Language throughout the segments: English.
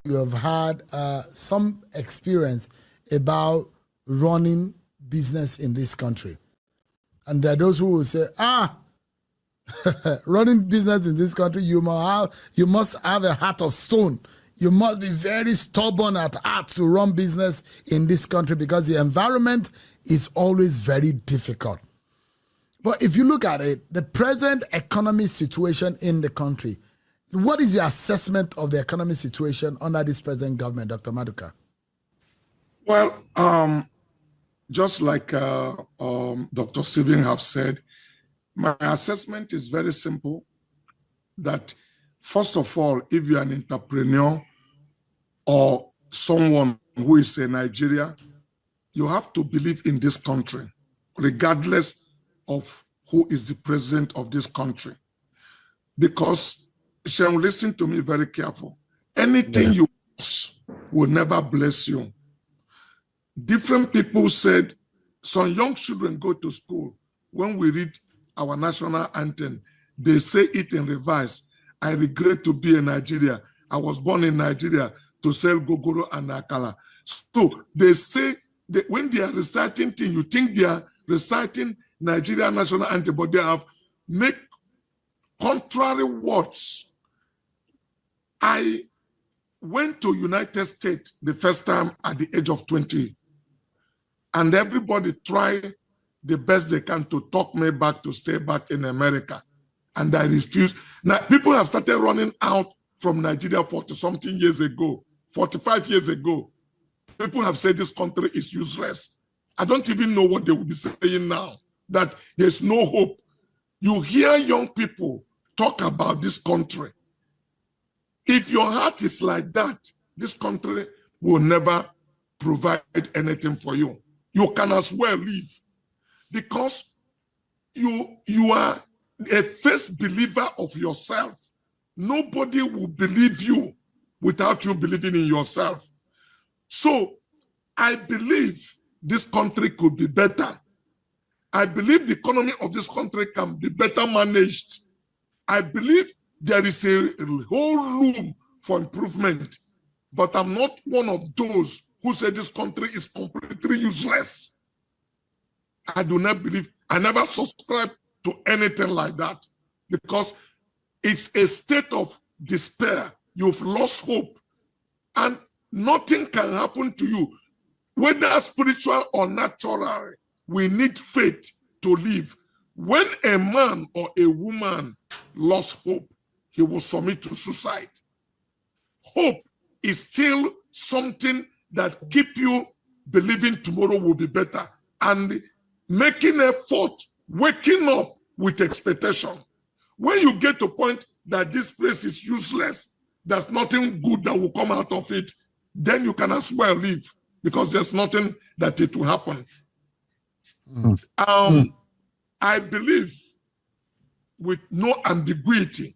you have had some experience about running business in this country. And there are those who will say, running business in this country, you must have a heart of stone. You must be very stubborn at heart to run business in this country because the environment is always very difficult. But if you look at it, the present economic situation in the country, what is your assessment of the economic situation under this present government, Dr. Maduka? Well, just like Dr. Stephen have said, my assessment is very simple, that first of all, if you're an entrepreneur or someone who is a Nigerian, you have to believe in this country, regardless of who is the president of this country. Because, Shem, listen to me very careful. Anything you bless will never bless you. Different people said, some young children go to school. When we read our national anthem, they say it in reverse. I regret to be a Nigerian. I was born in Nigeria to sell gogoro and akala. So they say that when they are reciting things, you think they are reciting Nigerian national anthem, but they have made contrary words. I went to United States the first time at the age of 20, and everybody tried the best they can to talk me back to stay back in America, and I refused. Now, people have started running out from Nigeria 40-something years ago, 45 years ago. People have said this country is useless. I don't even know what they will be saying now, that there's no hope. You hear young people talk about this country. If your heart is like that, this country will never provide anything for you. You can as well leave, because you are a first believer of yourself. Nobody will believe you without you believing in yourself. So I believe this country could be better. I believe the economy of this country can be better managed. I believe there is a whole room for improvement, but I'm not one of those who say this country is completely useless. I do not believe, I never subscribe to anything like that, because it's a state of despair. You've lost hope, and nothing can happen to you, whether spiritual or natural. We need faith to live. When a man or a woman lost hope, he will submit to suicide. Hope is still something that keeps you believing tomorrow will be better, and making effort, waking up with expectation. When you get to a point that this place is useless, there's nothing good that will come out of it, then you can as well leave, because there's nothing that it will happen. I believe with no ambiguity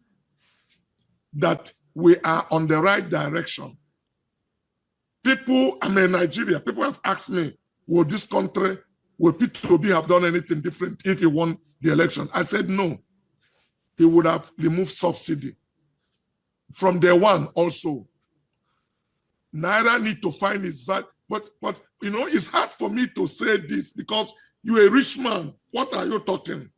that we are on the right direction. People, I'm in Nigeria, people have asked me, will this country, will Peter Obi have done anything different if he won the election? I said no. He would have removed subsidy. From day one also, Naira need to find his value. But you know, it's hard for me to say this, because you're a rich man. What are you talking?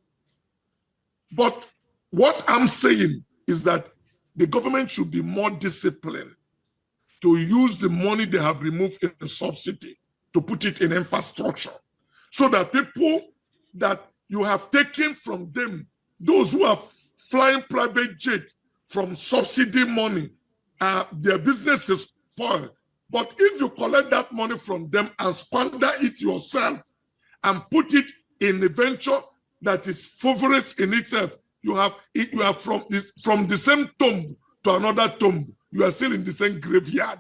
But what I'm saying is that the government should be more disciplined to use the money they have removed in the subsidy to put it in infrastructure, so that people that you have taken from them, those who are flying private jet from subsidy money, their business is spoiled. But if you collect that money from them and squander it yourself and put it in a venture that is favorite in itself, you are from the same tomb to another tomb. You are still in the same graveyard.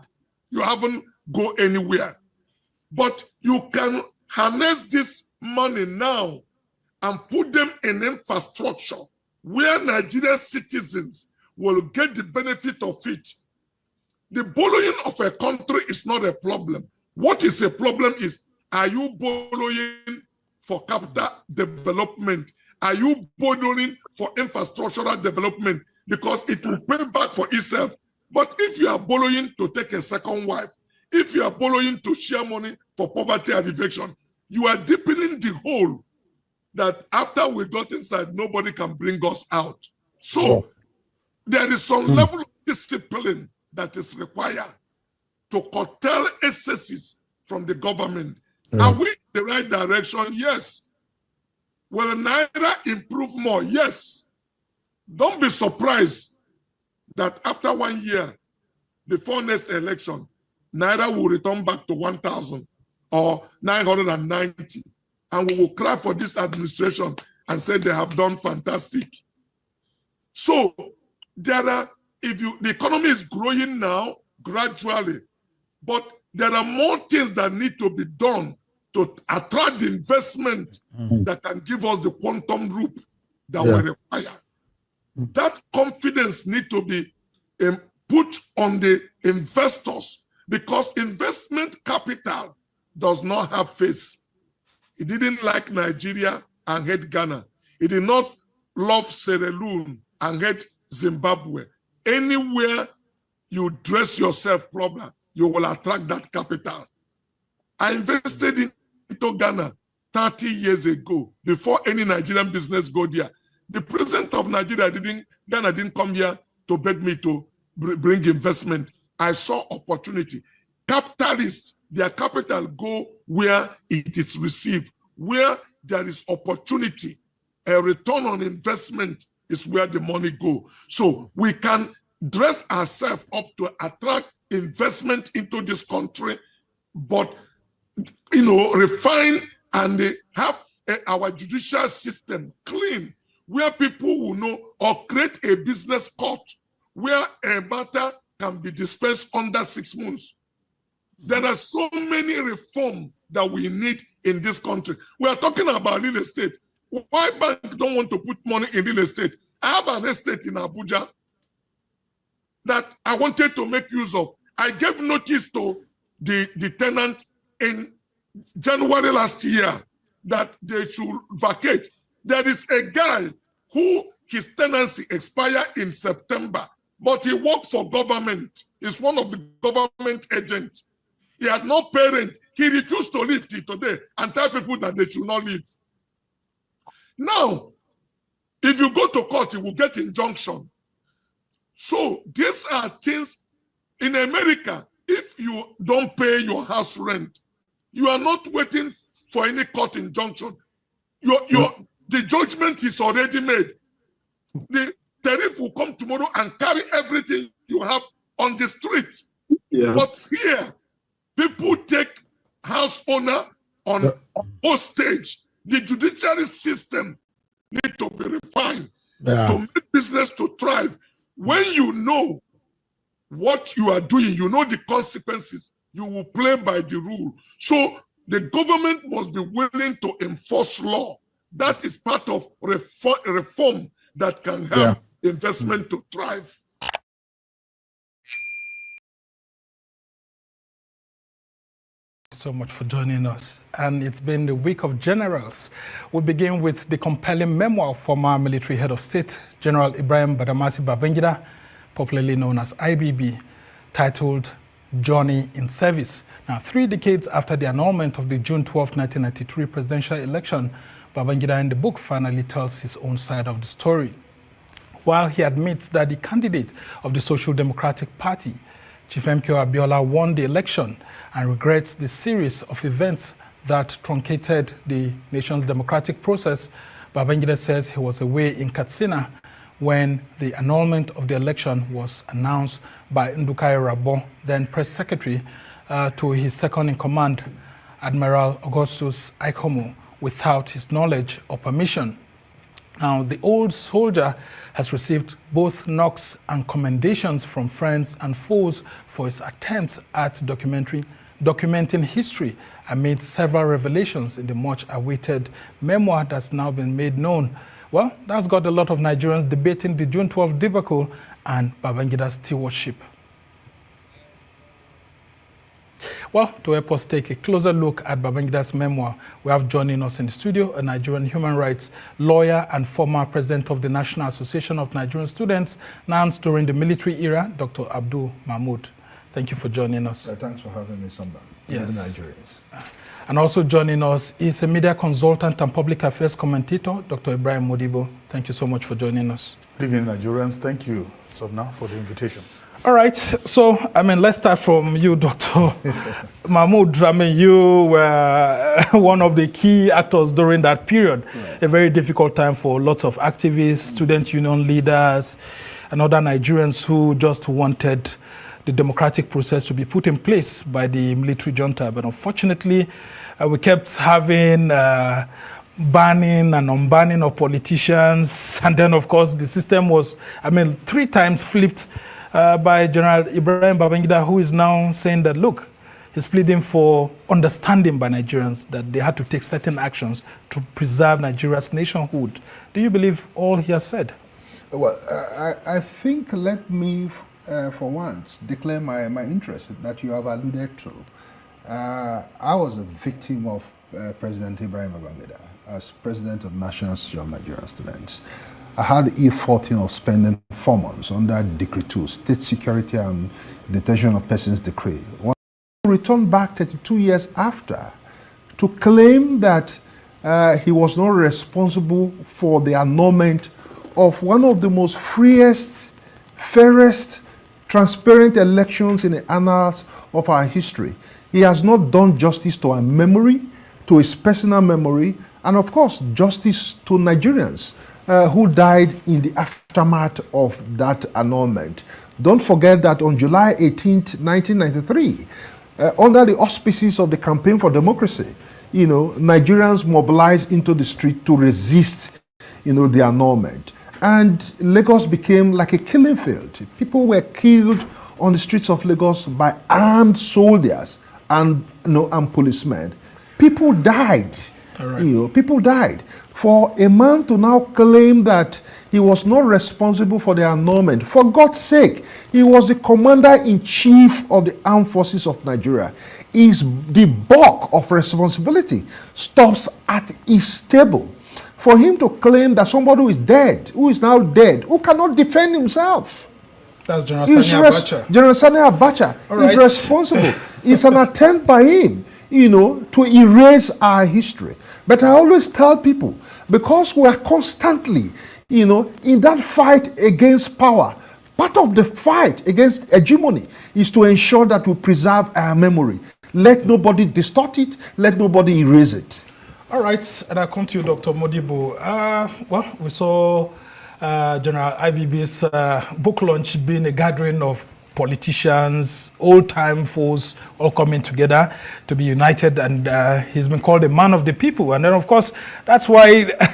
You haven't go anywhere. But you can harness this money now and put them in infrastructure where Nigerian citizens will get the benefit of it. The borrowing of a country is not a problem. What is a problem is, are you borrowing for capital development? Are you borrowing for infrastructural development? Because it will pay back for itself. But if you are borrowing to take a second wife, if you are borrowing to share money for poverty alleviation, you are deepening the hole that after we got inside, nobody can bring us out. So there is some level of discipline that is required to curtail excesses from the government. Are we in the right direction? Yes. Will Naira improve more? Yes. Don't be surprised that after 1 year, before next election, Naira will return back to 1,000 or 990. And we will cry for this administration and say they have done fantastic. So there are, the economy is growing now gradually, but there are more things that need to be done to attract the investment that can give us the quantum leap that we require. That confidence needs to be put on the investors, because investment capital does not have face. He didn't like Nigeria and hate Ghana. He did not love Sierra Leone and hate Zimbabwe. Anywhere you dress yourself proper, you will attract that capital. I invested into Ghana 30 years ago, before any Nigerian business go there. The president of Nigeria Ghana didn't come here to beg me to bring investment. I saw opportunity. Capitalists, their capital go where it is received, where there is opportunity. A return on investment is where the money go. So we can dress ourselves up to attract investment into this country, but refine and have our judicial system clean, where people will know, or create a business court where a matter can be dispensed under 6 months. There are so many reforms that we need in this country. We are talking about real estate. Why banks don't want to put money in real estate? I have an estate in Abuja that I wanted to make use of. I gave notice to the tenant in January last year that they should vacate. There is a guy who his tenancy expired in September, but he worked for government. He's one of the government agents. He had no parent. He refused to leave till today and tell people that they should not leave. Now, if you go to court, you will get injunction. So these are things in America. If you don't pay your house rent, you are not waiting for any court injunction. The judgment is already made. The tariff will come tomorrow and carry everything you have on the street. Yeah. But here, people take house owner on hostage. The judiciary system needs to be refined to make business to thrive. When you know what you are doing, you know the consequences, you will play by the rule. So the government must be willing to enforce law. That is part of reform that can help investment to thrive. So much for joining us. And it's been the week of generals. We begin with the compelling memoir of former military head of state, General Ibrahim Badamasi Babangida, popularly known as IBB, titled Journey in Service. Now, 3 decades after the annulment of the June 12, 1993 presidential election, Babangida in the book finally tells his own side of the story. While he admits that the candidate of the Social Democratic Party, Chief MKO Abiola, won the election and regrets the series of events that truncated the nation's democratic process, Babangida says he was away in Katsina when the annulment of the election was announced by Ndukai Rabo, then press secretary, to his second-in-command, Admiral Augustus Aikomo, without his knowledge or permission. Now, the old soldier has received both knocks and commendations from friends and foes for his attempts at documenting history amid several revelations in the much-awaited memoir that's now been made known. Well, that's got a lot of Nigerians debating the June 12 debacle and Babangida's stewardship. Well, to help us take a closer look at Babangida's memoir, we have joining us in the studio a Nigerian human rights lawyer and former president of the National Association of Nigerian Students, announced during the military era, Dr. Abdul Mahmood. Thank you for joining us. Thanks for having me, Samba. Yes. Nigerians. And also joining us is a media consultant and public affairs commentator, Dr. Ibrahim Modibo. Thank you so much for joining us. Good evening, Nigerians. Thank you, Sobna, for the invitation. All right. So, let's start from you, Dr. Mahmood. You were one of the key actors during that period. Right. A very difficult time for lots of activists, student union leaders, and other Nigerians who just wanted the democratic process to be put in place by the military junta. But unfortunately, we kept having banning and unbanning of politicians. And then, of course, the system was, 3 times flipped by General Ibrahim Babangida, who is now saying that, look, he's pleading for understanding by Nigerians that they had to take certain actions to preserve Nigeria's nationhood. Do you believe all he has said? Well, I think let me, for once, declare my interest that you have alluded to. I was a victim of President Ibrahim Babangida as president of National Association of Nigerian Students. I had the E14 of spending 4 months under Decree 2, State Security and Detention of Persons Decree. When I returned back 32 years after to claim that he was not responsible for the annulment of one of the most freest, fairest, transparent elections in the annals of our history. He has not done justice to our memory, to his personal memory, and of course, justice to Nigerians who died in the aftermath of that annulment. Don't forget that on July 18th, 1993, under the auspices of the Campaign for Democracy, Nigerians mobilized into the street to resist, the annulment. And Lagos became like a killing field. People were killed on the streets of Lagos by armed soldiers and, and policemen. People died. All right. People died. For a man to now claim that he was not responsible for the annulment, for God's sake, he was the commander-in-chief of the armed forces of Nigeria. The bulk of responsibility stops at his table. For him to claim that somebody who is dead, who is now dead, who cannot defend himself. That's General Sani Abacha. General Sani Abacha is responsible. It's an attempt by him, to erase our history. But I always tell people, because we are constantly, in that fight against power, part of the fight against hegemony is to ensure that we preserve our memory. Let nobody distort it. Let nobody erase it. All right, and I come to you, Dr. Modibo. Well, we saw General IBB's book launch being a gathering of politicians, old-time foes, all coming together to be united, and he's been called a man of the people. And then, of course, that's why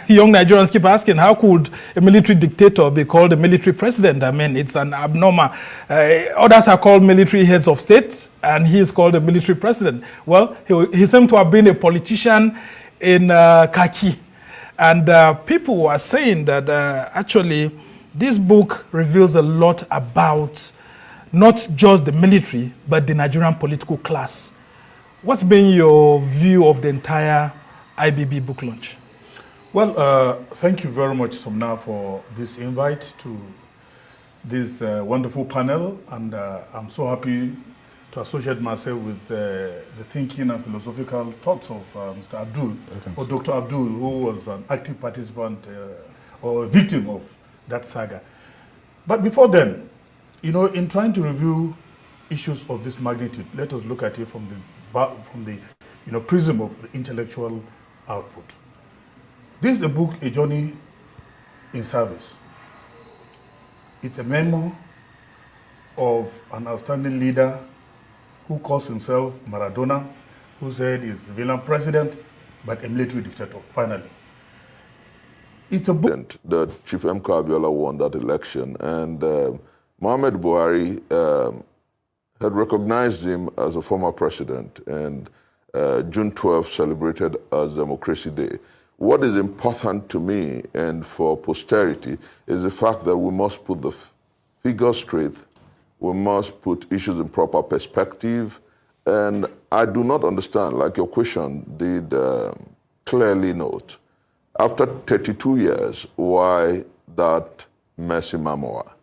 young Nigerians keep asking, how could a military dictator be called a military president? It's an abnormal. Others are called military heads of state, and he is called a military president. Well, he seemed to have been a politician in khaki. And people were saying that actually this book reveals a lot about not just the military, but the Nigerian political class. What's been your view of the entire IBB book launch? Well, thank you very much, Somna, for this invite to this wonderful panel. And I'm so happy to associate myself with the thinking and philosophical thoughts of Mr. Abdul, or Dr. Abdul, who was an active participant or victim of that saga. But before then, in trying to review issues of this magnitude, let us look at it from the prism of the intellectual output. This is a book, A Journey in Service. It's a memo of an outstanding leader who calls himself Maradona, who said he's a villain president, but a military dictator, finally. It's a book. The Chief M. Abiola won that election, and Muhammad Buhari had recognized him as a former president, and June 12th celebrated as Democracy Day. What is important to me and for posterity is the fact that we must put the figures straight, we must put issues in proper perspective, And I do not understand, like your question did clearly note, after 32 years, why that messy memoir?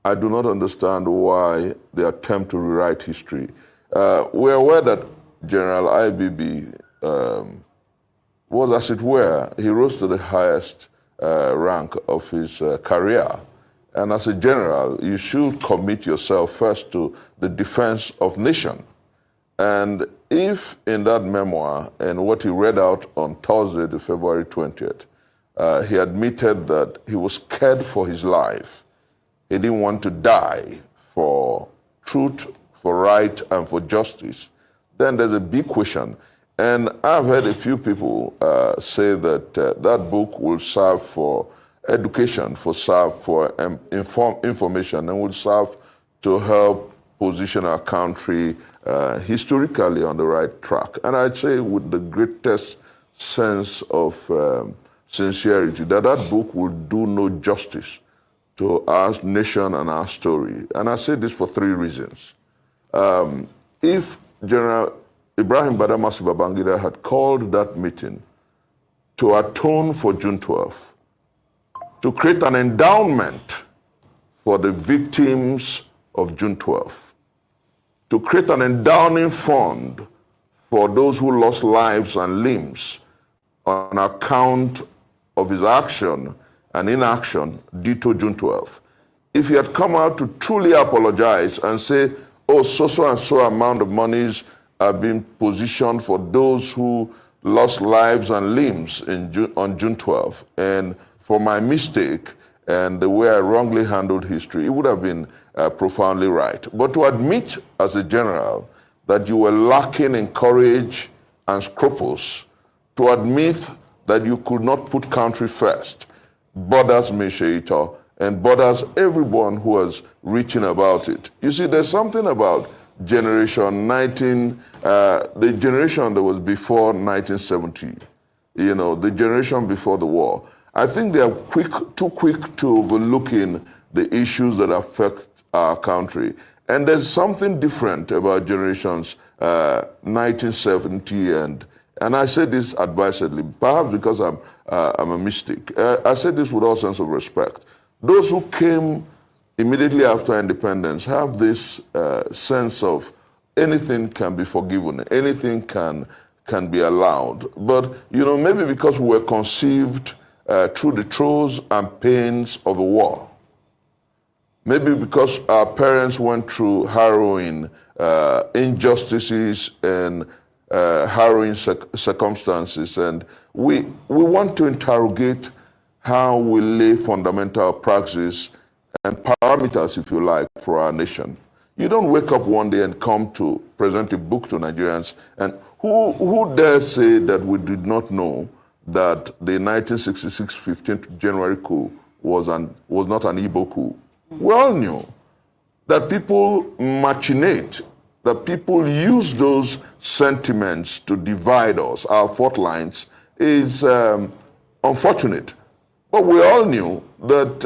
I do not understand why the attempt to rewrite history. We're aware that General IBB was, as it were, he rose to the highest rank of his career. And as a general, you should commit yourself first to the defense of nation. And if in that memoir and what he read out on Thursday, the February 20th, he admitted that he was scared for his life, he didn't want to die for truth, for right, and for justice, then there's a big question. And I've heard a few people say that that book will serve for education, serve for information, and will serve to help position our country historically on the right track. And I'd say with the greatest sense of sincerity that that book will do no justice to our nation and our story. And I say this for three reasons. If General Ibrahim Badamasi Babangida had called that meeting to atone for June 12th, to create an endowment for the victims of June 12th, to create an endowing fund for those who lost lives and limbs on account of his action and inaction due to June 12th. If he had come out to truly apologize and say, oh, so and so amount of monies are being positioned for those who lost lives and limbs on June 12th, and for my mistake and the way I wrongly handled history, it would have been profoundly right. But to admit as a general that you were lacking in courage and scruples, to admit that you could not put country first, bothers me, Sheita, and bothers everyone who was reaching about it. You see, there's something about generation the generation that was before 1970, you know, the generation before the war. I think they are too quick to overlooking the issues that affect our country. And there's something different about generations 1970 and I say this advisedly, perhaps because I'm a mystic. I say this with all sense of respect. Those who came immediately after independence have this sense of anything can be forgiven, anything can be allowed. But, you know, maybe because we were conceived through the throes and pains of the war. Maybe because our parents went through harrowing injustices and harrowing circumstances, and we want to interrogate how we lay fundamental praxis and parameters, if you like, for our nation. You don't wake up one day and come to present a book to Nigerians, and who dare say that we did not know that the 1966 15th January coup was not an Igbo coup? We all knew that people machinate, that people use those sentiments to divide us, our fault lines, is unfortunate. But we all knew that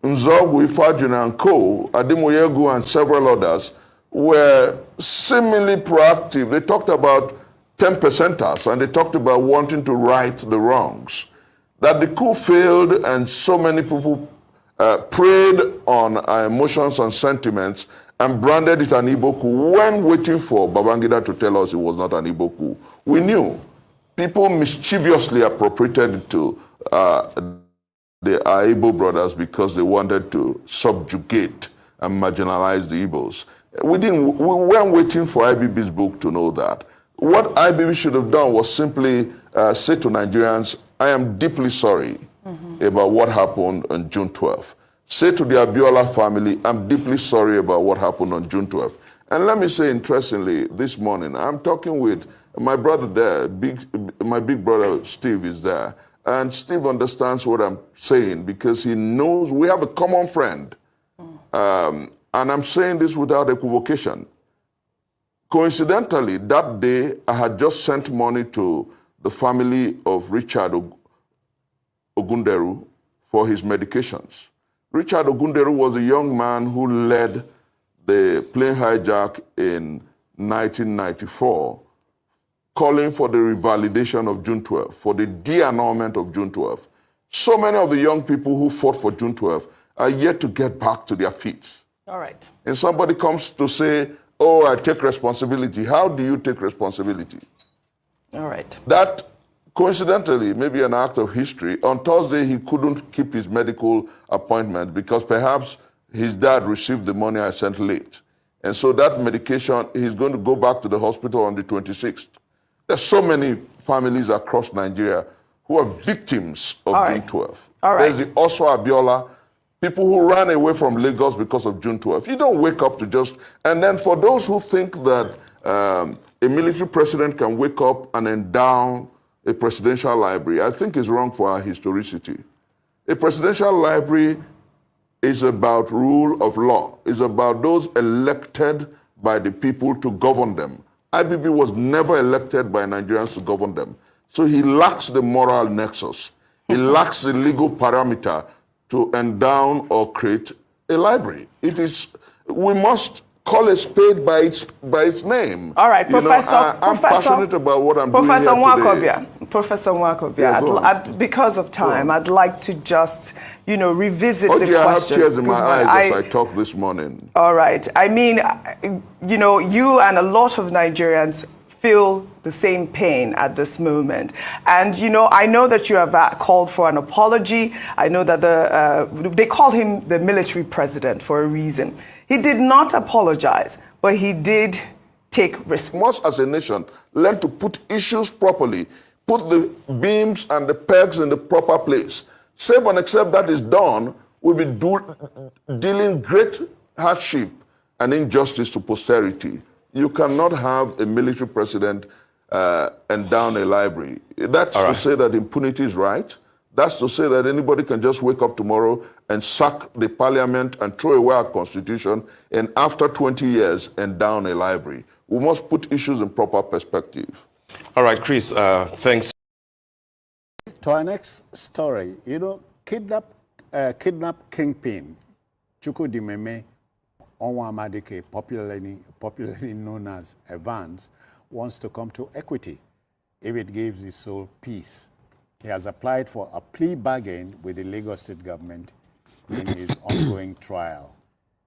Nzogwu, Ifajuna and Co., Ademoyegu and several others were seemingly proactive. They talked about 10%ers and they talked about wanting to right the wrongs. That the coup failed and so many people preyed on our emotions and sentiments and branded it an Igbo coup when waiting for Babangida to tell us it was not an Igbo coup. We knew. People mischievously appropriated it to the Igbo brothers because they wanted to subjugate and marginalize the Igbos. We weren't waiting for IBB's book to know that. What IBB should have done was simply say to Nigerians, I am deeply sorry about what happened on June 12th. Say to the Abiola family, I'm deeply sorry about what happened on June 12th. And let me say, interestingly, this morning, I'm talking with my brother there, my big brother Steve is there. And Steve understands what I'm saying because he knows we have a common friend. And I'm saying this without equivocation. Coincidentally, that day, I had just sent money to the family of Richard Ogunderu for his medications. Richard Ogunderu was a young man who led the plane hijack in 1994, calling for the revalidation of June 12th, for the de-annulment of June 12th. So many of the young people who fought for June 12th are yet to get back to their feet. All right. And somebody comes to say, oh, I take responsibility. How do you take responsibility? All right. That, coincidentally, may be an act of history. On Thursday, he couldn't keep his medical appointment because perhaps his dad received the money I sent late. And so that medication, he's going to go back to the hospital on the 26th. There's so many families across Nigeria who are victims of June 12th. All right. There's the Oswa Abiola, people who ran away from Lagos because of June 12th. You don't wake up to just... And then for those who think that a military president can wake up and endow a presidential library, I think is wrong for our historicity. A presidential library is about rule of law. It's about those elected by the people to govern them. IBB was never elected by Nigerians to govern them. So he lacks the moral nexus. He lacks the legal parameter to endow or create a library. It is, we must call a spade by its name. All right, Professor. I'm passionate about what I'm doing here today. Professor Nwakobia, because of time, I'd like to just, revisit the questions. I have tears in my eyes as I talk this morning. All right. I mean, you and a lot of Nigerians feel the same pain at this moment. And, I know that you have called for an apology. I know that they call him the military president for a reason. He did not apologize, but he did take risk. We must, as a nation, learn to put issues properly, put the beams and the pegs in the proper place. Save and except that is done, we'll be dealing great hardship and injustice to posterity. You cannot have a military president endow a library. That's to say that impunity is right. That's to say that anybody can just wake up tomorrow and sack the parliament and throw away our constitution and after 20 years endow a library. We must put issues in proper perspective. All right, Chris, thanks. To our next story, kidnap kingpin, Chukwudimeme Onwamadike, popularly known as Evans, wants to come to equity if it gives his soul peace. He has applied for a plea bargain with the Lagos State government in his ongoing trial.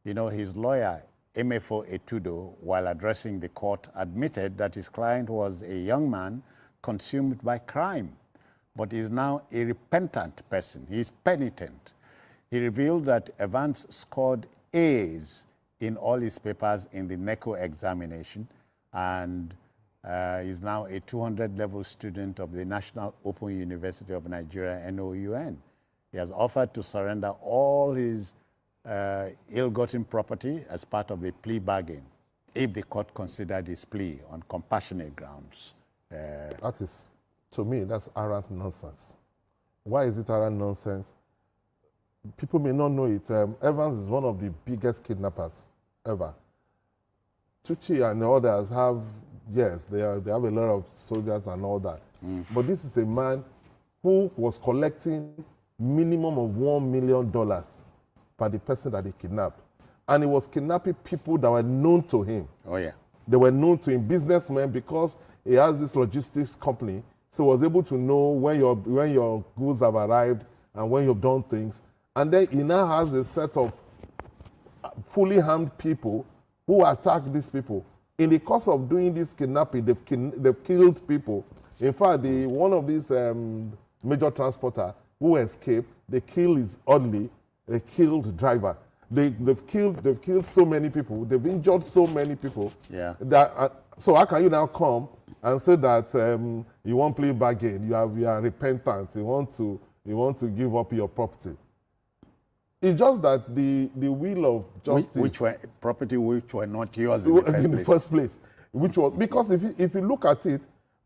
His lawyer, Emefo Etudo, while addressing the court, admitted that his client was a young man consumed by crime, but is now a repentant person. He is penitent. He revealed that Evans scored A's in all his papers in the NECO examination and is now a 200-level student of the National Open University of Nigeria, NOUN. He has offered to surrender all his ill-gotten property as part of the plea bargain if the court considered his plea on compassionate grounds. That is, to me, that's arrant nonsense. Why is it arrant nonsense? People may not know it. Evans is one of the biggest kidnappers ever. Tucci and others have, yes, they have a lot of soldiers and all that. But this is a man who was collecting minimum of $1 million per the person that he kidnapped. And he was kidnapping people that were known to him. Oh, yeah. They were known to him, businessmen, because he has this logistics company. So he was able to know when your goods have arrived and when you've done things. And then he now has a set of fully armed people who attack these people. In the course of doing this kidnapping, they've killed people. In fact, one of these major transporter who escaped, they killed his orderly, they killed the driver. They've killed so many people. They've injured so many people. Yeah. That, so how can you now come and say that you want plea bargain? You are repentant. You want to give up your property. It's just that the will of justice, which were not yours in the first place. Which was because if you look at it,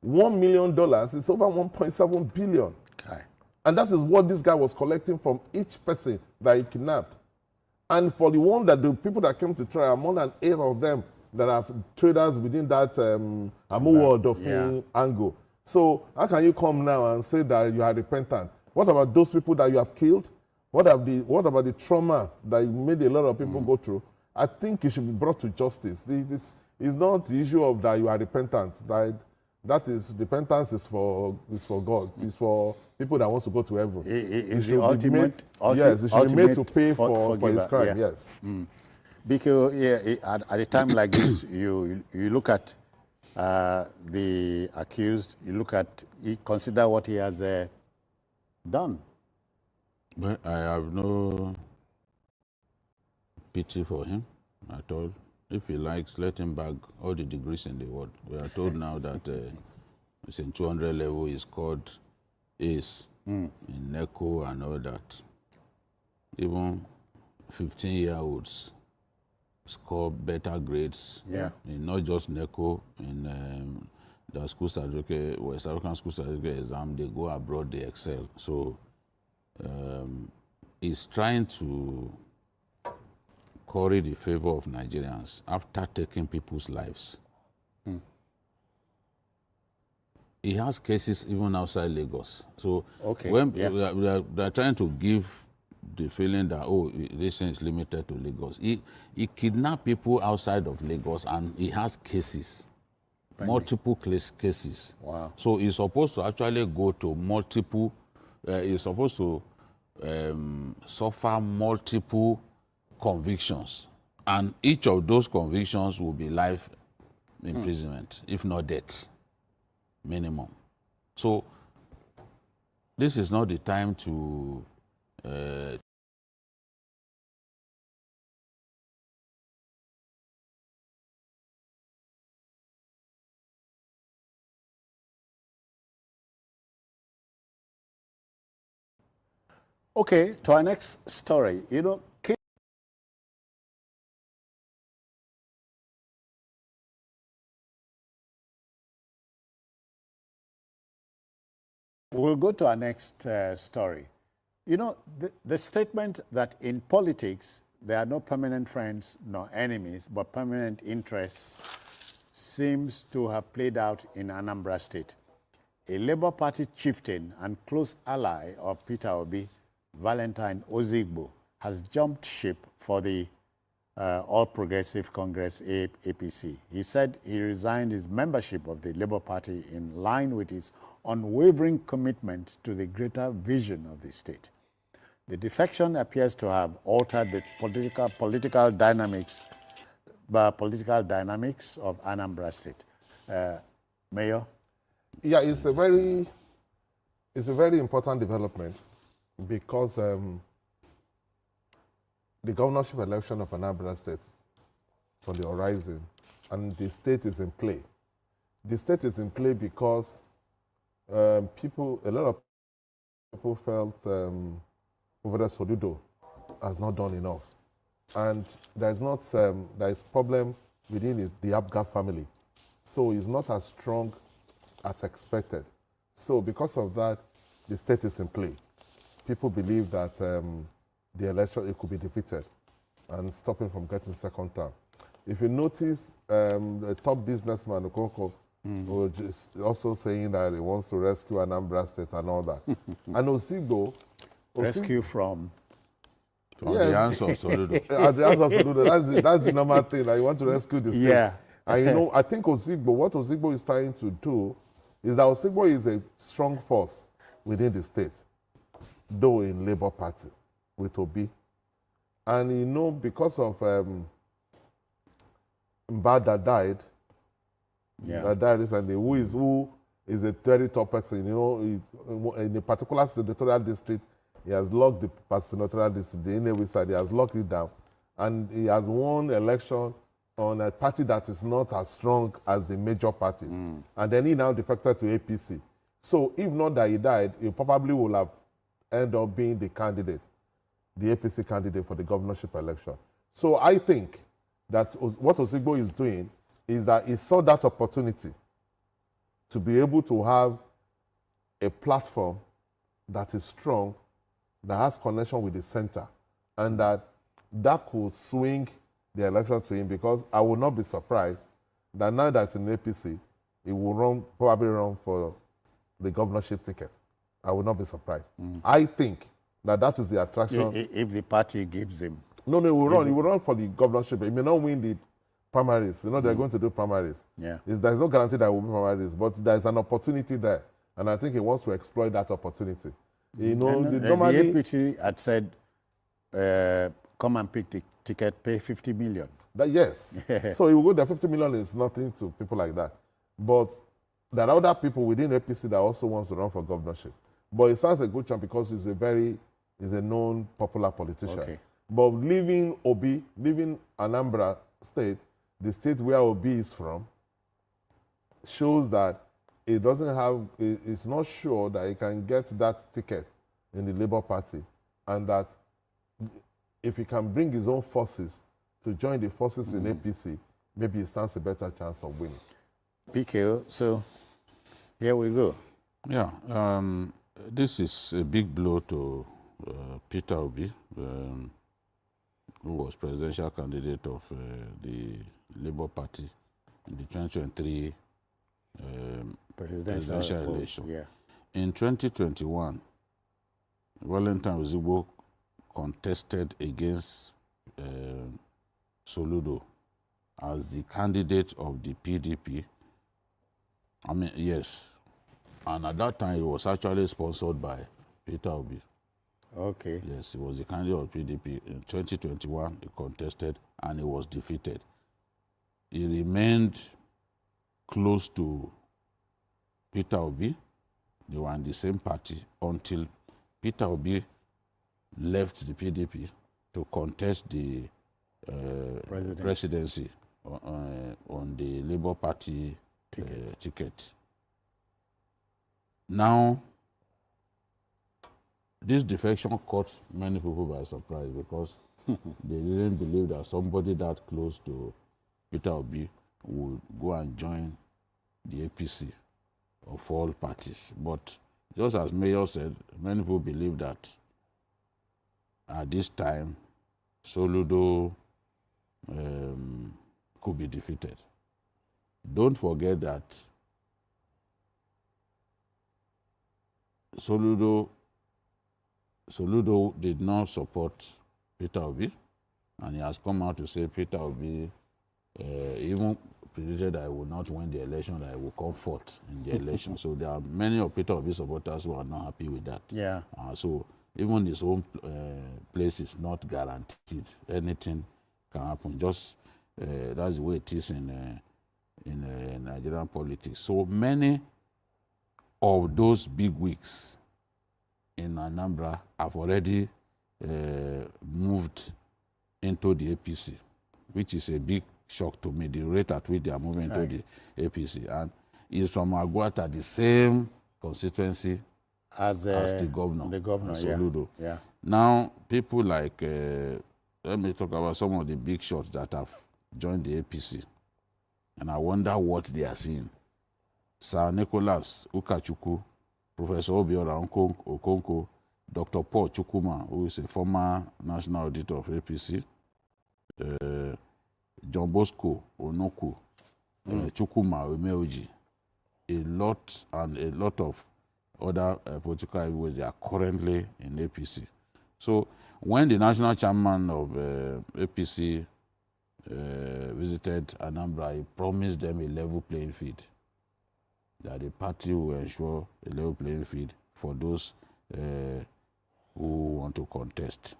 $1 million is over 1.7 billion. Okay. And that is what this guy was collecting from each person that he kidnapped. And for the people that came to trial, more than 8 of them that are traders within that Amuwo angle. So how can you come now and say that you are repentant? What about those people that you have killed? What about the trauma that you made a lot of people go through? I think it should be brought to justice. it's not the issue of that you are repentant. That is, repentance is for God. It's for people that wants to go to heaven. Is the ultimate, yes, it should be made to pay for his crime, yeah. yes. Because at a time like this, you look at the accused, you consider what he has done. Well, I have no pity for him at all. If he likes, let him bag all the degrees in the world. We are told now that it's in 200 level, he's called ace in NECO and all that. Even 15-year-olds score better grades in not just NECO, in the school certificate, West African school certificate exam, they go abroad, they excel. So he's trying to curry the favor of Nigerians after taking people's lives. He has cases even outside Lagos. So when they're trying to give the feeling that, oh, this thing is limited to Lagos. He kidnapped people outside of Lagos, and he has cases, multiple cases. Wow. So he's supposed to actually go to multiple, he's supposed to suffer multiple convictions. And each of those convictions will be life imprisonment, if not death, minimum. So this is not the time to Okay, to our next story. You know, we'll go to our next story. You know, the statement that in politics there are no permanent friends nor enemies, but permanent interests seems to have played out in Anambra State. A Labour Party chieftain and close ally of Peter Obi, Valentine Ozigbo, has jumped ship for the All Progressive Congress, APC. He said he resigned his membership of the Labour Party in line with his unwavering commitment to the greater vision of the state. The defection appears to have altered the political dynamics of Anambra State. Mayor? Yeah, it's a very important development because the governorship election of Anambra State is on the horizon, and the state is in play. The state is in play because a lot of people felt Governor Soludo has not done enough, and there is problem within the Abga family, so he's not as strong as expected. So because of that, the state is in play. People believe that the election, it could be defeated and stop him from getting second term. If you notice, the top businessman, Okoko, was just also saying that he wants to rescue Anambra State and all that. And Ozigbo... Rescue from the hands of Soludo. At the hands of Soludo, that's the normal thing, that you want to rescue the state. Yeah. And you know, I think what Ozigbo is trying to do is that Ozigbo is a strong force within the state, though in Labour Party with Obi. And you know, because of Mbada died recently, who is a very top person, you know, in a particular senatorial district, he has locked the senatorial district, the Inewi side, he has locked it down. And he has won election on a party that is not as strong as the major parties. And then he now defected to APC. So if not that he died, he probably will have ended up being the candidate, the APC candidate for the governorship election. So I think that what Ozigbo is doing is that he saw that opportunity to be able to have a platform that is strong, that has connection with the center, and that could swing the election to him, because I would not be surprised that now that's in APC, he will probably run for the governorship ticket. I would not be surprised. I think that is the attraction. If the party gives him. No, he will run for the governorship. He may not win the primaries. You know, they're going to do primaries. Yeah. There's no guarantee that will be primaries, but there's an opportunity there. And I think he wants to exploit that opportunity. You know, the APC had said, come and pick the ticket, pay 50 million. Yes. So you go there, 50 million is nothing to people like that. But there are other people within APC that also wants to run for governorship. But it sounds a good chance because he's a known popular politician. Okay. But leaving Anambra State, the state where Obi is from, shows that it doesn't have, it's not sure that he can get that ticket in the Labour Party, and that if he can bring his own forces to join the forces in APC, maybe he stands a better chance of winning. PKO, so here we go. Yeah, this is a big blow to Peter Obi, who was presidential candidate of the Labour Party in the 2023 presidential election. Yeah. In 2021, Valentine Ozigbo contested against Soludo as the candidate of the PDP. I mean, yes. And at that time, it was actually sponsored by Peter Obi. Okay. Yes, he was the candidate of PDP. In 2021, he contested and he was defeated. He remained close to Peter Obi. They were in the same party until Peter Obi left the PDP to contest the presidency on the Labour Party ticket. Now, this defection caught many people by surprise because they didn't believe that somebody that close to Peter Obi would go and join the APC of all parties. But just as Mayor said, many people believe that at this time, Soludo could be defeated. Don't forget that Soludo did not support Peter Obi, and he has come out to say Peter Obi even predicted that he would not win the election, that he will come fourth in the election. So there are many of Peter Obi supporters who are not happy with that. Yeah. So even his own place is not guaranteed. Anything can happen. Just that's the way it is in Nigerian politics. So many of those big wigs in Anambra have already moved into the APC, which is a big shock to me, the rate at which they are moving into the APC. And it's from Aguata, the same constituency as the governor, Soludo. Yeah. Now, people like, let me talk about some of the big shots that have joined the APC. And I wonder what they are seeing. Sir Nicholas Ukachukwu, Professor Obiora Okonko, Dr. Paul Chukwuma, who is a former national auditor of APC, John Bosco Onoku, Chukwuma Umeoji, a lot of other political heavyweights, they are currently in APC. So when the national chairman of APC visited Anambra, he promised them a level playing field, that the party will ensure a level playing field for those who want to contest.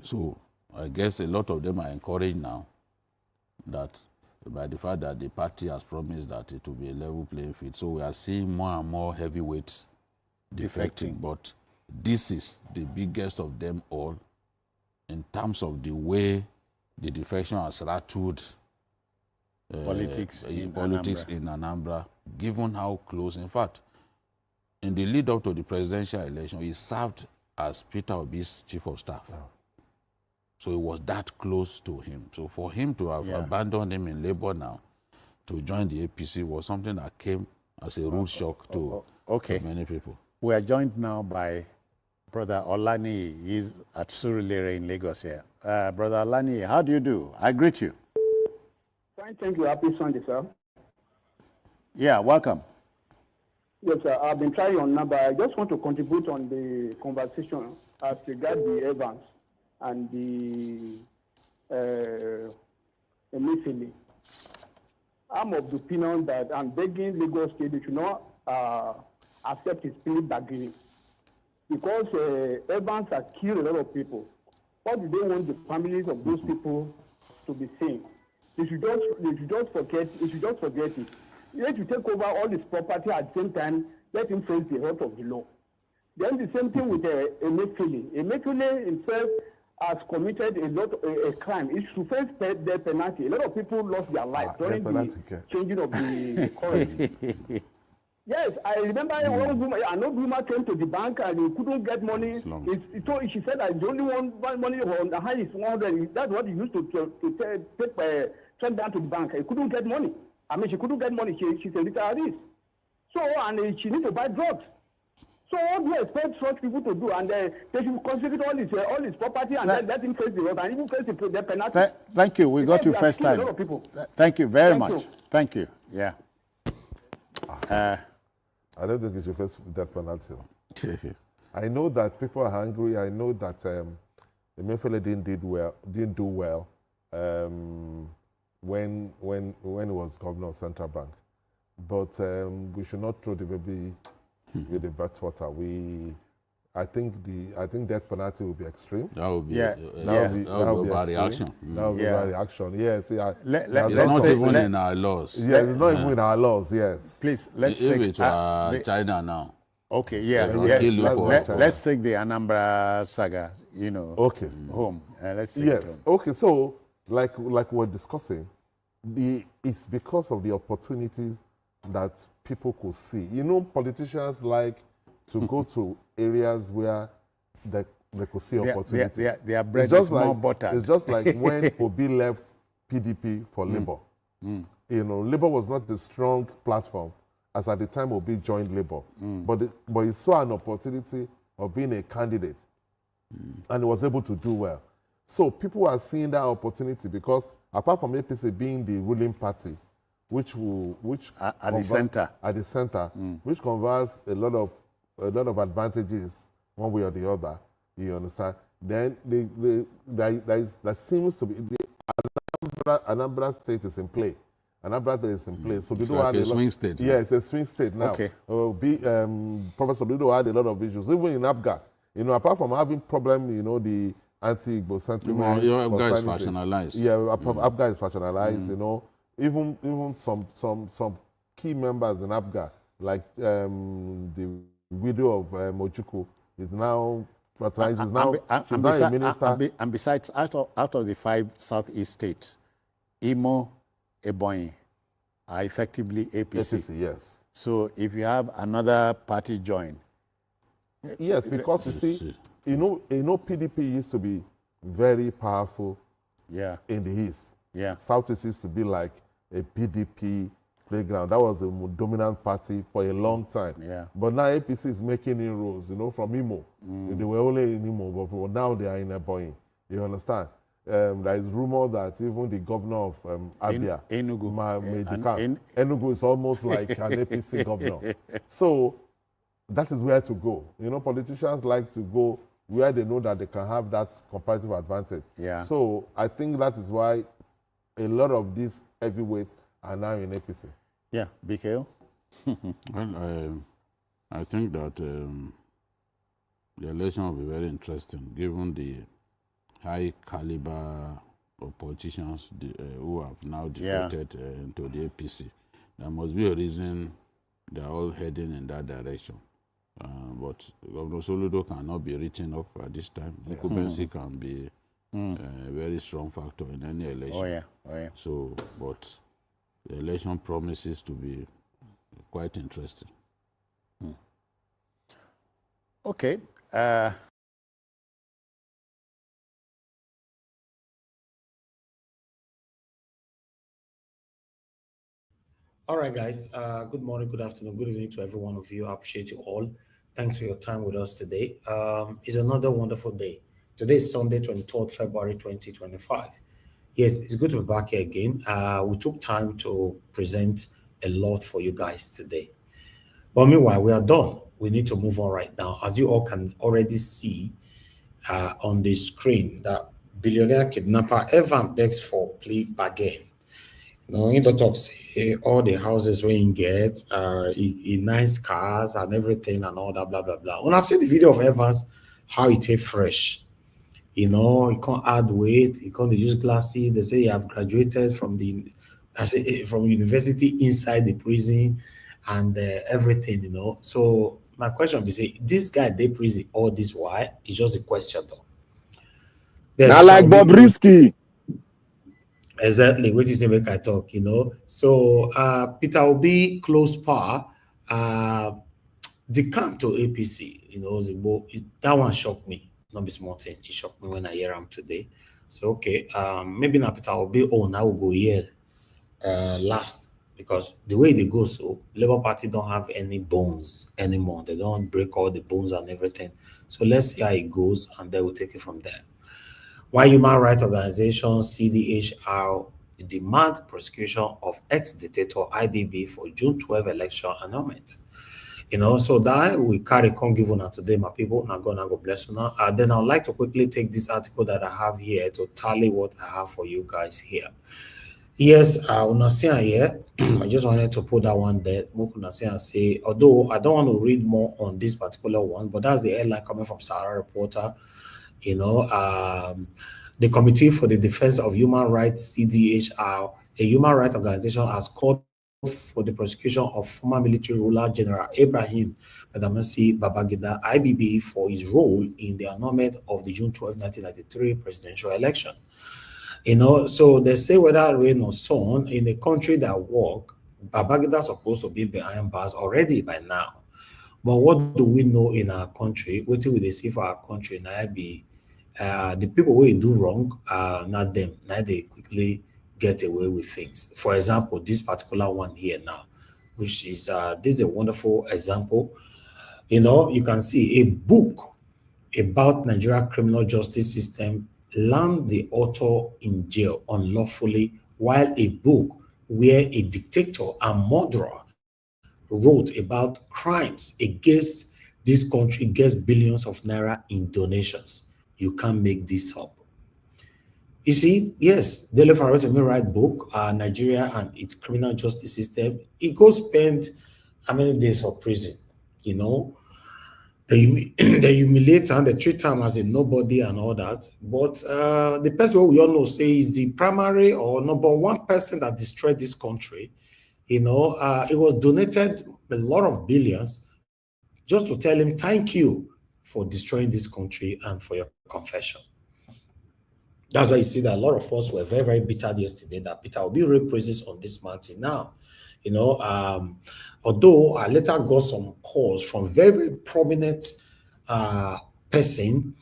So I guess a lot of them are encouraged now that by the fact that the party has promised that it will be a level playing field. So we are seeing more and more heavyweights defecting. But this is the biggest of them all in terms of the way the defection has rattled politics in Anambra, given how close. In fact, in the lead up to the presidential election, he served as Peter Obi's chief of staff. Oh. So it was that close to him. So for him to have abandoned him in Labour now to join the APC was something that came as a rude shock to many people. We are joined now by Brother Olani. He's at Surulere in Lagos here. Brother Olani, how do you do? I greet you. Fine, thank you. Happy Sunday, sir. Yeah, welcome. Yes, sir. I've been trying your number. I just want to contribute on the conversation as regards the Evans and the Emefiele. I'm of the opinion that I'm begging Lagos State they should not accept his plea bargaining because Evans has killed a lot of people. What do they want the families of those people to be saying? They should just forget it. Let you take over all his property at the same time, let him face the wrath of the law. Then the same thing with Emefiele. Emefiele himself has committed a crime. He should face death penalty. A lot of people lost their life during the changing of the currency. Yes, I remember one woman, an old woman came to the bank and he couldn't get money. She said that the only one money on the high is 100. That's what he used to take down to the bank. He couldn't get money. I mean, she couldn't get money. She's a retiree. So, and she needs to buy drugs. So what do you expect such people to do? And they should contribute all his property and then let him face the road and even face the penalty. Thank you. We got you first time. Thank you very much. Thank you. Yeah. I don't think you should face that penalty. I know that people are angry. I know that Emefiele didn't do well when he was governor of Central Bank. But we should not throw the baby with the bathwater. I think death penalty will be extreme. That will be that will be bad reaction. That will be bad reaction. Yes, yeah. It's not even in our laws. Yes, it's not even in our laws. Yes. Please let's take it to China now. Okay, let's take the Anambra saga. Okay. Home. Let's take yes. It home. Okay. So, like we're discussing, it's because of the opportunities that people could see. Politicians like to go to areas where they could see opportunities. Their bread is more butter. It's just like when Obi left PDP for Labour. Labour was not the strong platform as at the time Obi joined Labour. But he saw an opportunity of being a candidate and he was able to do well. So people are seeing that opportunity because apart from APC being the ruling party, which at the center, which converts a lot of advantages one way or the other, you understand? Then there seems to be the Anambra state is in play. Anambra state is in play. So it's like a swing state. Yeah, it's a swing state now. Okay. Professor Bido had a lot of issues, even in Abga. Apart from having problem, the anti-Igbo sentiment. Your Abga is factionalized. Yeah, Abga is factionalized. Even some key members in Abga, like the widow of Mojuku, is now fraternized. She's now a minister. And besides, out of the 5 southeast states, Imo, Ebonyi are effectively APC. APC, yes. So if you have another party join. Yes, because you see, PDP used to be very powerful in the East. Yeah. Southeast used to be like a PDP playground. That was the dominant party for a long time. Yeah. But now APC is making inroads, from Imo. They were only in Imo, but now they are in Ebonyi. You understand? There is rumor that even the governor of Abia, Enugu, Enugu is almost like an APC governor. So that is where to go. Politicians like to go where they know that they can have that comparative advantage. Yeah. So I think that is why a lot of these heavyweights are now in APC. Yeah, BKO? Well, I think that the election will be very interesting, given the high caliber of politicians who have now defected into the APC. There must be a reason they are all heading in that direction. But Governor Soludo cannot be written up at this time. Incumbency can be a very strong factor in any election. Oh yeah. So, but the election promises to be quite interesting. Okay. All right, guys. Good morning, good afternoon, good evening to every one of you. I appreciate you all. Thanks for your time with us today. It's another wonderful day. Today is Sunday, 23rd February 2025. Yes, it's good to be back here again. We took time to present a lot for you guys today. But meanwhile, we are done. We need to move on right now. As you all can already see on the screen, that billionaire kidnapper Evan begs for plea bargain. You know, in the talk say all the houses where he gets, nice cars and everything and all that, blah blah blah. When I see the video of Evans, how he take fresh, you know, he can't add weight, he can't use glasses. They say he have graduated from from university inside the prison and everything, you know. So my question be say, this guy they prison all this why? It's just a question though. Not like Bobrisky. Exactly, what you say make I talk, you know. So Peter Obi close par, Decamped to APC, you know, that one shocked me. Not be small thing. It shocked me when I hear him today. So okay, maybe now Peter Obi I will go here last, because the way they go, so Labour Party don't have any bones anymore. They don't break all the bones and everything. So let's see how it goes, and then we'll take it from there. Why human rights organizations CDHR demand prosecution of ex-dictator IBB for June 12 election annulment. You know, so that we carry on give on today, my people. Now God bless you now. Then I'd like to quickly take this article that I have here to tally what I have for you guys here. Yes, here, I just wanted to put that one there. Say, although I don't want to read more on this particular one, but that's the headline coming from Sahara Reporter. You know, the Committee for the Defense of Human Rights, CDHR, a human rights organization, has called for the prosecution of former military ruler General Ibrahim Badamasi Babangida IBB for his role in the annulment of the June 12, 1993 presidential election. You know, so they say whether rain or sun, in a country that work, Babangida is supposed to be behind bars already by now. But what do we know in our country? What do we see for our country? Now be the people who do wrong, not them. Now they quickly get away with things. For example, this particular one here now, which is this is a wonderful example. You know, you can see a book about Nigeria criminal justice system land the author in jail unlawfully, while a book where a dictator and murderer wrote about crimes against this country gets billions of naira in donations. You can't make this up. You see, yes, Dele Farotimi write book, Nigeria and its criminal justice system. He goes spend how many days for prison, you know? They humiliate and they treat him as a nobody and all that. But the person we all know say is the primary or number one person that destroyed this country. You know, it was donated a lot of billions just to tell him thank you for destroying this country and for your confession. That's why you see that a lot of us were very, very bitter yesterday that Peter Obi raised praises on this mountain now. You know, although I later got some calls from very, very prominent person,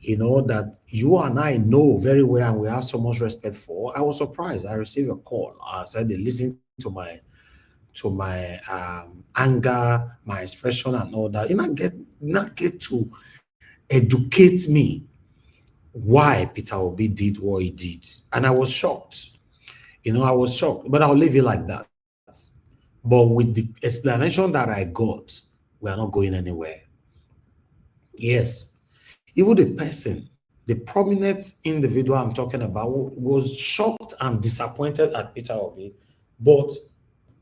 you know, that you and I know very well and we have so much respect for. I was surprised. I received a call. I said they listened to my anger, my expression and all that. You not get to educate me why Peter Obi did what he did. And I was shocked. You know, I was shocked, but I'll leave it like that. But with the explanation that I got, we are not going anywhere. Yes. Even the person, the prominent individual I'm talking about, was shocked and disappointed at Peter Obi, but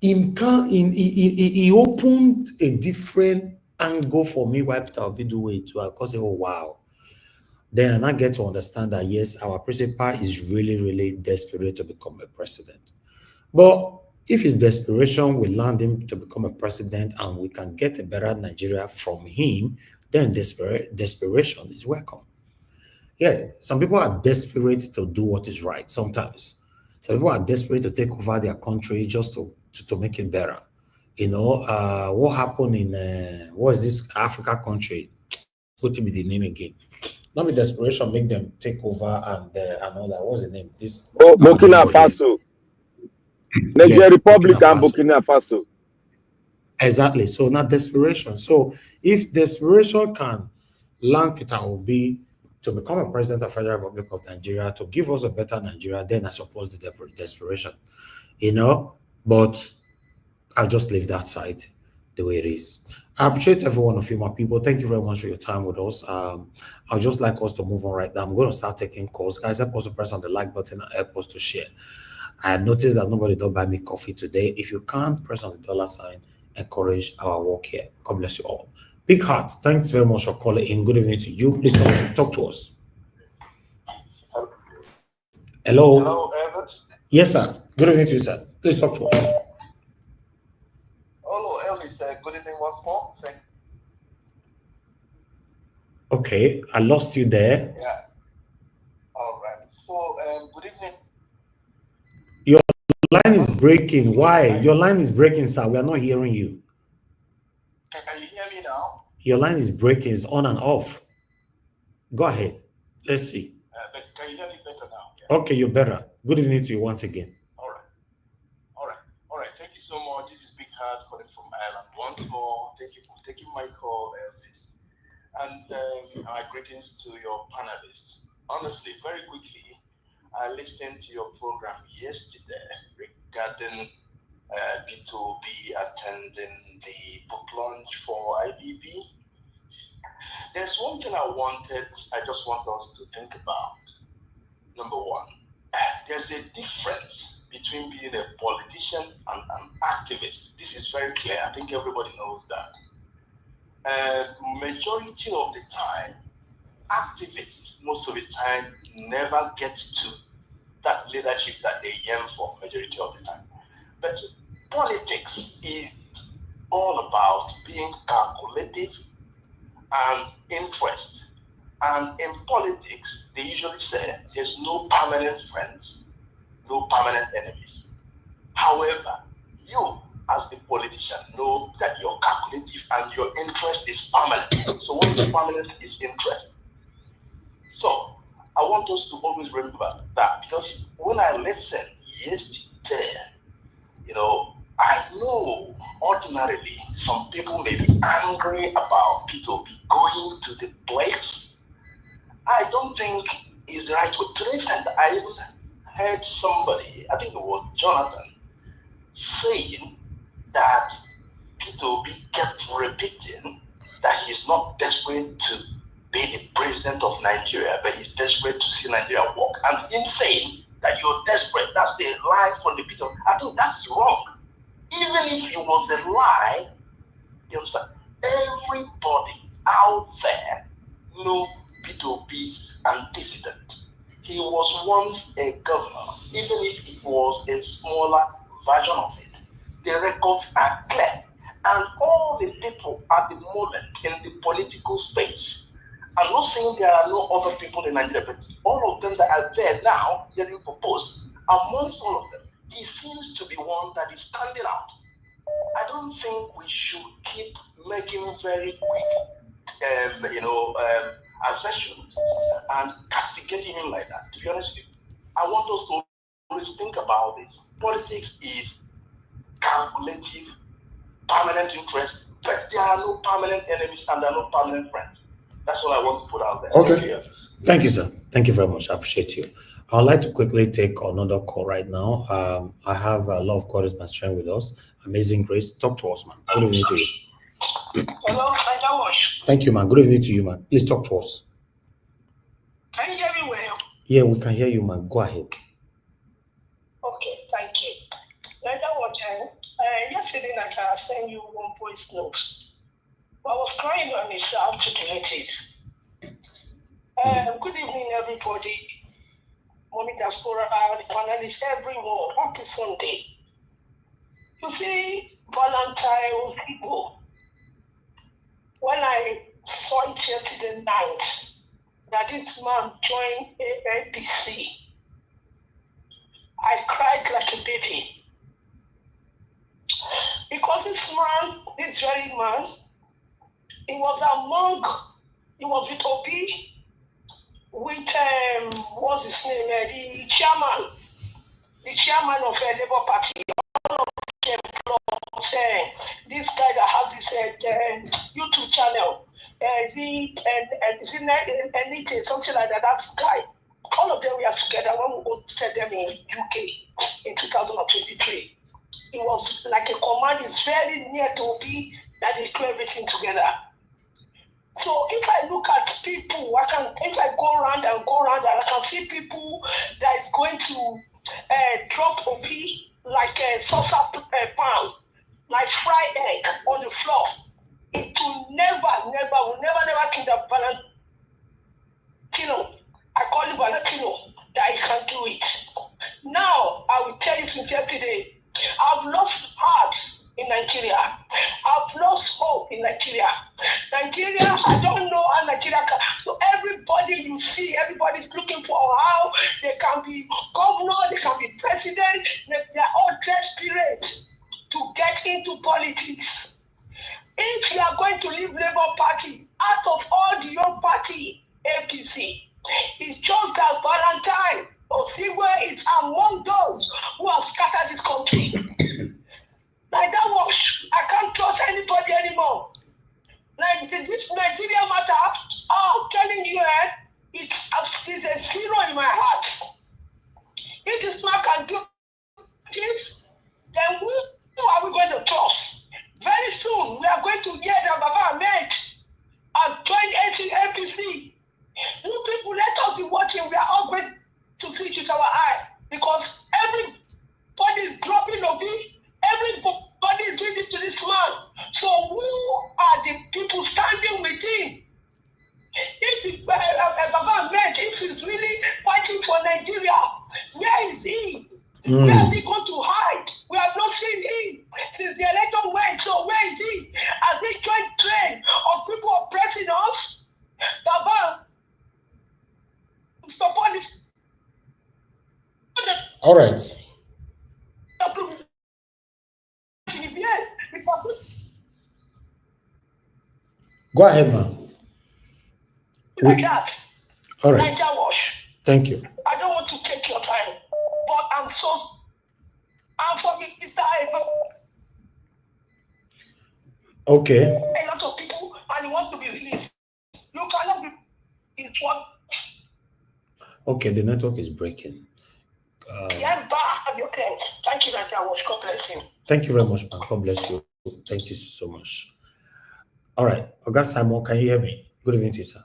he opened a different angle for me why Peter Obi do it too. Because I go, wow. Then I get to understand that yes, our principal is really, really desperate to become a president. But if his desperation will land him to become a president and we can get a better Nigeria from him, then desperation is welcome. Yeah, some people are desperate to do what is right sometimes. Some people are desperate to take over their country just to make it better. You know, what happened in, what is this Africa country? What to be the name again? Not be desperation make them take over and all that. What's the name? This Burkina Faso. Nigeria yes, Republic and Burkina Faso. Exactly. So not desperation. So if desperation can land Peter Obi to become a president of the Federal Republic of Nigeria, to give us a better Nigeria, then I suppose the desperation, you know, but I'll just leave that side. the way it is. I appreciate every one of you, my people. Thank you very much for your time with us. I'd just like us to move on right now. I'm going to start taking calls. Guys, help us to press on the like button and help us to share. I had noticed that nobody don't buy me coffee today. If you can't, press on the dollar sign. Encourage our work here. God bless you all. Big heart. Thanks very much for calling in. Good evening to you. Please talk to us. Hello. Hello, Evans. Yes, sir. Good evening to you, sir. Please talk to us. Hello, Elvis. Good evening once more. Thank you. Okay, I lost you there. Yeah. All right. So, good evening. Your line is breaking. Why? Your line is breaking, sir. We are not hearing you. Can you hear me now? Your line is breaking. It's on and off. Go ahead. Let's see. But can you hear me better now? Yeah. Okay, you're better. Good evening to you once again. All right. Thank you so much. This is Big Heart calling from Ireland. Once more, thank you for taking my call, Elvis. And my greetings to your panelists. Honestly, very quickly, I listened to your program yesterday regarding B2B attending the book launch for IBB. There's one thing I just want us to think about. Number one, there's a difference between being a politician and an activist. This is very clear. I think everybody knows that. Majority of the time, activists, most of the time, never get to that leadership that they yearn for, majority of the time. But politics is all about being calculative and interest. And in politics, they usually say there's no permanent friends, no permanent enemies. However, you as the politician know that you're calculative and your interest is permanent. So what is permanent is interest. So I want us to always remember that, because when I listened yesterday, I know ordinarily some people may be angry about P2P going to the place. I don't think it's the right way. To the extent I even heard somebody, I think it was Jonathan, saying that P2P kept repeating that he's not desperate to be the president of Nigeria, but he's desperate to see Nigeria work. And him saying that you're desperate, that's the lie from the P2P. I think that's wrong. Even if it was a lie, you understand, everybody out there knows P2P's antecedent. He was once a governor, even if it was a smaller version of it. The records are clear. And all the people at the moment in the political space, I'm not saying there are no other people in Nigeria, but all of them that are there now, getting proposed, amongst all of them, he seems to be one that is standing out. I don't think we should keep making very quick, assertions and castigating him like that. To be honest with you, I want us to always think about this. Politics is calculative, permanent interest, but there are no permanent enemies and there are no permanent friends. That's all I want to put out there. Okay. Thank you, sir. Thank you very much. I appreciate you. I'd like to quickly take another call right now. I have a lot of callers my strength with us. Amazing Grace. Talk to us, man. Good evening to you. Hello, Thank you, man. Good evening to you, man. Please talk to us. Can you hear me well? Yeah, we can hear you, man. Go ahead. Okay, thank you. Yesterday night I sent you one voice note. I was crying on it, so I have to delete it. Good evening, everybody. Mommy Diaspora, the panelists, everyone. Happy Sunday. You see, Valentine's people, when I saw it yesterday night, that this man joined APC, I cried like a baby. Because this very man, he was with Obi, with, what's his name, the chairman of the Labour Party. This guy that has his YouTube channel, something like that, that guy, all of them were together when we hosted them in UK in 2023. It was like a command is very near to be that they do everything together. So if I look at people, if I go around and I can see people that is going to drop OP like a salsa pan, like fried egg on the floor. It will never think that Valentino, I call him Valentino, that he can do it. Now, I will tell you since yesterday, I've lost hearts in Nigeria. I've lost hope in Nigeria. Nigeria, I don't know how Nigeria can. So everybody you see, everybody's looking for how they can be governor, they can be president. They're all desperate to get into politics. If you are going to leave Labour Party, out of all the young party, APC, it's just that Valentine Osigwe is among those who have scattered this country. Like that was, I can't trust anybody anymore. Like this Nigeria matter, I'm telling you, it is a zero in my heart. If this man can do this, then who are we going to trust? Very soon, we are going to hear that Baba Ahmed has joined APC. You people, let us be watching. We are all going to see it with our eye because everybody is dropping of it. Everybody is doing this to this man. So who are the people standing with him? If Baba Ahmed, if he's really fighting for Nigeria, where is he? Where are they going to hide? We have not seen him since the election went. So where is he? Has he joined train of people oppressing us? Baba, support this. All right. Go ahead, ma'am. Like that. All right. Niger wash. Thank you. I don't want to take your time, but I'm for Mr. Ivo. Okay. A lot of people, and you want to be released. You cannot be in one. Okay, the network is breaking. Thank you, Niger wash. God bless you. Thank you very much, ma'am. God bless you. Thank you so much. All right. Oga Simon, can you hear me? Good evening to you, sir.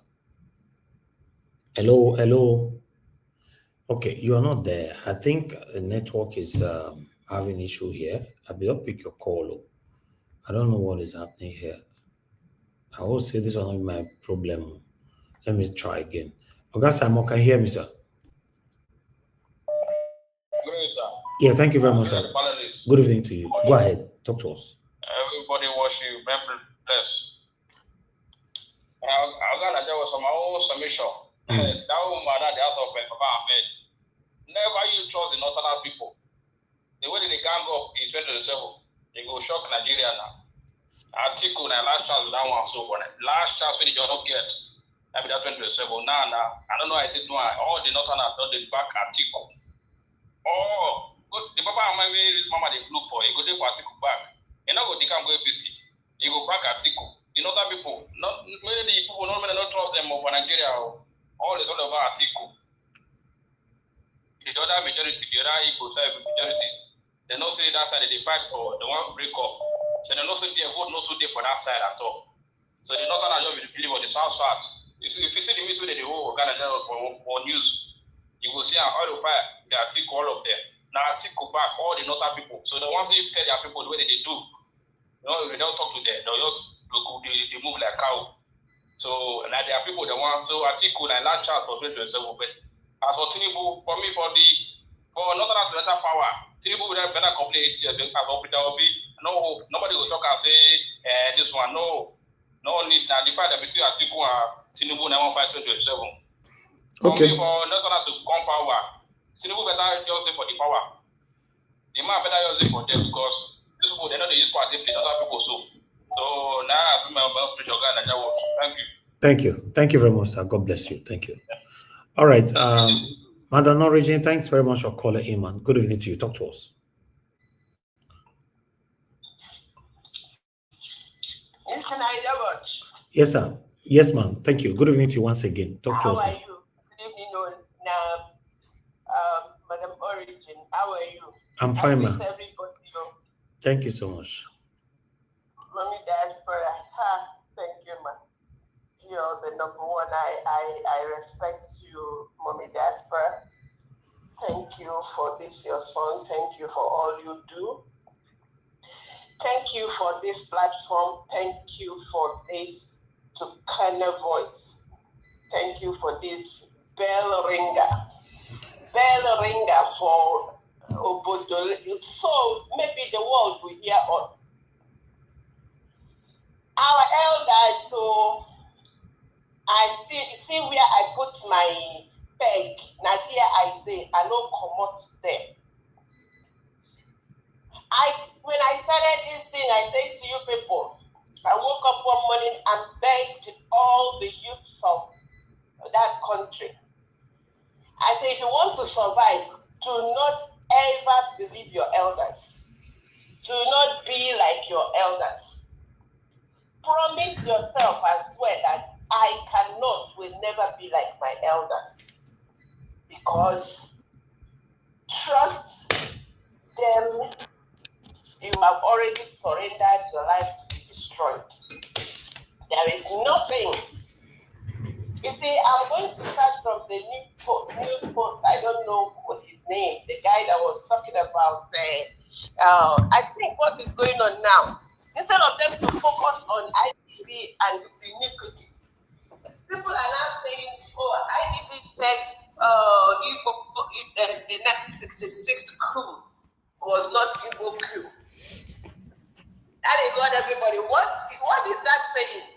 Hello, hello. Okay, you are not there. I think the network is having issue here. I will not pick your call. I don't know what is happening here. I will say this will not be my problem. Let me try again. Oga Simon, can you hear me, sir? Good evening, sir. Yeah, thank you very much, sir. Good evening to you. Go ahead, talk to us. Everybody watch you. Remember, bless. I got that there was some own submission. That woman at the house of Papa Ahmed. Never you trust the northern people. The way they gang up in 2027, they go shock Nigeria now. Article na last chance with that one so for last chance when you don't get that be that 2027. Now, I don't know I did one. All the northern have done the back article. Oh, good. The Papa Ahmed mama they look for. He go there for article back. You know go Decamp go APC. He go back article. The northern people, not many people not trust them over Nigeria. All is all about article. The other majority, the other equal side majority, they don't say that side they fight for the one break up. So they don't say their vote not today for that side at all. So the northern just believe on the south side. If you see the meeting they hold Canada for news, you will see all the fire, the article all of them. Now article back all the northern people. So the ones you tell their people the way they do, you know, they don't talk to them, they just look, they move like cow. So like there are people that want so article like last chance for 2027. But as for Tinubu, for me for northern to power, Tinubu will have better complete 8 years as of there will be no hope. Nobody will talk and say this one, no need now the fight between article and Tinubu now 2027. For me for northern to come power, Tinubu better just do for the power. The man better just do for them because these people they know they use power they other people so. So now, as my special guy, thank you. Thank you. Thank you very much, sir. God bless you. Thank you. All right. Madam Origin, thanks very much for calling in, man. Good evening to you. Talk to us. Yes, sir. Yes, ma'am. Thank you. Good evening to you once again. Talk to us. How are you? Good evening, Madam Origin. How are you? I'm fine, ma'am. Thank you so much. Mommy Diaspora. number one, I respect you, Mommy Diaspora. Thank you for this, your son. Thank you for all you do. Thank you for this platform. Thank you for this Tucana voice. Thank you for this bell ringer for Obodo. So maybe the world will hear us. Our elders, so I see where I put my peg. Now here I say, I don't come out there. When I started this thing, I said to you people, I woke up one morning and begged all the youths of that country. I said, if you want to survive, do not ever believe your elders. Do not be like your elders. Promise yourself and swear that I will never be like my elders. Because trust them, you have already surrendered your life to be destroyed. There is nothing. You see, I'm going to start from the news post. I don't know what his name, the guy that was talking about, I think what is going on now. Instead of them to focus on IBB and its iniquity, people are now saying, oh, IBB said the 1966 coup was not Igbo coup. That is what everybody wants. What is that saying?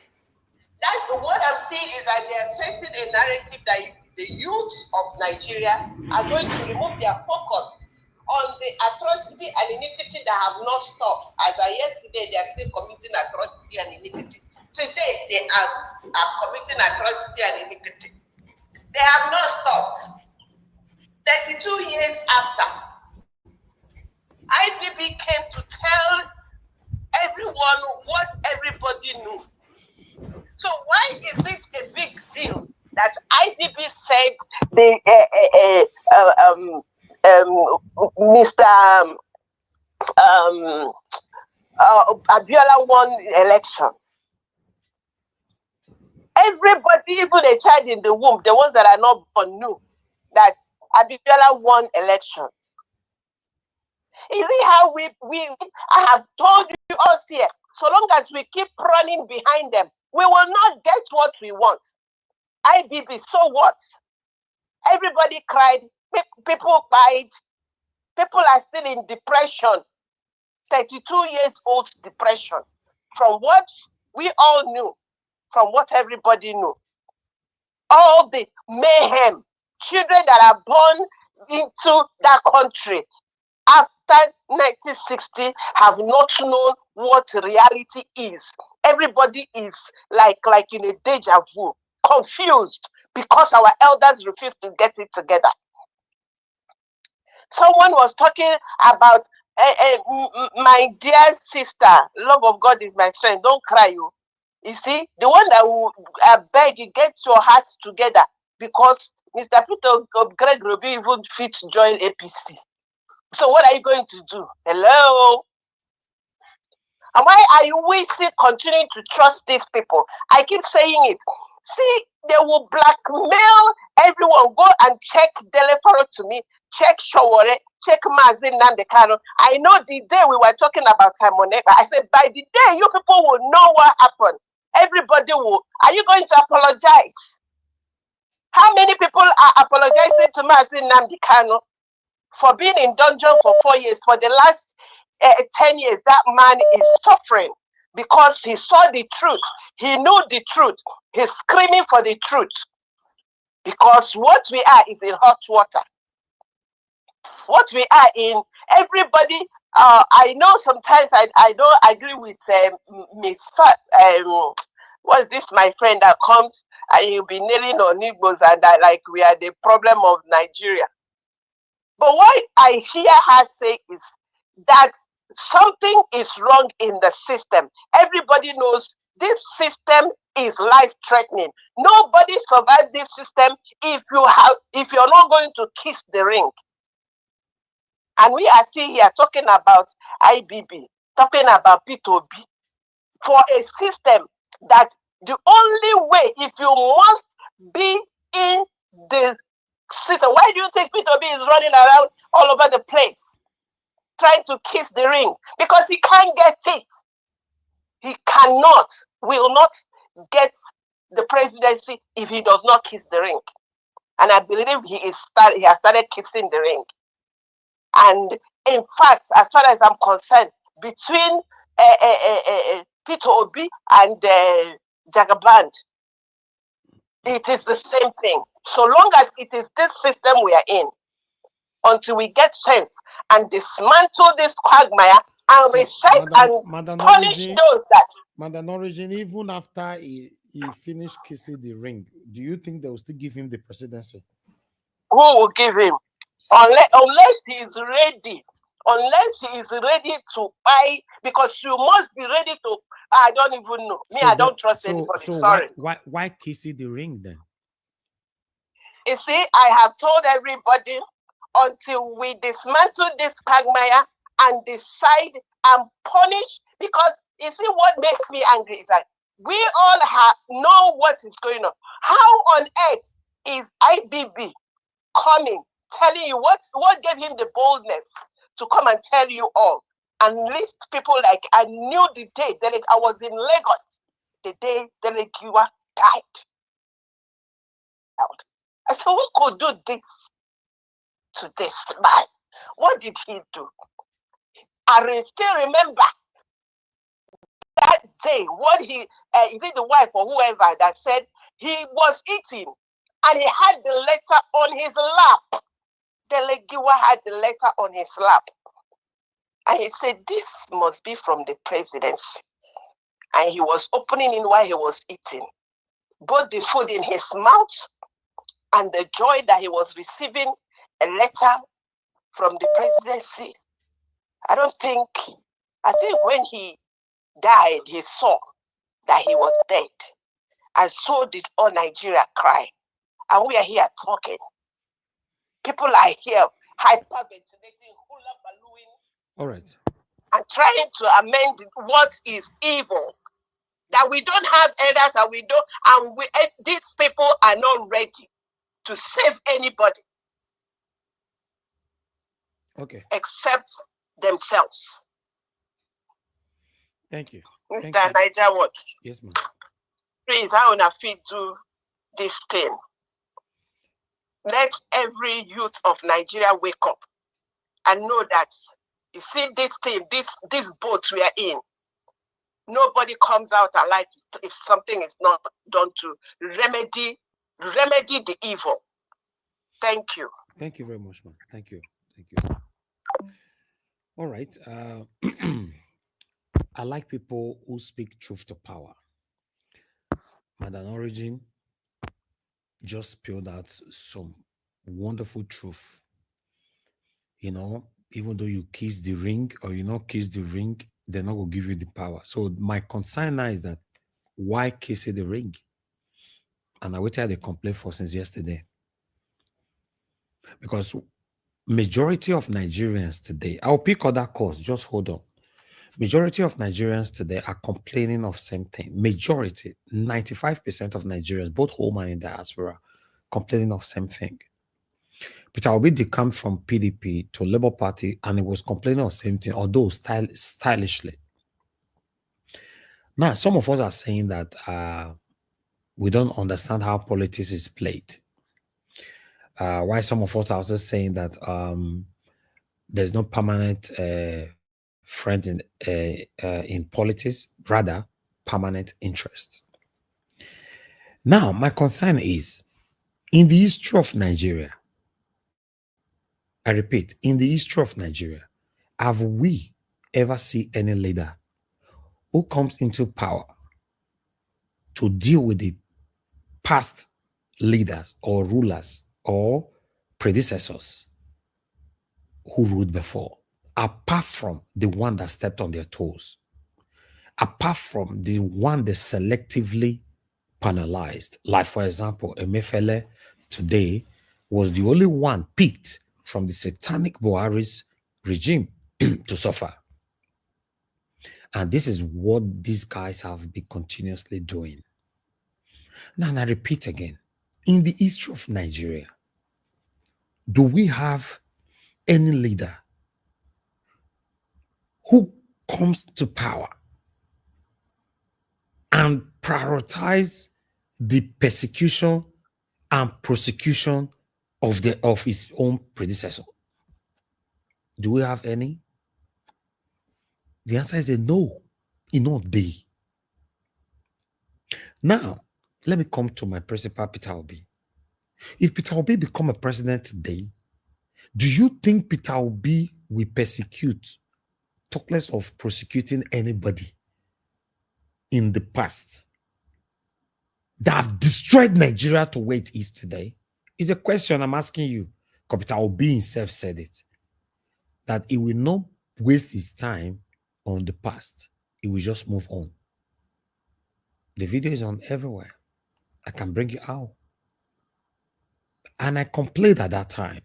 That's what I'm seeing is that they are setting a narrative that the youth of Nigeria are going to remove their focus on the atrocity and iniquity that have not stopped. As of yesterday, they are still committing atrocity and iniquity. Today, they are committing atrocity and iniquity. They have not stopped. 32 years after, IBB came to tell everyone what everybody knew. So why is it a big deal that IBB said the Mr. Abiola won election? Everybody, even a child in the womb, the ones that are not born, knew that Abiola won election. You see how I have told you all here, so long as we keep running behind them, we will not get what we want. IBB, so what? Everybody cried, people cried, people are still in depression, 32 years old depression, from what we all knew, from what everybody knew. All the mayhem, children that are born into that country after 1960 have not known what reality is. Everybody is like in a deja vu, confused because our elders refuse to get it together. Someone was talking about my dear sister, love of God is my strength. Don't cry, you. You see, the one that will beg you, get your hearts together, because Mr. Peter Greg Roby even fit to join APC. So what are you going to do? Hello? And why are we still continuing to trust these people? I keep saying it. See, they will blackmail everyone. Go and check Delefaro to me, check Showore, check Mazin Nandekano. I know the day we were talking about Simon Ekpa, I said, by the day you people will know what happened. Everybody will. Are you going to apologize? How many people are apologizing to Mazin Nandekano for being in dungeon for 4 years? For the last 10 years, that man is suffering because he saw the truth. He knew the truth. He's screaming for the truth. Because what we are is in hot water. What we are in, everybody, I know sometimes I don't agree with Miss what's this, my friend that comes and he'll be kneeling on Igbos and like we are the problem of Nigeria. But what I hear her say is that something is wrong in the system. Everybody knows this system is life-threatening. Nobody survives this system if you're not going to kiss the ring. And we are still here talking about IBB, talking about P2B, for a system that The only way, if you must be in the system, why do you think P2B is running around all over the place trying to kiss the ring? Because he can't get it. He cannot, will not get the presidency if he does not kiss the ring. And I believe he has started kissing the ring. And in fact, as far as I'm concerned, between P2B and Jagaband, it is the same thing. So long as it is this system we are in, until we get sense and dismantle this quagmire and reset and punish those that. Madam Origin, even after he finished kissing the ring, do you think they will still give him the presidency? Who will give him? Unless he is ready. Unless he is ready to buy, because you must be ready to. I don't even know. Me, I don't trust anybody. Sorry. Why kissing the ring then? You see, I have told everybody until we dismantle this quagmire and decide and punish, because you see what makes me angry is that we all know what is going on. How on earth is IBB coming, telling you what gave him the boldness to come and tell you all and list people like I knew the day I was in Lagos, the day Delegiwa died. I said, who could do this to this man? What did he do? I still remember that day what he is it the wife or whoever that said he was eating and he had the letter on his lap. Delegiwa had the letter on his lap. And he said, this must be from the presidency. And he was opening it while he was eating. Both the food in his mouth and the joy that he was receiving a letter from the presidency. I think when he died, he saw that he was dead. And so did all Nigeria cry. And we are here talking. People are here hyperventilating, hula ballooing. All right. And trying to amend what is evil. That we don't have elders and these people are not ready to save anybody. Okay. Except themselves. Thank you. Mr. Niger Watch. Yes, ma'am. Please, how on feet do this thing? Let every youth of Nigeria wake up and know that you see this thing, this boat we are in. Nobody comes out alive if something is not done to remedy the evil. Thank you. Thank you very much, ma'am. Thank you. Thank you. All right. I like people who speak truth to power. Madam Origin just spilled out some wonderful truth. You know, even though you kiss the ring or you not kiss the ring, they're not going to give you the power. So my concern now is that why kiss the ring? And I waited the complaint for since yesterday. Because majority of Nigerians today, I'll pick other calls, just hold on. Majority of Nigerians today are complaining of same thing. Majority, 95% of Nigerians, both home and in diaspora, complaining of same thing. Peter Obi decamped from PDP to Labour Party and he was complaining of same thing, although stylishly. Now, some of us are saying that we don't understand how politics is played. Why some of us are also saying that there's no permanent friend in politics, rather permanent interest. Now, my concern is, in the history of Nigeria, I repeat, in the history of Nigeria, have we ever seen any leader who comes into power to deal with the past leaders or rulers or predecessors who ruled before, apart from the one that stepped on their toes, apart from the one that selectively penalized? Like, for example, Emefiele today was the only one picked from the satanic Buhari's regime to suffer. And this is what these guys have been continuously doing. Now, and I repeat again, in the history of Nigeria, do we have any leader who comes to power and prioritize the persecution and prosecution of his own predecessor? Do we have any? The answer is a no. In all day. Now, let me come to my principal, Peter Obi. If Peter Obi become a president today, do you think Peter Obi will persecute, talk less of prosecuting anybody in the past that have destroyed Nigeria to where it is today? It's a question I'm asking you. Because Peter Obi himself said it, that he will not waste his time on the past. He will just move on. The video is on everywhere. I can bring you out. And I complained at that time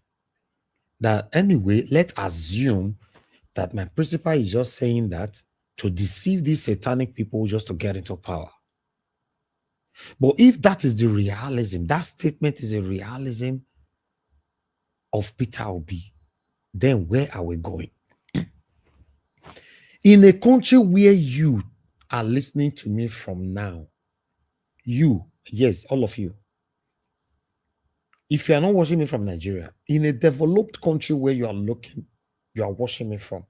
that anyway, let's assume that my principal is just saying that to deceive these satanic people just to get into power. But if that is the realism, that statement is a realism of Peter Obi, then where are we going? In a country where you are listening to me from now, you, yes, all of you, if you are not watching me from Nigeria, in a developed country where you are looking, you are watching me from,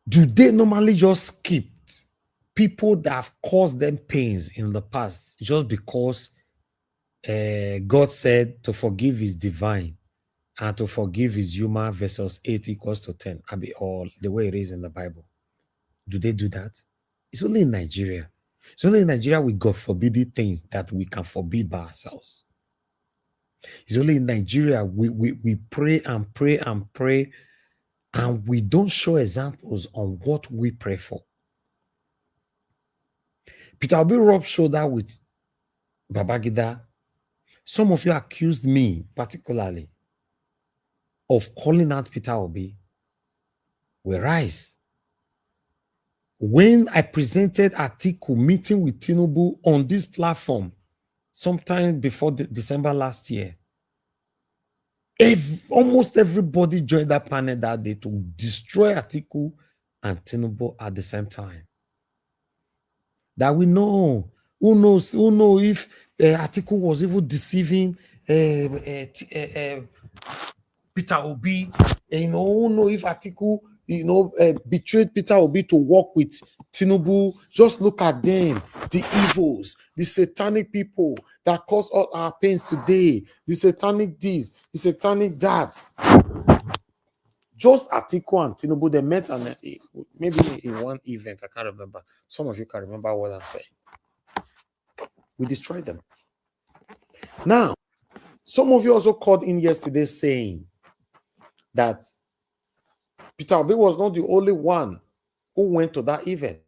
do they normally just skip people that have caused them pains in the past just because God said to forgive is divine and to forgive is human versus 8 equals to 10, or the way it is in the Bible? Do they do that? It's only in Nigeria. It's only in Nigeria we God forbid things that we can forbid by ourselves. It's only in Nigeria we pray and pray and pray, and we don't show examples on what we pray for. Peter Obi rubbed shoulder with Babangida. Some of you accused me particularly of calling out Peter Obi. We rise. When I presented Atiku meeting with Tinubu on this platform, sometime before December last year, almost everybody joined that panel that day to destroy Atiku and Tinubu at the same time. That we know, who knows if Atiku was even deceiving Peter Obi, who know if Atiku, betrayed Peter Obi to work with Tinubu. Just look at them, the evils, the satanic people that cause all our pains today, the satanic this, the satanic that. Just Atiku and Tinubu, they met and maybe in one event, I can't remember. Some of you can remember what I'm saying. We destroyed them. Now, some of you also called in yesterday saying that Peter Obi was not the only one who went to that event.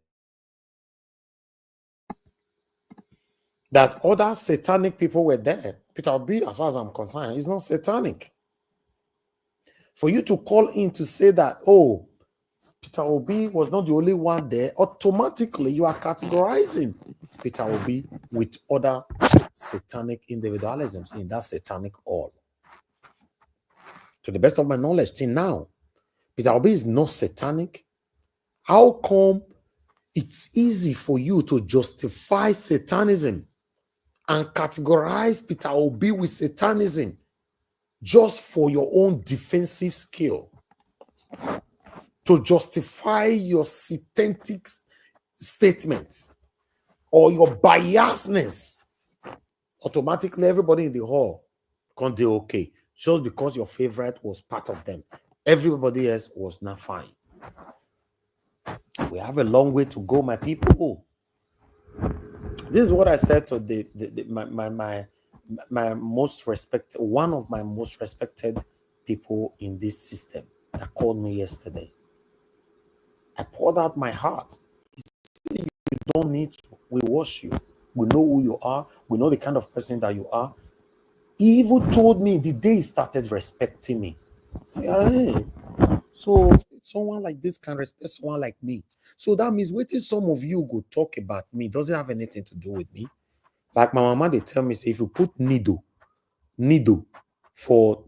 That other satanic people were there. Peter Obi, as far as I'm concerned, is not satanic. For you to call in to say that, oh, Peter Obi was not the only one there, automatically you are categorizing Peter Obi with other satanic individualisms in that satanic all. To the best of my knowledge, till now, Peter Obi is not satanic. How come it's easy for you to justify satanism and categorize Peter Obi with satanism just for your own defensive skill? To justify your satanic statement or your biasness, automatically everybody in the hall can't do okay just because your favorite was part of them. Everybody else was not fine. We have a long way to go, my people. This is what I said to my most respected, one of my most respected people in this system that called me yesterday. I poured out my heart. He said, you don't need to. We wash you. We know who you are. We know the kind of person that you are. He even told me the day he started respecting me. Say, hey, so someone like this can respect someone like me. So that means waiting some of you go talk about me doesn't have anything to do with me. Like my mama, they tell me, say, if you put needle for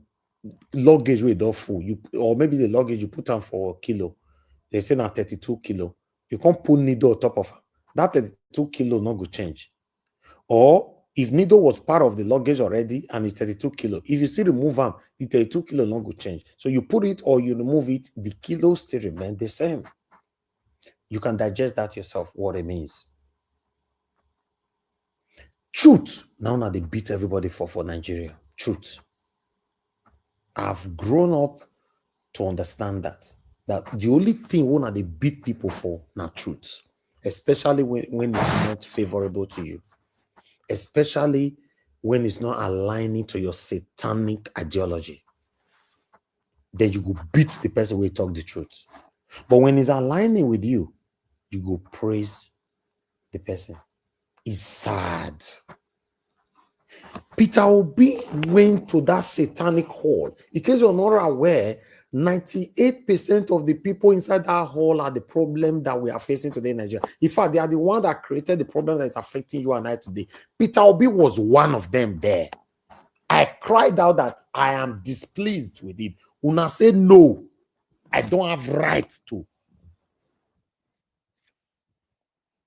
luggage with don't full, you or maybe the luggage you put on for kilo, they say now 32 kilo. You can't put needle on top of that 32 kilo, not go change. Or if needle was part of the luggage already and it's 32 kilo, if you still remove them, the 32 kilo not go change. So you put it or you remove it, the kilos still remain the same. You can digest that yourself, what it means. Truth. Now they beat everybody for Nigeria. Truth. I've grown up to understand that the only thing one they beat people for now truth, especially when it's not favorable to you, especially when it's not aligning to your satanic ideology. Then you go beat the person who talk the truth. But when it's aligning with you, you go praise the person. It's sad. Peter Obi went to that satanic hall. In case you're not aware, 98% of the people inside that hall are the problem that we are facing today in Nigeria. In fact, they are the one that created the problem that is affecting you and I today. Peter Obi was one of them there. I cried out that I am displeased with it. Una said, no, I don't have right to.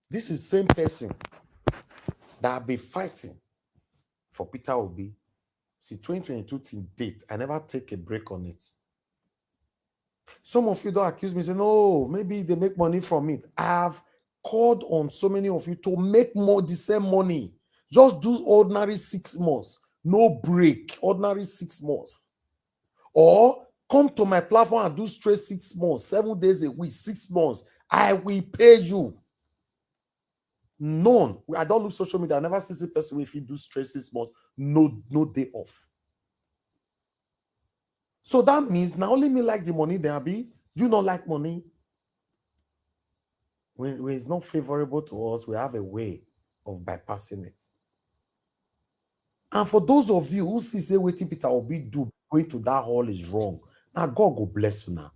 This is the same person that I've been fighting for Peter Obi. See, 2022 till date, I never take a break on it. Some of you don't accuse me, say, no, maybe they make money from it. I have called on so many of you to make more the same money. Just do ordinary 6 months. No break, ordinary 6 months. Or come to my platform and do straight 6 months, 7 days a week, 6 months. I will pay you. None. I don't look social media. I never see a person if you do straight 6 months, no day off. So that means now only me like the money there be. You not like money. When it's not favorable to us, we have a way of bypassing it. And for those of you who see say waiting Peter Obi do going to that hall is wrong. Now God go bless you now.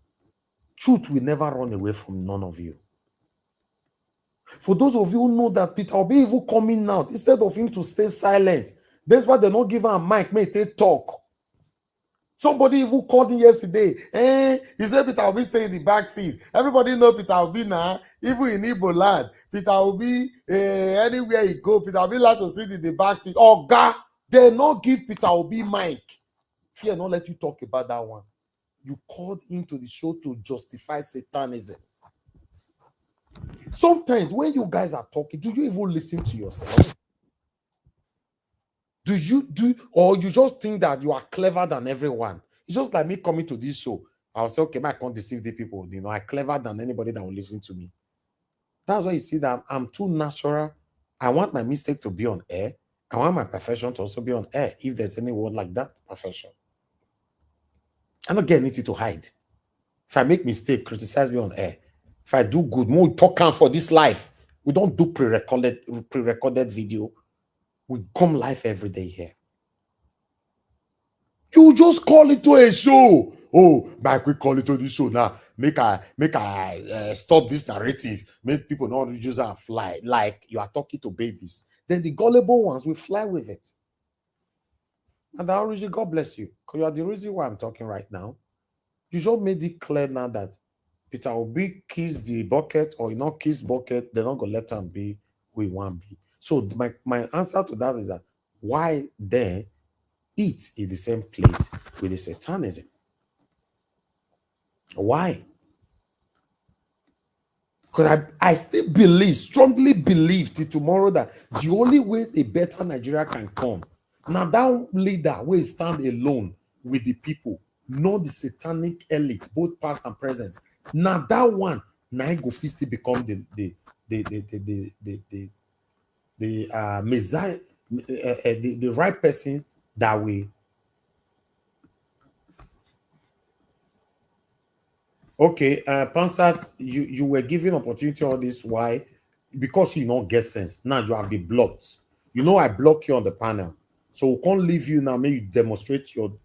Truth will never run away from none of you. For those of you who know that Peter Obi even coming out, instead of him to stay silent, that's why they not give him a mic, may they talk. Somebody even called him yesterday. He said Peter Obi stay in the back seat. Everybody know Peter Obi now, even in Igbo land. Peter Obi, anywhere he go, Peter Obi like to sit in the back seat. Oh God, they not give Peter Obi mic. Fear not let you talk about that one. You called into the show to justify satanism. Sometimes when you guys are talking, do you even listen to yourself? Or you just think that you are clever than everyone? It's just like me coming to this show. I'll say, okay, I can't deceive the people. You know, I'm clever than anybody that will listen to me. That's why you see that I'm too natural. I want my mistake to be on air. I want my profession to also be on air. If there's any word like that, profession. I'm not getting anything to hide. If I make mistake, criticize me on air. If I do good, more talk for this life. We don't do pre-recorded video. We come live every day here. You just call it to a show. Oh, Mike, we call it to this show now. Make I stop this narrative. Make people not use and fly like you are talking to babies. Then the gullible ones will fly with it. And that reason, God bless you. Because you are the reason why I'm talking right now. You just made it clear now that Peter Obi kiss the bucket or you not kiss bucket, they're not going to let him be who he want to be. So my answer to that is that why then eat in the same plate with the satanism? Why? Because I still believe, strongly believe till tomorrow that the only way a better Nigeria can come, now that leader will stand alone with the people, not the satanic elite, both past and present. Now that one, now go still become the Messiah, the right person that we. Okay, Pansat, you were given opportunity on this. Why? Because you don't get sense. Now you have been blocked. You know I block you on the panel, so we can't leave you now. May you demonstrate your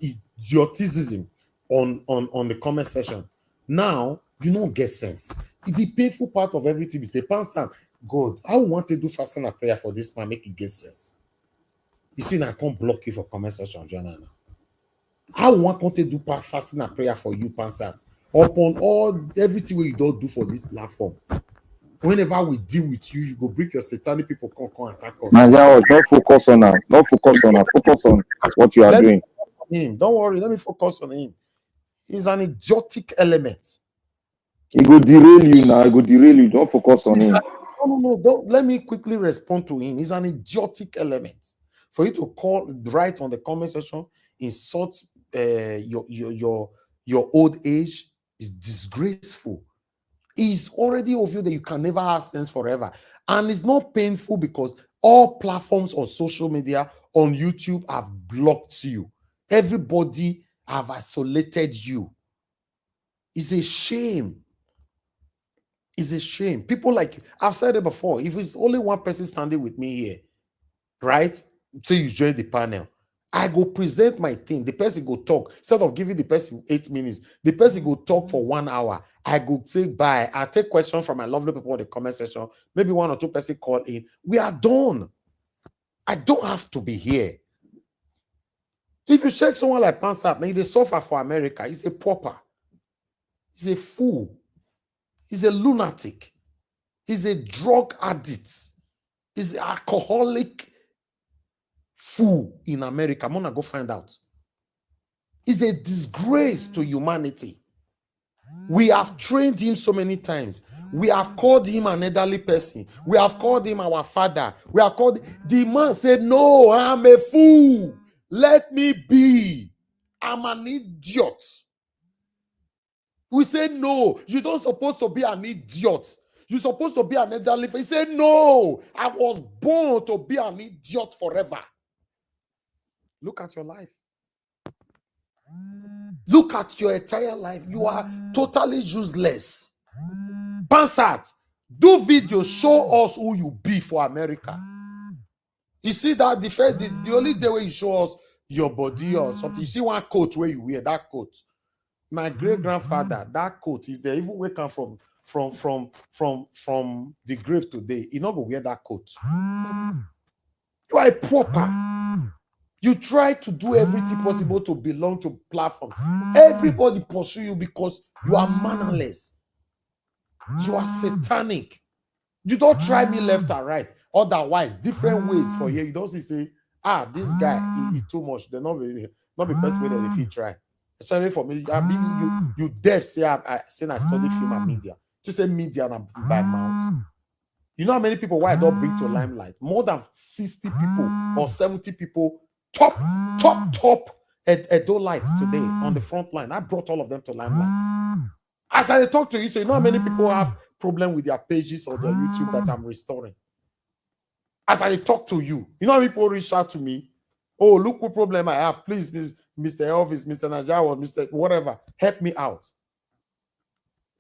idioticism on the comment section. Now, you don't get sense. The painful part of everything is a person. God, I want to do fasting and prayer for this man, make it get sense. You see, I can't block you for comment section, Jonah. I want to do fasting and prayer for you, Pansat. Upon everything you don't do for this platform. Whenever we deal with you, you go bring your satanic people come attack us. Nigeria, don't focus on that. Don't focus on that. Focus on what you are doing. Don't worry, let me focus on him. He's an idiotic element. He go derail you now. He go derail you. Don't focus on him. No. Don't let me quickly respond to him. He's an idiotic element. For you to write on the comment section, insult your old age is disgraceful. It's already obvious that you can never have sense forever. And it's not painful because all platforms on social media, on YouTube, have blocked you. Everybody have isolated you. It's a shame. It's a shame. People like, I've said it before, if it's only one person standing with me here, right? Say you join the panel, I go present my thing. The person go talk. Instead of giving the person 8 minutes, the person go talk for 1 hour. I go say bye. I take questions from my lovely people in the comment section. Maybe 1 or 2 person call in. We are done. I don't have to be here. If you check someone like Pansat, now they suffer for America. He's a pauper. He's a fool. He's a lunatic. He's a drug addict. He's an alcoholic fool in America. I'm gonna go find out. He's a disgrace to humanity. We have trained him so many times. We have called him an elderly person. We have called him our father. We have called. The man said, "No, I'm a fool. Let me be. I'm an idiot." We said, "No, you don't supposed to be an idiot. You're supposed to be an elderly." He said, "No, I was born to be an idiot forever." Look at your life. Look at your entire life. You are totally useless. Pansat, do video, show us who you be for America. You see that the only day where you show us your body or something, you see one coat where you wear, that coat. My great-grandfather, that coat, if they even wake up from the grave today, he not go wear that coat. You are a pauper. You try to do everything possible to belong to platform. Everybody pursue you because you are mannerless. You are satanic. You don't try me left and right. Otherwise, different ways for you. You don't say, this guy is too much. They're not the best way that if you try. Especially for me, you deaf say I study film and media. Just say media and by mouth. You know how many people why I don't bring to limelight? More than 60 people or 70 people top Lights today on the front line. I brought all of them to limelight. As I talk to you, so you know how many people have problem with their pages or their YouTube that I'm restoring. As I talk to you, you know how many people reach out to me? Oh, look what problem I have. Please, Mr. Elvis, Mr. Najawa, Mr. whatever, help me out.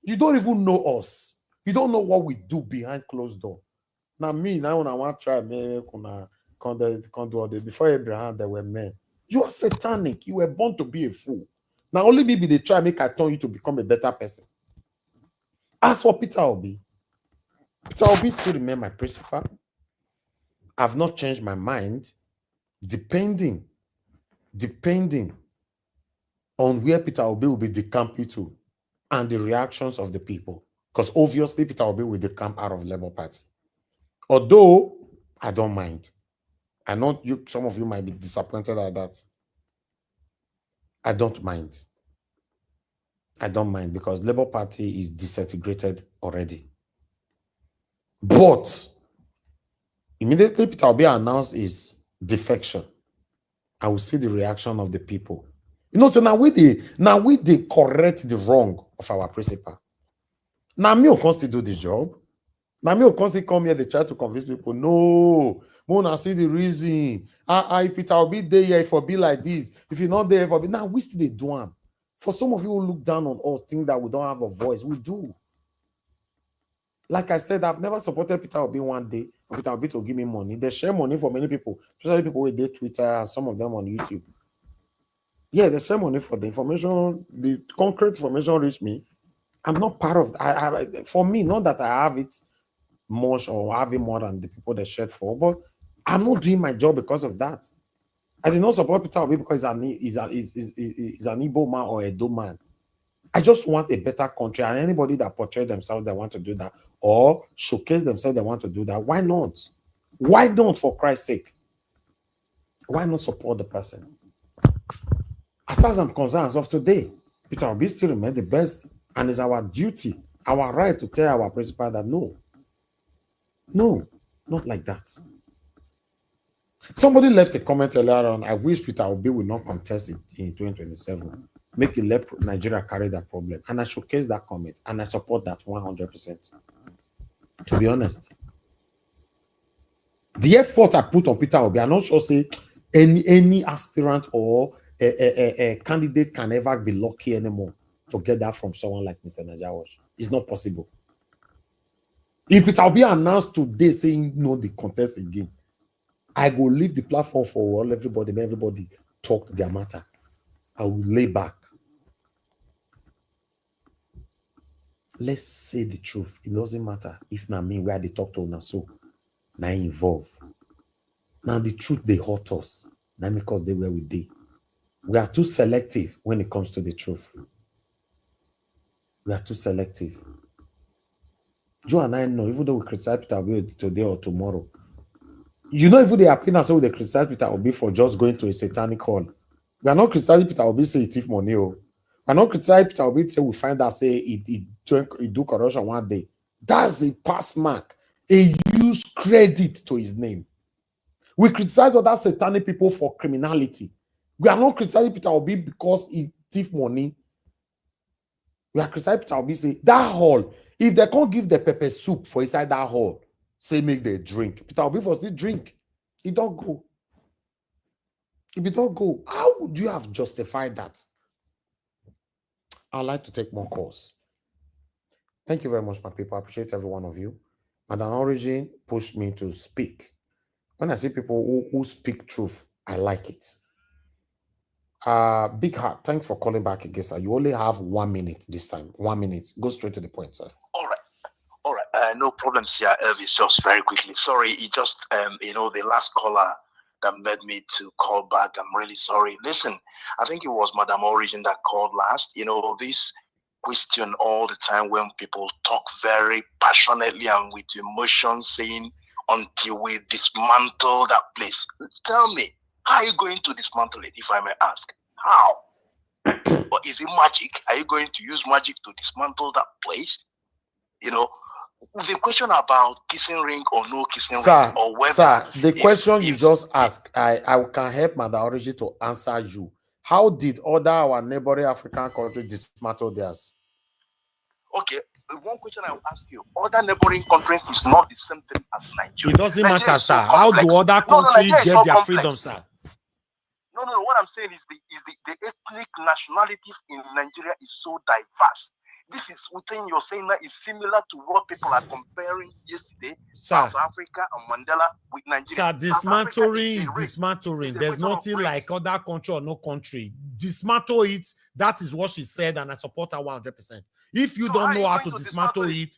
You don't even know us. You don't know what we do behind closed door. Now when I want to try, before Abraham, there were men. You are satanic. You were born to be a fool. Now only maybe they try make I turn you to become a better person. As for Peter Obi still remain my principal. I've not changed my mind, depending on where Peter Obi will be decamped to and the reactions of the people. Because obviously Peter Obi will decamp out of Labour Party. Although I don't mind. I know some of you might be disappointed at that. I don't mind. I don't mind because Labour Party is disintegrated already. But immediately Peter Obi announced his defection, I will see the reaction of the people. You know, so now we correct the wrong of our principal. Now me will constantly do the job. Now me will constantly come here, they try to convince people, no, Mona see the reason. If Peter Obi there here, if it be like this, if you're not there, if it be now we still they do them. For some of you who look down on us, think that we don't have a voice, we do. Like I said, I've never supported Peter Obi one day. Peter Obi to give me money. They share money for many people, especially people with their Twitter and some of them on YouTube. Yeah, they send money for the information. The concrete information reached me. I'm not part of. For me, not that I have it much or have it more than the people they shared for, but I'm not doing my job because of that. I did not support Peter Obi because he's an Igbo man or a Edo man. I just want a better country, and anybody that portray themselves that want to do that or showcase themselves that want to do that, why not? Why not, for Christ's sake? Why not support the person? As far as I'm concerned, as of today, Peter Obi still remains the best, and it's our duty, our right to tell our principal that no, not like that. Somebody left a comment earlier on. I wish Peter Obi will not contest it in 2027. Make it let Nigeria carry that problem. And I showcase that comment. And I support that 100%. To be honest. The effort I put on Peter Obi, I'm not sure say any aspirant or a candidate can ever be lucky anymore to get that from someone like Mr. Nigerians. It's not possible. If Peter Obi announced today saying no, the contest again, I will leave the platform for all everybody talk their matter. I will lay back. Let's say the truth. It doesn't matter if not me where they talk to una so now involve. Now the truth they hurt us. Now because they were with they. We are too selective when it comes to the truth. We are too selective. Joe and I know, even though we criticize Peter Obi today or tomorrow, you know, even they appeal and say they criticize Peter Obi for just going to a satanic hall. We are not criticizing Peter Obi say he thief money. We are not criticizing Peter Obi say we find out say he do corruption one day. That's a pass mark. A use credit to his name. We criticize other satanic people for criminality. We are not criticizing Peter Obi because he thief money. We are criticizing Peter Obi say that hall, if they can't give the pepper soup for inside that hall, say make the drink. Peter Obi for still drink. He don't go. If he don't go, how would you have justified that? I'd like to take more calls. Thank you very much, my people. I appreciate every one of you. Madam Origin pushed me to speak. When I see people who speak truth, I like it. Big Heart, thanks for calling back again, sir. You only have 1 minute this time. 1 minute. Go straight to the point, sir. All right. No problems here, Elvis. Just very quickly. Sorry, it just the last caller that made me to call back. I'm really sorry. Listen, I think it was Madam Origin that called last. This question all the time when people talk very passionately and with emotion, saying until we dismantle that place. Tell me, how are you going to dismantle it, if I may ask? How? Or is it magic? Are you going to use magic to dismantle that place? The question about kissing ring or no kissing ring, or whether... Sir, the question you just asked, I can help Madam Origin to answer you. How did our neighboring African countries dismantle theirs? Okay, one question I will ask you. Other neighboring countries is not the same thing as Nigeria. It doesn't matter, sir. How do other countries get their freedom, sir? No. What I'm saying is the ethnic nationalities in Nigeria is so diverse. This is within you're saying that is similar to what people are comparing yesterday, South Africa and Mandela with Nigeria. Sir, dismantling is dismantling. There's nothing like other country or no country. Dismantle it. That is what she said, and I support her 100%. If you don't know how to dismantle it,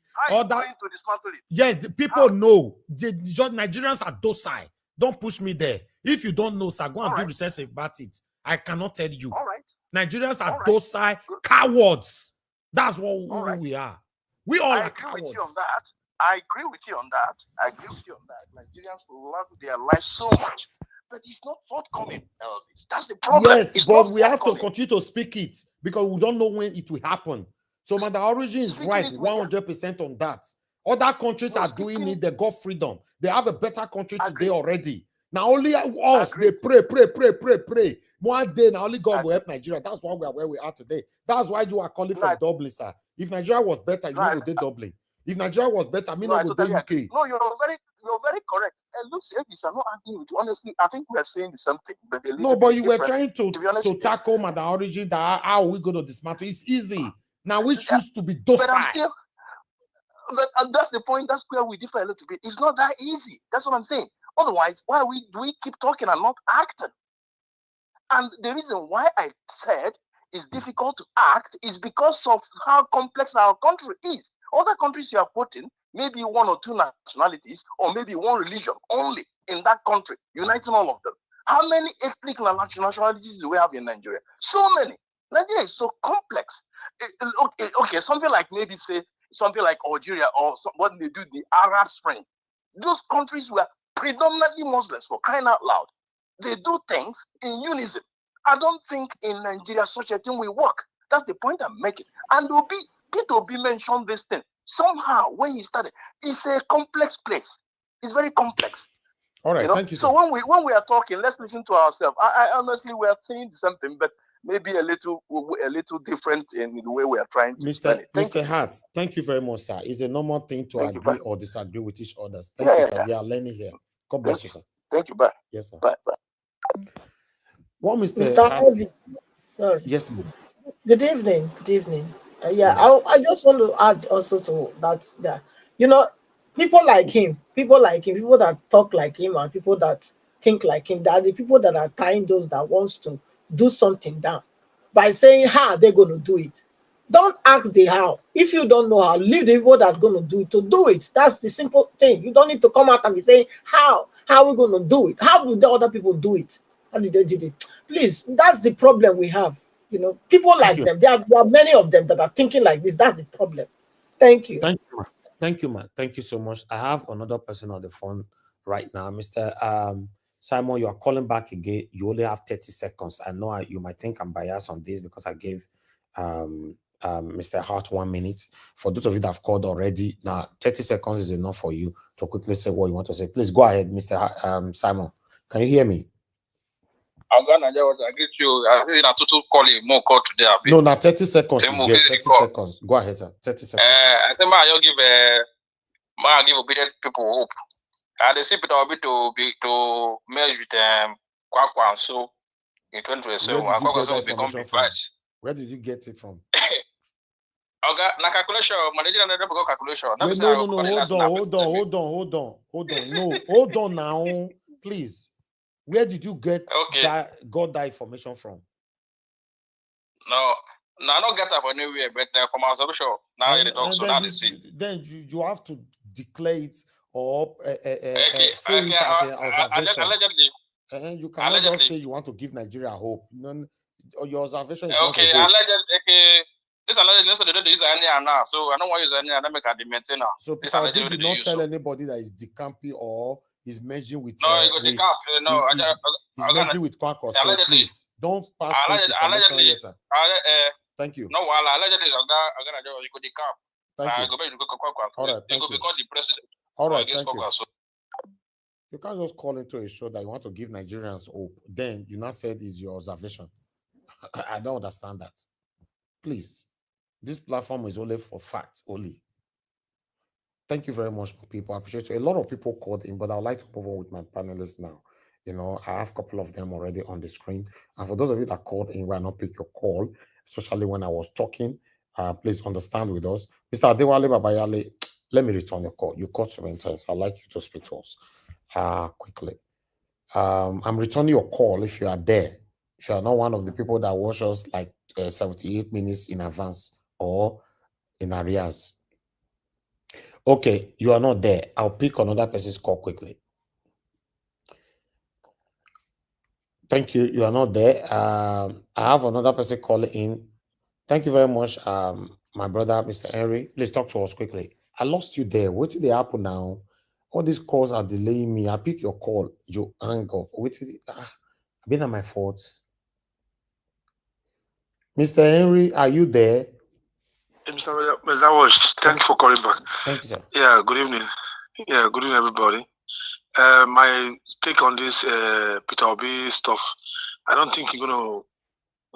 yes, the people know. Nigerians are docile. Don't push me there. If you don't know, sir, go and do research about it. I cannot tell you. Nigerians are docile cowards. That's what we are. We all are cowards. I agree with you on that. Nigerians love their life so much, but it's not forthcoming, Elvis. That's the problem. Yes, but we have to continue to speak it because we don't know when it will happen. So Madam Origin is right 100% on that. Other countries are doing it. They got freedom. They have a better country today already. Now only us, they pray. One day, now only God will help Nigeria. That's why we are where we are today. That's why you are calling for Dublin, sir. If Nigeria was better, you would do Dublin. If Nigeria was better, me not would do UK. No, you're very correct. And look, I'm not arguing with you. Honestly, I think we are saying the same thing. But you were trying to tackle Madam Origin that how are we going to dismantle? It's easy. Now we choose to be docile. But that's the point. That's where we differ a little bit. It's not that easy. That's what I'm saying. Otherwise, why do we keep talking and not acting? And the reason why I said it's difficult to act is because of how complex our country is. Other countries you are putting, maybe one or two nationalities, or maybe one religion only in that country, uniting all of them. How many ethnic nationalities do we have in Nigeria? So many. Nigeria is so complex. Okay, something like maybe say something like Algeria or what they do, the Arab Spring. Those countries were predominantly Muslims, for crying out loud. They do things in unison. I don't think in Nigeria such a thing will work. That's the point I'm making. And Peter Obi mentioned this thing. Somehow, when he started, it's a complex place. It's very complex. All right, thank you, sir. So when we are talking, let's listen to ourselves. I honestly, we are saying the same thing, but maybe a little different in the way we are trying to explain it. Mr. Hart, thank you very much, sir. It's a normal thing to agree or disagree with each other. Thank you, sir. We are learning here. God bless you, sir. Thank you. Bye. Yes, sir. Bye. What, Mr. Hart? Sorry. Yes, ma'am. Good evening. Good evening. I just want to add also to that people like him, people that talk like him, and people that think like him, that are the people that are tying those that wants to do something down by saying how they're going to do it. Don't ask the how. If you don't know how, leave the people that are going to do it to do it. That's the simple thing. You don't need to come out and be saying how are we going to do it? How will the other people do it? How did they do it? Please, that's the problem we have. People like them. There are many of them that are thinking like this. That's the problem. Thank you. Thank you, man. Thank you so much. I have another person on the phone right now. Mr. Simon, you are calling back again. You only have 30 seconds. I know you might think I'm biased on this because I gave Mr. Hart 1 minute. For those of you that have called already, now 30 seconds is enough for you to quickly say what you want to say. Please go ahead, Mr. Simon. Can you hear me? I'm gonna get you. I think I total call him more call today. No, now 30 seconds. You get 30 seconds. Go ahead, sir. 30 seconds. I say, man, you give obedient people hope. And they see Peter Obi to merge with Kwakwa so in 2027. Kwakwa will become the vice. Where did you get it from? Okay, na calculation. Managerial never go calculation. No, hold on. No, hold on now, please. Where did you get that information from? No, I don't get that from anywhere, but from our observation, now you talk, so now they see. Then you have to declare it or say it as an observation. Allegedly. And you cannot just say you want to give Nigeria hope. Your observation is not a hope. This allegedly, so they don't use any now. So I don't want to use any and make a maintainer. So Peter Obi did not tell anybody that is Decamping or he's merging with he's merging with Kwakwa. So please don't pass information here, sir. Thank you. No, allegedly, you go Decamp. Thank you. All right, thank you. Become the president. All right, thank you. You can't just call into a show that you want to give Nigerians hope. Then you not said is your observation. I don't understand that. Please, this platform is only for facts only. Thank you very much, people. I appreciate you. A lot of people called in, but I'd like to move on with my panelists now. I have a couple of them already on the screen. And for those of you that called in, why not pick your call, especially when I was talking, please understand with us. Mr. Adewale Babayale, let me return your call. You called 7 times. I'd like you to speak to us quickly. I'm returning your call if you are there. If you are not one of the people that watch us like 78 minutes in advance or in arrears. Okay, you are not there. I'll pick another person's call quickly. Thank you. You are not there. I have another person calling in. Thank you very much, my brother, Mr. Henry. Please talk to us quickly. I lost you there. What did they happen now? All these calls are delaying me. I pick your call. You hang up. I've been at my fault. Mr. Henry, are you there? Mr. Wash, thank you for calling back. Thank you, sir. Yeah, good evening. Yeah, good evening, everybody. My take on this Peter Obi stuff, I don't think he's going to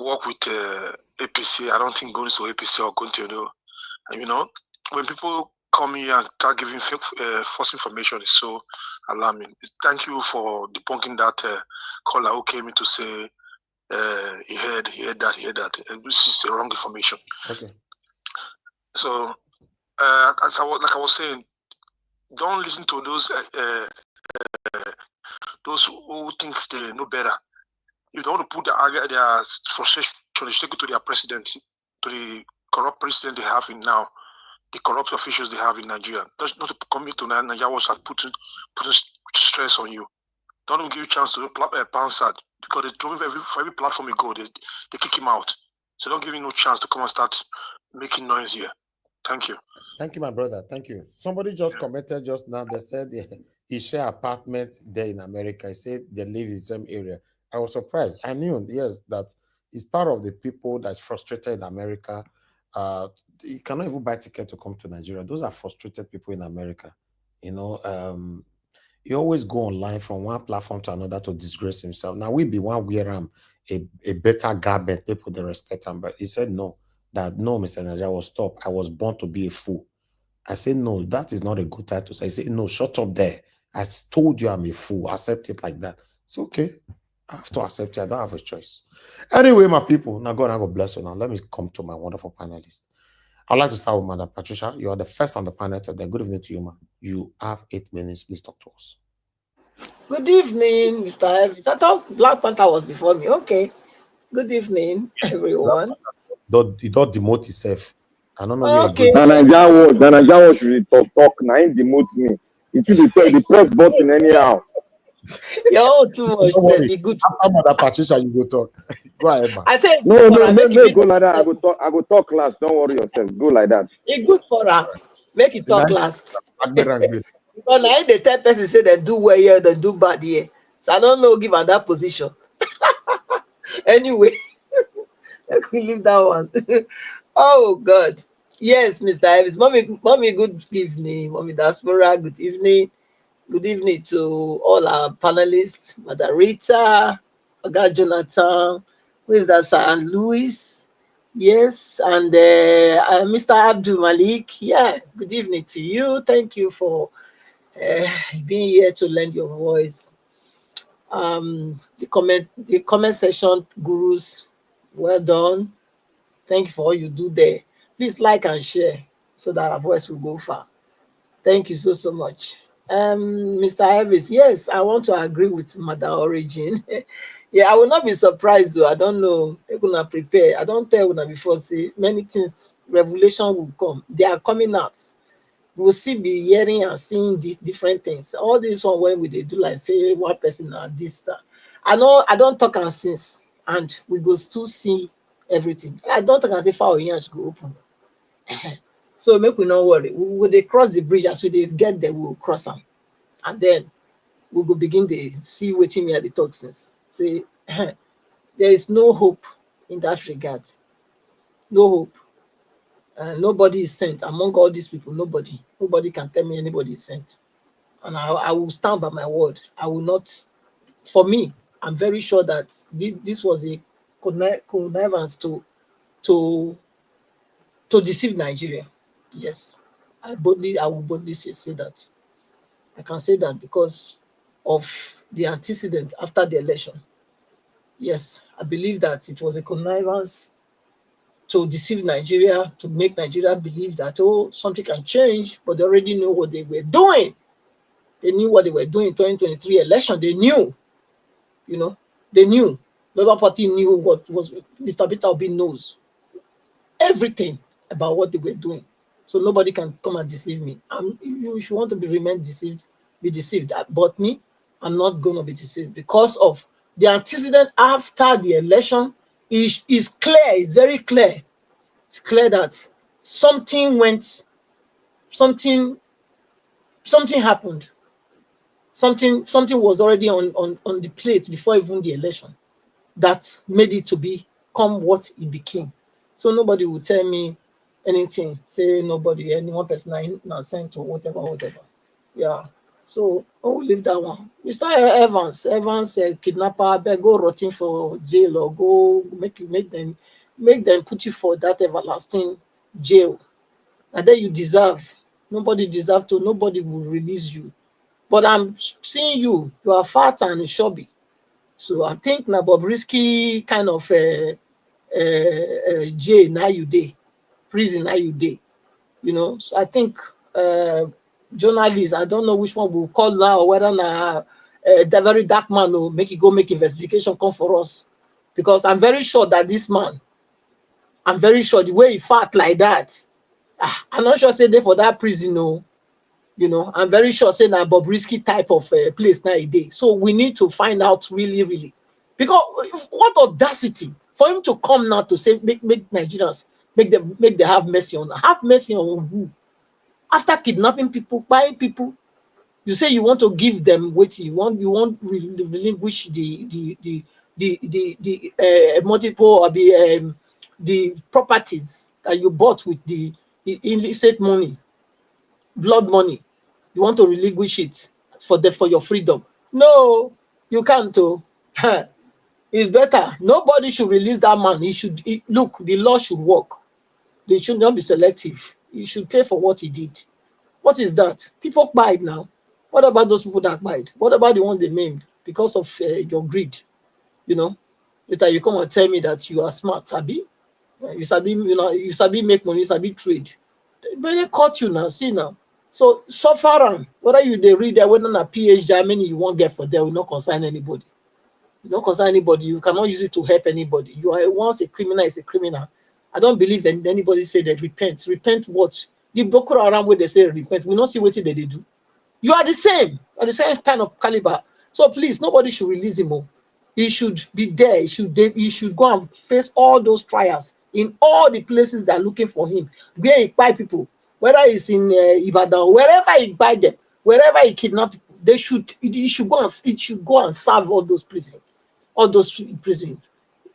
work with APC. I don't think going to APC or going to, when people come here and start giving false information is so alarming. Thank you for debunking that caller who came in to say he heard that. And this is the wrong information. Okay. So, like I was saying, don't listen to those who think they know better. if they want to put their frustration, they should take it to their president, to the corrupt president they have in now, the corrupt officials they have in Nigeria. That's not to commit to Nigeria was putting stress on you. Don't give you a chance to bounce out, because they drove for every platform you go, they kick him out. So don't give him no chance to come and start making noise here. Thank you. Thank you, my brother. Thank you. Somebody just commented just now. They said he share apartment there in America. He said they live in the same area. I was surprised. I knew, yes, that he's part of the people that's frustrated in America. You cannot even buy ticket to come to Nigeria. Those are frustrated people in America. You know, he always go online from one platform to another to disgrace himself. Now we be one wear a better garment, people they respect him. But he said no, that no, Mr. Nigeria will stop. I was born to be a fool. I said, no, that is not a good title. So I said, no, shut up there. I told you I'm a fool. Accept it like that. It's okay. I have to accept it. I don't have a choice. Anyway, my people, now God bless you. Now let me come to my wonderful panelists. I'd like to start with Madam Patricia. You are the first on the panel today. Good evening to you, ma. You have 8 minutes. Please talk to us. Good evening, Mr. Evans. I thought Black Panther was before me. Okay. Good evening, everyone. He don't demote himself. I don't know okay. where The Nigerian should talk. Now he demote me. If you the press button anyhow. You're too much. Don't worry. Be good. After Madam Patricia, you go talk. Go ahead, ma. I said no, go like that. I go talk last. Don't worry yourself. Go like that. It's good for her. Make it talk last. Because now the third person say they do well here, they do bad here. So I don't know, give her that position. Anyway, let me leave that one. Oh God. Yes, Mr. Evans. Mommy, good evening. Mommy Diaspora, good evening. Good evening to all our panelists, Mother Rita, Oga Jonathan, who is that, Sir Louis? Yes, and Mr. Abdul Malik. Yeah, good evening to you. Thank you for being here to lend your voice. The comment section gurus, well done. Thank you for all you do there. Please like and share so that our voice will go far. Thank you so much. Mr. Evans, yes, I want to agree with Mother Origin. Yeah, I will not be surprised though. I don't know. They're gonna prepare. I don't tell them before. See, many things, revelation will come. They are coming out. We'll still be hearing and seeing these different things. All this one when we they do like say one person or this that. I know I don't talk and since, and we go still see everything. I don't talk and say far hands go open. So make we not worry. When they cross the bridge, as we they get there, we'll cross them, and then we will begin to see what me at the toxins. Say there is no hope in that regard. No hope. Nobody is sent among all these people. Nobody can tell me anybody is sent, and I will stand by my word. I will not. For me, I'm very sure that this was a connivance to deceive Nigeria. Yes, I will boldly say that. I can say that because of the antecedent after the election. Yes, I believe that it was a connivance to deceive Nigeria, to make Nigeria believe that, oh, something can change, but they already knew what they were doing. They knew what they were doing in 2023 election. They knew, they knew. Labour Party knew what was, Mr. Peter Obi knows everything about what they were doing. So nobody can come and deceive me. If you want to remain deceived, be deceived. But me, I'm not going to be deceived because of the antecedent after the election is clear. It's very clear. It's clear that something happened. Something was already on the plate before even the election that made it to become what it became. So nobody will tell me anything. Say nobody, any one person not sent or whatever. Yeah. So I will leave that one. Mr. Evans said, kidnapper, go rotting for jail or go make them put you for that everlasting jail. And then you deserve. Nobody will release you. But I'm seeing you are fat and chubby. So I think na Bobrisky kind of jail now you day, prison now you day. So I think journalists, I don't know which one we'll call now, or whether the very dark man will make it go make investigation come for us. Because I'm very sure that this man, I'm very sure the way he fought like that, I'm not sure say they for that prison, no. You know, I'm very sure say that Bobrisky type of place nowadays. So we need to find out really, because what audacity for him to come now to say make Nigerians make them have mercy on who? After kidnapping people, buying people, you say you want to give them what you want relinquish the multiple or the properties that you bought with the illicit money, blood money. You want to relinquish it for your freedom. No, you can't. It's better. Nobody should release that man. Look, the law should work. They should not be selective. He should pay for what he did. What is that? People died now. What about those people that died? What about the ones they maimed because of your greed? You know, later you come and tell me that you are smart, Abi. You sabi, you sabi make money, you sabi trade. But they caught you now. See now. So suffer, whether you they read there, whether na PhD, how many you won't get for there will not concern anybody. You don't concern anybody. You cannot use it to help anybody. You are once a criminal is a criminal. I don't believe that anybody say that repent. Repent what? The Boko Haram where they say repent, we not see what they do. You are the same. You are the same kind of caliber. So please, nobody should release him. He should be there. He should go and face all those trials in all the places that are looking for him. Where he buy people, whether it's in Ibadan, wherever he buy them, wherever he kidnap people, he should go and serve all those prisons. All those prisons.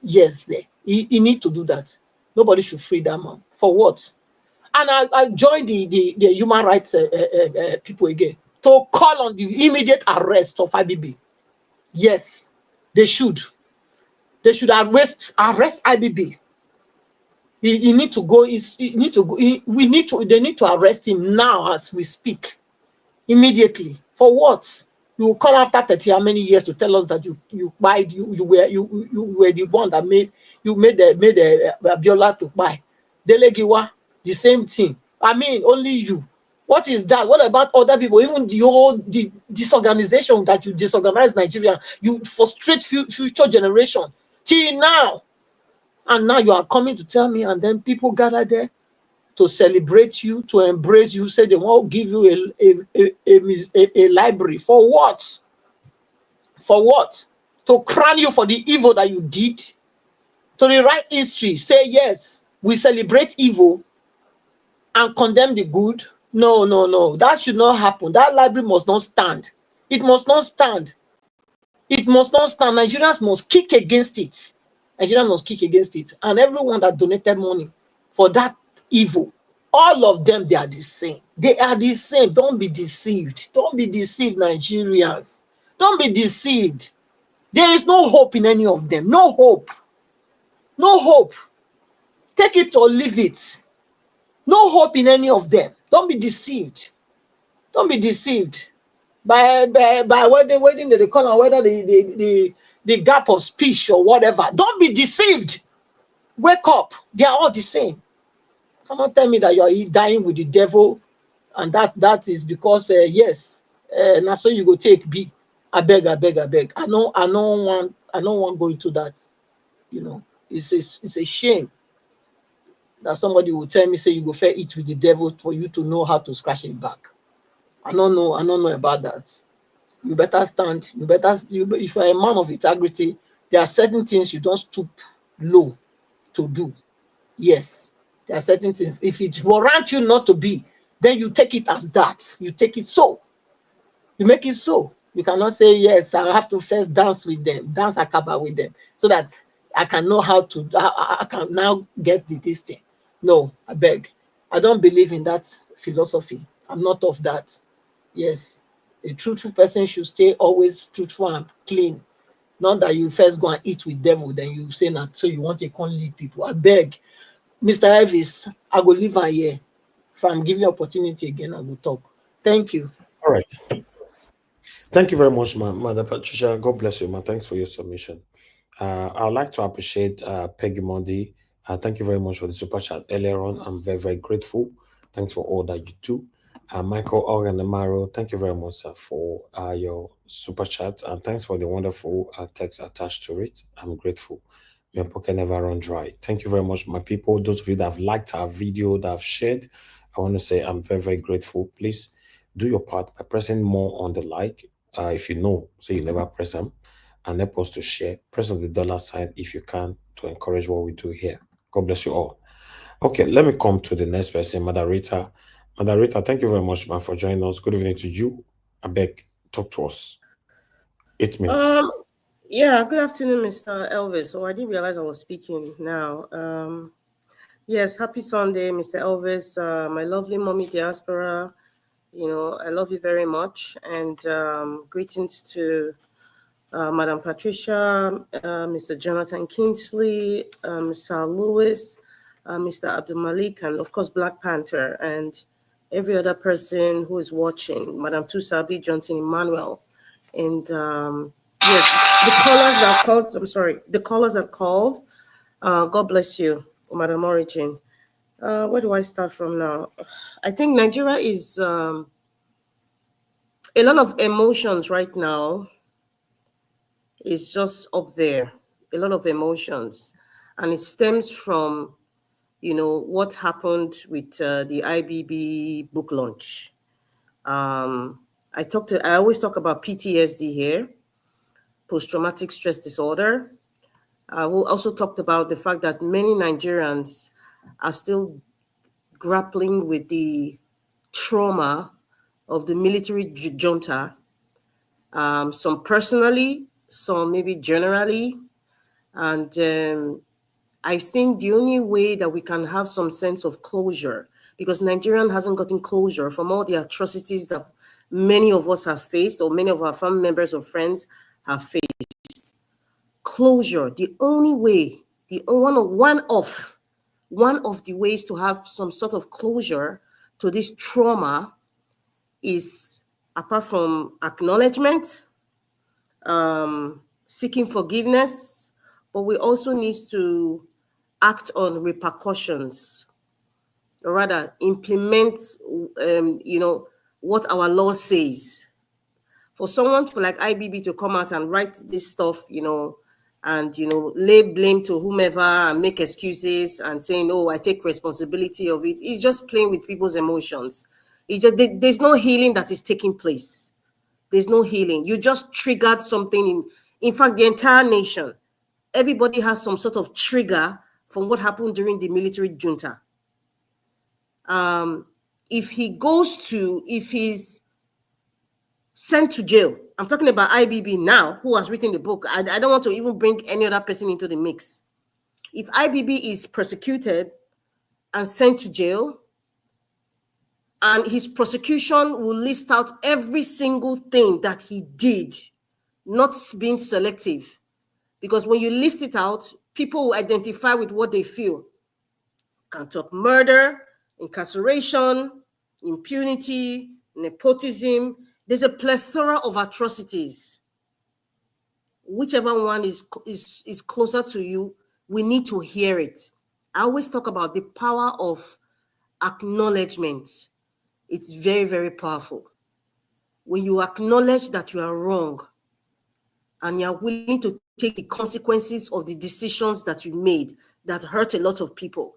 Yes, there. He need to do that. Nobody should free that man. For what? And I joined the human rights people again to call on the immediate arrest of IBB. Yes, they should. They should arrest IBB. He need to go. They need to arrest him now as we speak, immediately. For what? You will come after 30 how many years to tell us that you were the one that made Abiola to buy. Delegiwa, the same thing. I mean, only you. What is that? What about other people? Even the disorganization that you disorganize Nigeria, you frustrate future generation till now. And now you are coming to tell me, and then people gather there to celebrate you, to embrace you, say they want to give you a library. For what? For what? To crown you for the evil that you did? To rewrite history, say yes, we celebrate evil and condemn the good? No, no, no. That should not happen. That library must not stand. It must not stand. It must not stand. Nigerians must kick against it. Nigerians must kick against it. And everyone that donated money for that evil, all of them, they are the same. They are the same. Don't be deceived. Don't be deceived, Nigerians. Don't be deceived. There is no hope in any of them. No hope. No hope. Take it or leave it. No hope in any of them. Don't be deceived. Don't be deceived by whether they call on whether the gap of speech or whatever. Don't be deceived. Wake up. They are all the same. Come on, tell me that you are dying with the devil, and that is because yes, now so you go take B. I beg. I don't want go into that. You know, it's a shame that somebody will tell me say you go fair eat with the devil for you to know how to scratch it back. I don't know about that. You better stand. If you're a man of integrity, there are certain things you don't stoop low to do. Yes, there are certain things. If it warrants you not to be, then you take it as that. You take it so. You make it so. You cannot say, yes, I have to first dance with them, dance akaba with them, so that I can know how to, I can now get this thing. No, I beg. I don't believe in that philosophy. I'm not of that. Yes, a truthful person should stay always truthful and clean. Not that you first go and eat with devil, then you say that, so you want to come lead people. I beg. Mr. Elvis, I will leave her here. If I'm giving you opportunity again, I will talk. Thank you. All right. Thank you very much, Madam Patricia. God bless you, man. Thanks for your submission. I would like to appreciate Peggy Mondi. Thank you very much for the super chat earlier on. I'm very, very grateful. Thanks for all that you do. Michael Organamaro, thank you very much, sir, for your super chat, and thanks for the wonderful text attached to it. I'm grateful. Your pocket never run dry. Thank you very much, my people. Those of you that have liked our video, that have shared, I want to say I'm very, very grateful. Please do your part by pressing more on the like. If you know, so you never press them, and help us to share. Press on the dollar sign if you can to encourage what we do here. God bless you all. Okay, let me come to the next person, Madarita. Madarita, thank you very much, man, for joining us. Good evening to you. I beg, talk to us. 8 minutes. Yeah, good afternoon, Mr. Elvis. Oh, I didn't realize I was speaking now. Yes, happy Sunday, Mr. Elvis. My lovely mommy diaspora. You know, I love you very much. And greetings to Madam Patricia, Mr. Jonathan Kingsley, Sir Lewis, Mr. Abdul Malik, and of course, Black Panther, and every other person who is watching, Madam Tusabi, Johnson Emmanuel. And yes, the callers that called, I'm sorry, the callers that called, God bless you, Madam Origin. Where do I start from now? I think Nigeria is a lot of emotions right now. It's just up there, a lot of emotions. And it stems from, you know, what happened with the IBB book launch. I always talk about PTSD here, post-traumatic stress disorder. We also talked about the fact that many Nigerians are still grappling with the trauma of the military junta, some personally, some maybe generally. And I think the only way that we can have some sense of closure, because Nigerian hasn't gotten closure from all the atrocities that many of us have faced, or many of our family members or friends have faced. Closure, the only way, one of the ways to have some sort of closure to this trauma is, apart from acknowledgement, seeking forgiveness, but we also need to act on repercussions, or rather implement, you know, what our law says. For someone like IBB to come out and write this stuff, you know, and, you know, lay blame to whomever and make excuses and saying, oh, I take responsibility of it, it's just playing with people's emotions. There's no healing that is taking place. There's no healing. You just triggered something in fact, the entire nation. Everybody has some sort of trigger from what happened during the military junta. If he's sent to jail, I'm talking about IBB now, who has written the book. I don't want to even bring any other person into the mix. If IBB is persecuted and sent to jail, and his prosecution will list out every single thing that he did, not being selective. Because when you list it out, people will identify with what they feel. Can talk murder, incarceration, impunity, nepotism. There's a plethora of atrocities. Whichever one is closer to you, we need to hear it. I always talk about the power of acknowledgement. It's very, very powerful. When you acknowledge that you are wrong and you are willing to take the consequences of the decisions that you made that hurt a lot of people.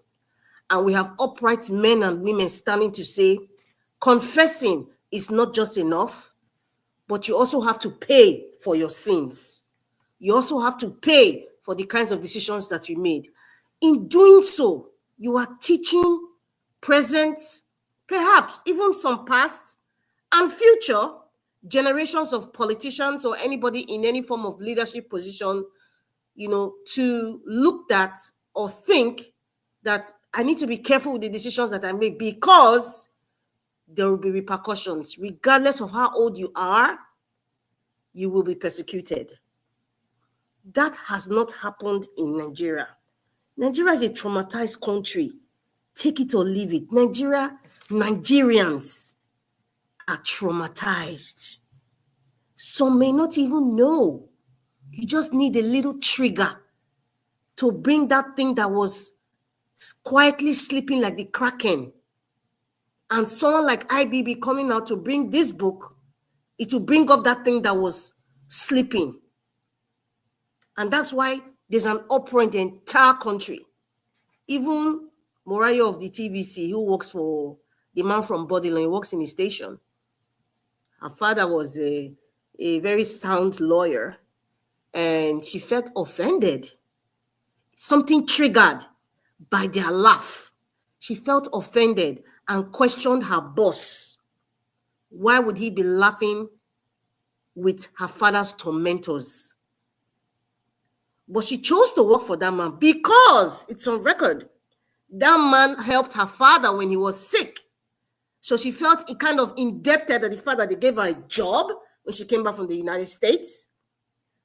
And we have upright men and women standing to say, confessing is not just enough, but you also have to pay for your sins. You also have to pay for the kinds of decisions that you made. In doing so, you are teaching present, perhaps even some past and future generations of politicians or anybody in any form of leadership position, you know, to look at or think that I need to be careful with the decisions that I make, because there will be repercussions. Regardless of how old you are, you will be persecuted. That has not happened in Nigeria. Nigeria is a traumatized country. Take it or leave it. Nigerians are traumatized. Some may not even know. You just need a little trigger to bring that thing that was quietly sleeping like the kraken And someone like IBB coming out to bring this book, it will bring up that thing that was sleeping. And that's why there's an uproar in the entire country. Even Morayo of the TVC, who works for the man from Bodyline, he works in his station. Her father was a very sound lawyer, and she felt offended. Something triggered by their laugh. She felt offended and questioned her boss. Why would he be laughing with her father's tormentors? But she chose to work for that man because it's on record. That man helped her father when he was sick. So she felt kind of indebted to the fact that they gave her a job when she came back from the United States.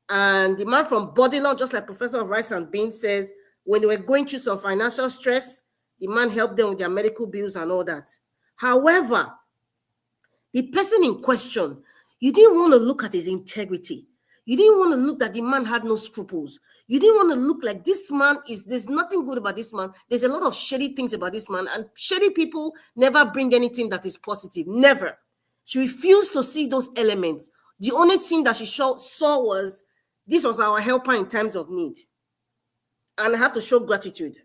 And the man from Bodyline, just like Professor of Rice and Beans says, when they were going through some financial stress, the man helped them with their medical bills and all that. However, the person in question, you didn't want to look at his integrity. You didn't want to look that the man had no scruples. You didn't want to look like this man there's nothing good about this man. There's a lot of shady things about this man, and shady people never bring anything that is positive, never. She refused to see those elements. The only thing that she saw was, this was our helper in times of need. And I have to show gratitude.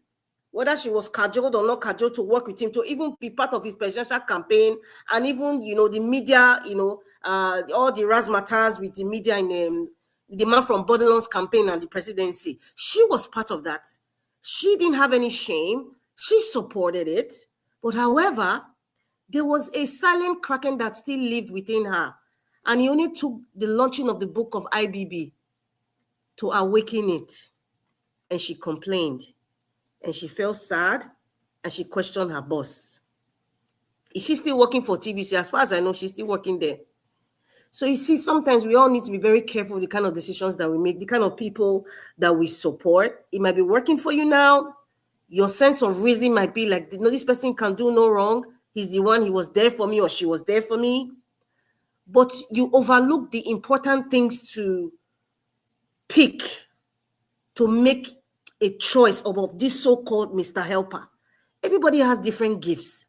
Whether she was cajoled or not cajoled to work with him, to even be part of his presidential campaign, and even, the media, all the razzmatazz with the media in the man from Bodyline's campaign and the presidency. She was part of that. She didn't have any shame. She supported it. But however, there was a silent kraken that still lived within her. And he only took the launching of the book of IBB to awaken it. And she complained. And she felt sad, and she questioned her boss. Is she still working for TVC? As far as I know, she's still working there. So you see, sometimes we all need to be very careful with the kind of decisions that we make, the kind of people that we support. It might be working for you now. Your sense of reasoning might be like, no, this person can do no wrong. He's the one, he was there for me, or she was there for me. But you overlook the important things to pick, to make a choice about this so-called Mr. Helper. Everybody has different gifts.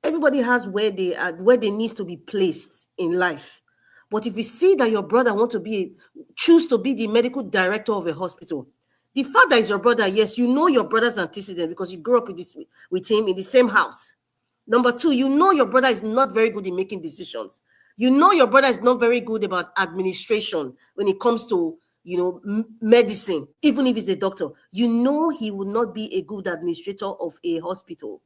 Everybody has where they are, where they need to be placed in life. But if you see that your brother choose to be the medical director of a hospital, the fact that he's your brother, yes, you know your brother's antecedent because you grew up with him in the same house. Number two, you know your brother is not very good in making decisions. You know your brother is not very good about administration when it comes to medicine, even if he's a doctor. You know he will not be a good administrator of a hospital.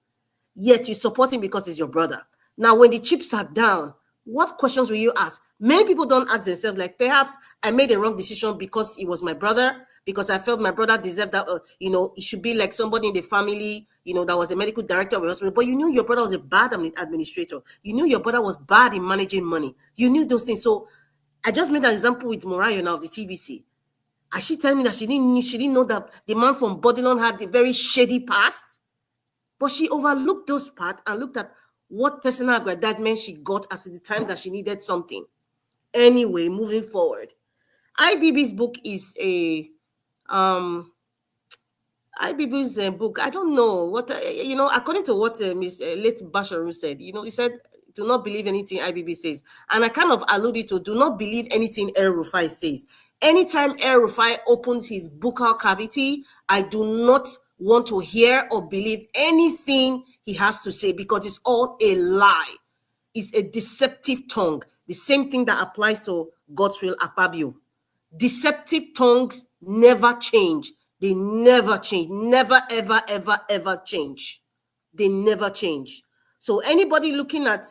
Yet you support him because he's your brother. Now, when the chips are down, what questions will you ask? Many people don't ask themselves, like, perhaps I made a wrong decision because he was my brother, because I felt my brother deserved that, it should be like somebody in the family, that was a medical director of a hospital. But you knew your brother was a bad administrator. You knew your brother was bad in managing money. You knew those things. So I just made an example with Morayo now of the TVC. And she telling me that she didn't know that the man from Bodyline had a very shady past, but she overlooked those parts and looked at what personal aggrandizement she got at the time that she needed something. Anyway, moving forward, IBB's book is IBB's book. I don't know what according to what Miss late Basharu said. He said, do not believe anything IBB says. And I kind of alluded to, do not believe anything El Rufai says. Anytime El Rufai opens his buccal cavity, I do not want to hear or believe anything he has to say because it's all a lie. It's a deceptive tongue. The same thing that applies to Godswill Akpabio. Deceptive tongues never change. They never change. Never, ever, ever, ever change. They never change. So anybody looking at,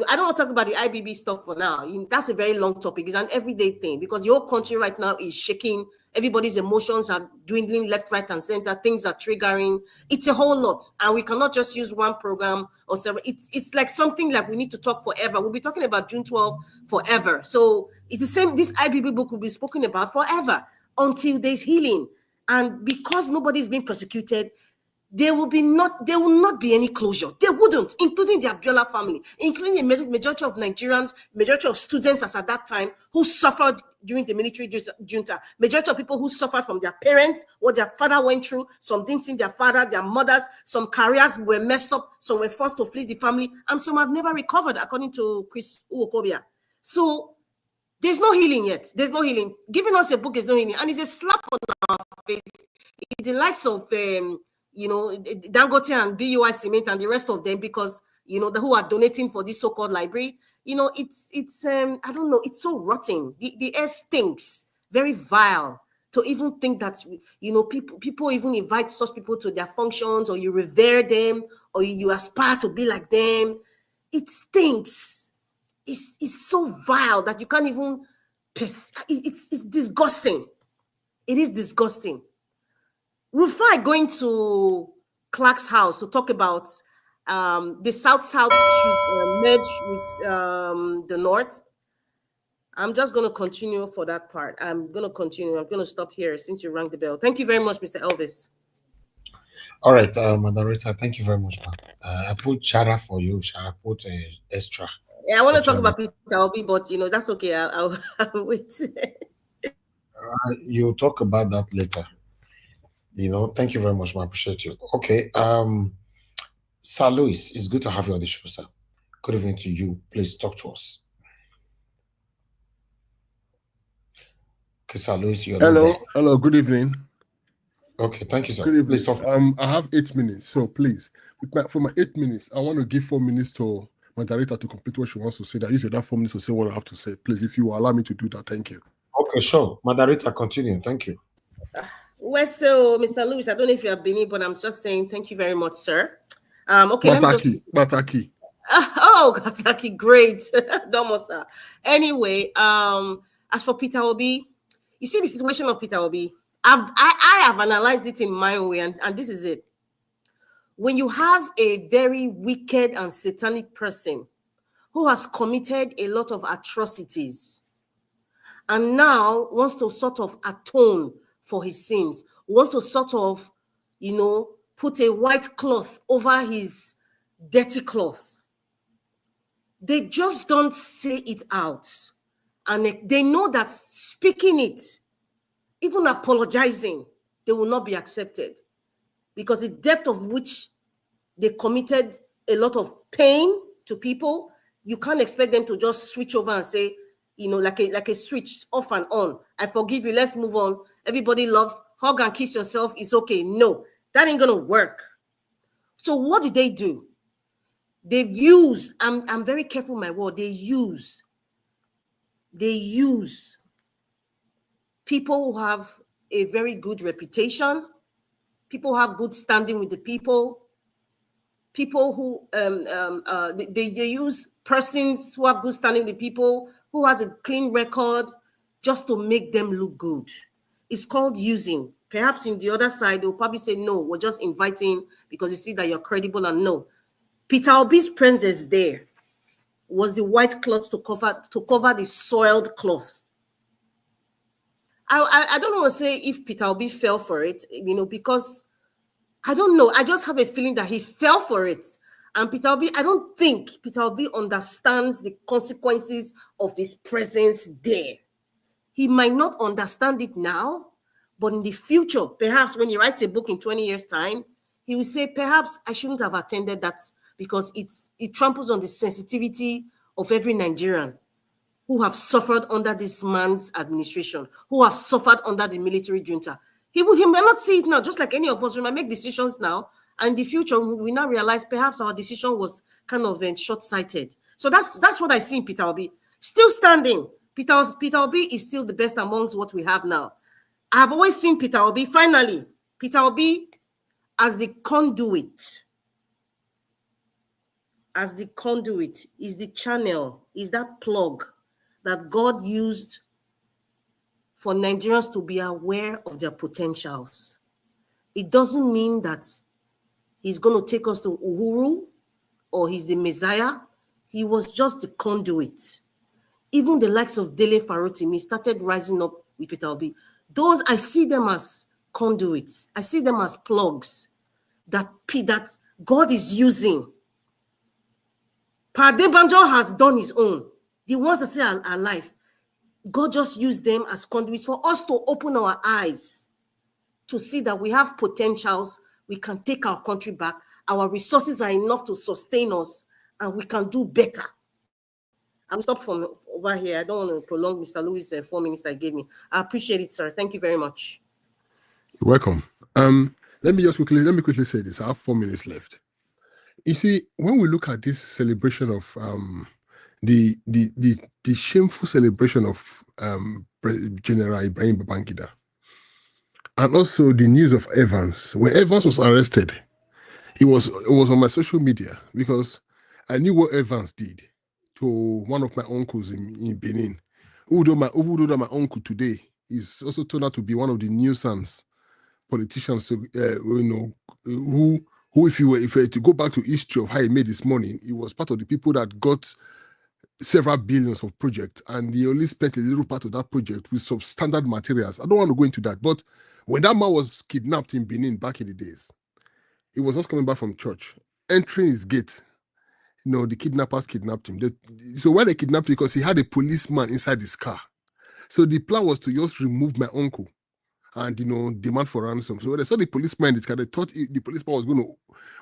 I don't want to talk about the IBB stuff for now. That's a very long topic. It's an everyday thing because the whole country right now is shaking. Everybody's emotions are dwindling left, right, and center. Things are triggering. It's a whole lot. And we cannot just use one program or several. It's like something like we need to talk forever. We'll be talking about June 12 forever. So it's the same. This IBB book will be spoken about forever until there's healing. And because nobody's being persecuted, there will not be any closure. There wouldn't, including the Abiola family, including the majority of Nigerians, majority of students as at that time who suffered during the military junta, majority of people who suffered from their parents, what their father went through, some didn't see their father, their mothers, some careers were messed up, some were forced to flee the family, and some have never recovered, according to Chris Uwokobia. So there's no healing yet. There's no healing. Giving us a book is no healing, and it's a slap on our face. It's the likes of Dangote and BUI Cement and the rest of them, because who are donating for this so-called library. It's I don't know, it's so rotten. The air stinks, very vile, to even think that people even invite such people to their functions, or you revere them, or you aspire to be like them. It stinks. It's so vile that you can't even. It's disgusting. It is disgusting. Rufai going to Clark's house to talk about the South should merge with the North. I'm just going to continue for that part. I'm going to stop here since you rang the bell. Thank you very much, Mr. Elvis. All right, moderator, thank you very much, man. I put Shara for you. I put extra. Yeah, I want to talk about Peter Obi, but that's okay. I'll wait. You'll talk about that later. Thank you very much, man. I appreciate you. Okay. Sir Louis, it's good to have you on the show, sir. Good evening to you. Please talk to us. Okay, Sir Louis, you're Hello. there. Hello, good evening. Okay, thank you, sir. Good evening. Please talk. I have 8 minutes, so please, for my 8 minutes, I want to give 4 minutes to moderator to complete what she wants to say. That use that 4 minutes to say what I have to say. Please, if you allow me to do that, thank you. Okay, sure. Moderator, continue. Thank you. Well, so Mr. Lewis, I don't know if you have been in, but I'm just saying thank you very much, sir. Okay, Bataki. Oh, Bataki, great. Domo, sir. Anyway, as for Peter Obi, you see the situation of Peter Obi. I have analyzed it in my own way, and this is it. When you have a very wicked and satanic person who has committed a lot of atrocities and now wants to sort of atone for his sins, wants to sort of, put a white cloth over his dirty cloth, they just don't say it out. And they know that speaking it, even apologizing, they will not be accepted, because the depth of which they committed a lot of pain to people, you can't expect them to just switch over and say, like a switch off and on. I forgive you. Let's move on. Everybody love, hug and kiss yourself. It's okay. No, that ain't gonna work. So what do? They've used. I'm very careful with my word. They use people who have a very good reputation, people who have good standing with the people who they use persons who have good standing with people, who has a clean record, just to make them look good. It's called using. Perhaps in the other side, they'll probably say, no, we're just inviting because you see that you're credible. And no, Peter Obi's presence there was the white cloth to cover the soiled cloth. I don't want to say if Peter Obi fell for it, because I don't know. I just have a feeling that he fell for it. And Peter Obi, I don't think Peter Obi understands the consequences of his presence there. He might not understand it now, but in the future, perhaps when he writes a book in 20 years' time, he will say, perhaps I shouldn't have attended that, because it tramples on the sensitivity of every Nigerian who have suffered under this man's administration, who have suffered under the military junta. He may not see it now, just like any of us. We might make decisions now, and in the future, we now realize perhaps our decision was kind of short-sighted. So that's what I see in Peter Obi. Still standing. Peter Obi is still the best amongst what we have now. I've always seen Peter Obi, finally, Peter Obi as the conduit. As the conduit, is the channel, is that plug that God used for Nigerians to be aware of their potentials. It doesn't mean that he's going to take us to Uhuru or he's the Messiah. He was just the conduit. Even the likes of Dele Farotimi started rising up with Peter Obi. Those, I see them as conduits. I see them as plugs. that God is using. Padebanjo has done his own. The ones that still are alive, God just used them as conduits for us to open our eyes to see that we have potentials. We can take our country back. Our resources are enough to sustain us, and we can do better. I will stop from over here. I don't want to prolong Mr. Louis' 4 minutes that gave me. I appreciate it, sir. Thank you very much. You're welcome. Let me quickly say this. I have 4 minutes left. You see, when we look at this celebration of the shameful celebration of General Ibrahim Babangida, and also the news of Evans, when Evans was arrested, it was on my social media because I knew what Evans did to one of my uncles in Benin. Although my uncle today is also turned out to be one of the nuisance politicians, who if you were to go back to history of how he made his money, he was part of the people that got several billions of projects, and he only spent a little part of that project with substandard materials. I don't want to go into that, but when that man was kidnapped in Benin back in the days, he was just coming back from church, entering his gate. The kidnappers kidnapped him. So why they kidnapped him? Because he had a policeman inside his car. So the plan was to just remove my uncle and demand for ransom. So when they saw the policeman in his car, they thought the policeman was going to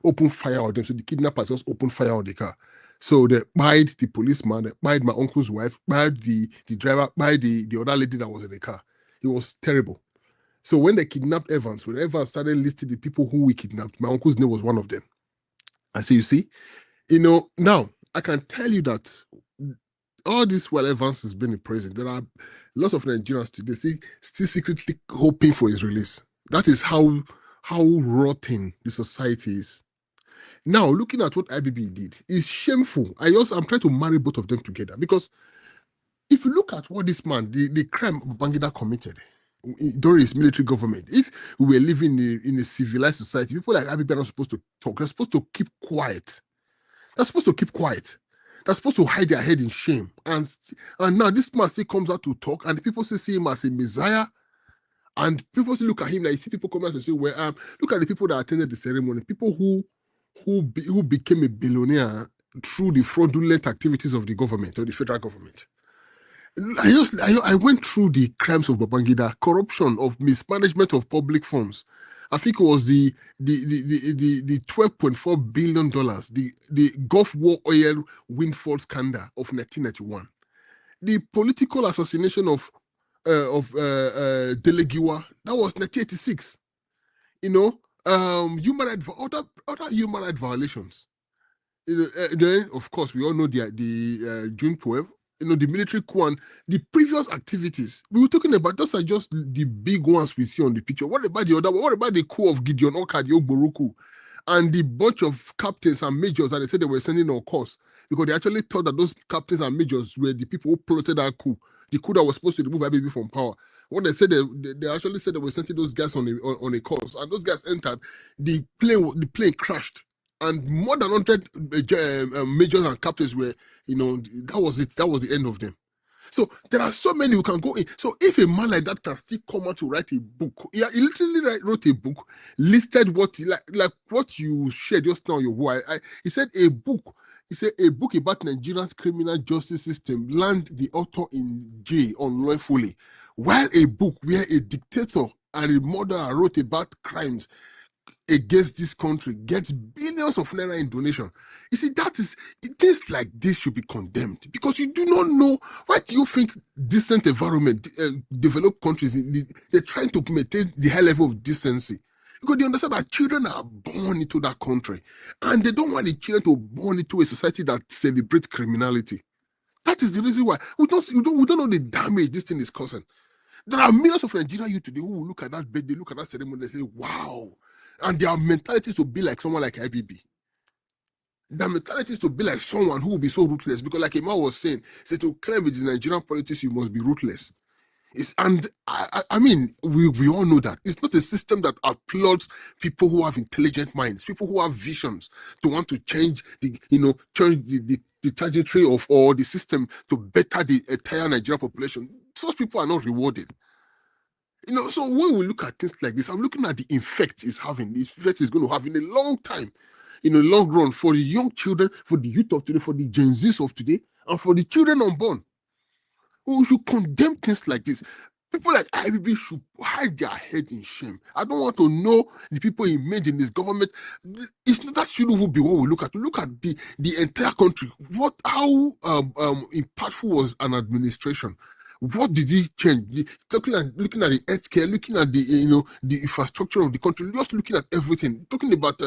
open fire on them. So the kidnappers just opened fire on the car. So they buyed the policeman, they buyed my uncle's wife, buyed the driver, buyed the other lady that was in the car. It was terrible. So when they kidnapped Evans, when Evans started listing the people who we kidnapped, my uncle's name was one of them. And so you see, now I can tell you that all this while Evans has been in prison, there are lots of Nigerians today still secretly hoping for his release. That is how rotten the society is. Now, looking at what IBB did is shameful. I'm trying to marry both of them together because if you look at what this man, the crime Babangida committed during his military government, if we were living in a civilized society, people like IBB are not supposed to talk. They're supposed to keep quiet. They're supposed to keep quiet. They're supposed to hide their head in shame. And now this man still comes out to talk, and people still see him as a messiah. And people still look at him like, you see people come out and say, well, look at the people that attended the ceremony, people who became a billionaire through the fraudulent activities of the government or the federal government. I went through the crimes of Babangida, corruption, of mismanagement of public funds. I think it was the $12.4 billion, the Gulf War oil windfall scandal of 1991, the political assassination of Delegiwa, that was 1986. Human rights, other human rights violations. Then, of course, we all know the June 12th. The military coup and the previous activities. We were talking about, those are just the big ones we see on the picture. What about the other one? What about the coup of Gideon Okadi Ogboruku and the bunch of captains and majors that they said they were sending on course? Because they actually thought that those captains and majors were the people who plotted that coup, the coup that was supposed to remove IBB from power. What they said, they actually said they were sending those guys on a course, and those guys entered. The plane crashed. And more than 100 majors and captains were, that was it. That was the end of them. So there are so many who can go in. So if a man like that can still come out to write a book, he literally wrote a book, listed what like what you shared just now. He said a book. He said a book about Nigeria's criminal justice system landed the author in jail unlawfully, while a book where a dictator and a murderer wrote about crimes against this country gets billions of naira in donation. You see, things like this should be condemned because you do not know. Why do you think decent environment, developed countries, they're trying to maintain the high level of decency? Because they understand that children are born into that country and they don't want the children to be born into a society that celebrates criminality. That is the reason why we don't know the damage this thing is causing. There are millions of Nigerian youth today who will look at that birthday, look at that ceremony and say, wow. And their mentality is to be like someone like IBB. Their mentality is to be like someone who will be so ruthless. Because like Emma was saying, say to claim with the Nigerian politics, you must be ruthless. I mean, we all know that. It's not a system that applauds people who have intelligent minds, people who have visions to want to change the trajectory of or the system to better the entire Nigerian population. Those people are not rewarded. You know, so when we look at things like this, I'm looking at the effect it's having. This effect is going to have in a long time, in a long run, for the young children, for the youth of today, for the Gen Zs of today, and for the children unborn. We should condemn things like this. People like IBB should hide their head in shame. I don't want to know the people he made in this government. It's not, that shouldn't even be what we look at. We look at the entire country. How impactful was an administration? What did he change? Looking at the healthcare, looking at the infrastructure of the country, just looking at everything. Talking about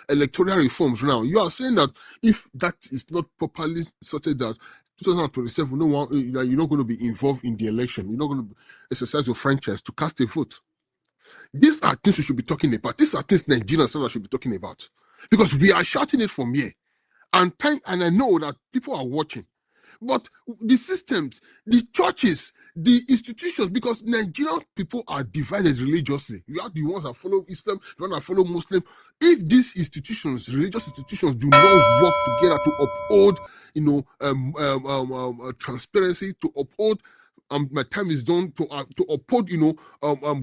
electoral reforms now. You are saying that if that is not properly sorted out, 2027, no one, you're not going to be involved in the election. You're not going to exercise your franchise to cast a vote. These are things we should be talking about. These are things Nigerians should be talking about, because we are shouting it from here, and I know that people are watching. But the systems, the churches, the institutions, because Nigerian people are divided religiously. You have the ones that follow Islam, the ones that follow Muslim. If these institutions, religious institutions, do not work together to uphold, transparency, to uphold, my time is done, to uphold,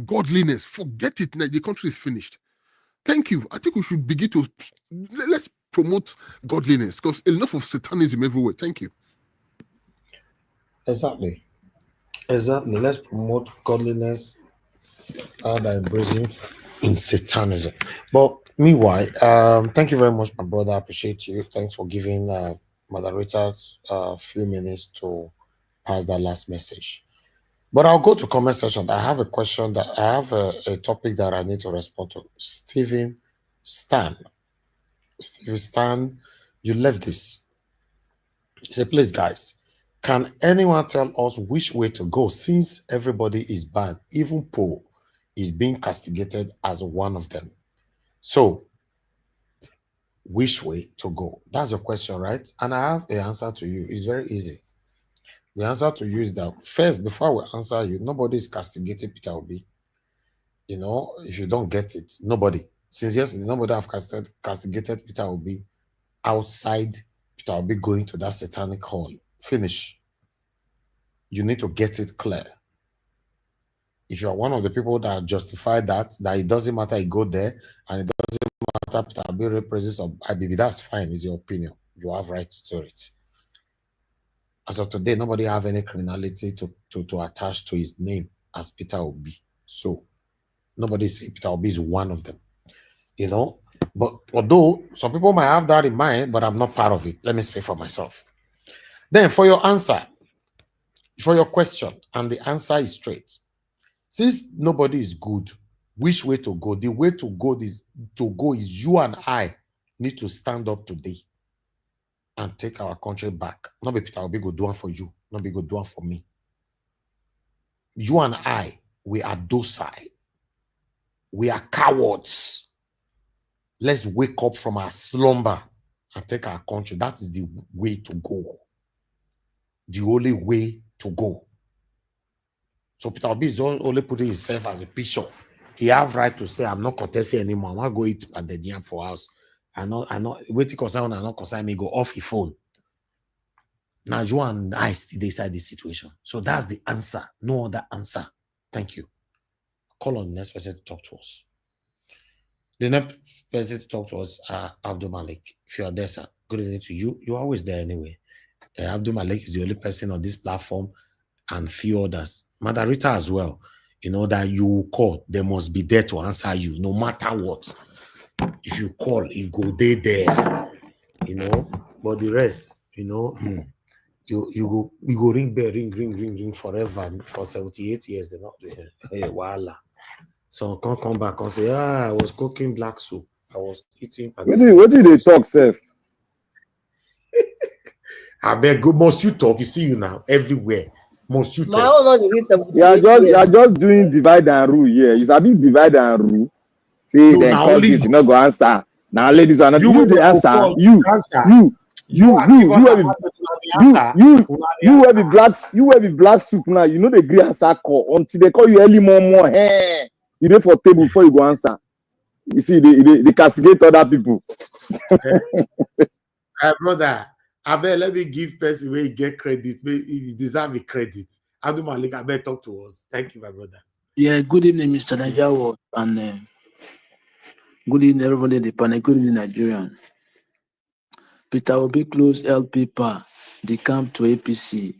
godliness, forget it. The country is finished. Thank you. I think we should begin to let's promote godliness, because enough of satanism everywhere. Thank you. Exactly. Let's promote godliness and embracing in satanism. But meanwhile, thank you very much, my brother. I appreciate you. Thanks for giving moderators a few minutes to pass that last message. But I'll go to comment section. I have a question that I have a topic that I need to respond to. Steven Stan, you left this. He said, please, guys, can anyone tell us which way to go since everybody is banned? Even Poe is being castigated as one of them. So, which way to go? That's your question, right? And I have an answer to you. It's very easy. The answer to you is that first, before we answer you, nobody is castigating Peter Obi. You know, if you don't get it, nobody. Since yesterday, nobody have castigated Peter Obi outside Peter Obi going to that satanic hall. Finish. You need to get it clear. If you're one of the people that justify that it doesn't matter, you go there, and it doesn't matter Peter Obi represents of IBB, that's fine, it's your opinion. You have right to it. As of today, nobody have any criminality to attach to his name as Peter Obi. So nobody say Peter Obi is one of them. You know? But although some people might have that in mind, but I'm not part of it. Let me speak for myself. Then for your answer, for your question, and the answer is straight. Since nobody is good, which way to go? The way to go is you and I need to stand up today and take our country back. Not be Peter Obi go do one for you, not be go do one for me. You and I, we are docile. We are cowards. Let's wake up from our slumber and take our country. That is the way to go. The only way to go. So Peter Obi is only putting himself as a bishop. He have right to say, I'm not contesting anymore. I want to go eat at the DM for house. I know, wait to concern, I not concern me, go off the phone. Now you and I still decide this situation. So that's the answer. No other answer. Thank you. Call on the next person to talk to us. The next person to talk to us, Abdul Malik. If you are there, sir, good evening to you. You're always there anyway. Abdul Malik is the only person on this platform and few others. Madarita as well. You know that you call, they must be there to answer you, no matter what. If you call, you go there, you know. But the rest, you know, you go ring bell, ring forever for 78 years. They're not there. Hey, voila. So can't come back and say, I was cooking black soup. I was eating. What do they talk, Seth? I beg, good. Must you talk? You see you now everywhere. Most you My talk. own not the reason. You are just doing divide and rule here. It's a big divide and rule. See, No, then now call only this, you not go answer. Now ladies are not you you the answer. You will be black soup now. You know the green answer call until they call you early more. Hey, you wait for table before you go answer. You see, they castigate other people. Brother, I bet let me give person where he get credit. He deserve a credit. Abdul Malik, I bet talk to us. Thank you, my brother. Yeah, good evening, Mr. Najawo, and good evening, everybody in the panel. Good evening, Nigerian. Peter Obi close LP PA, Decamp to APC.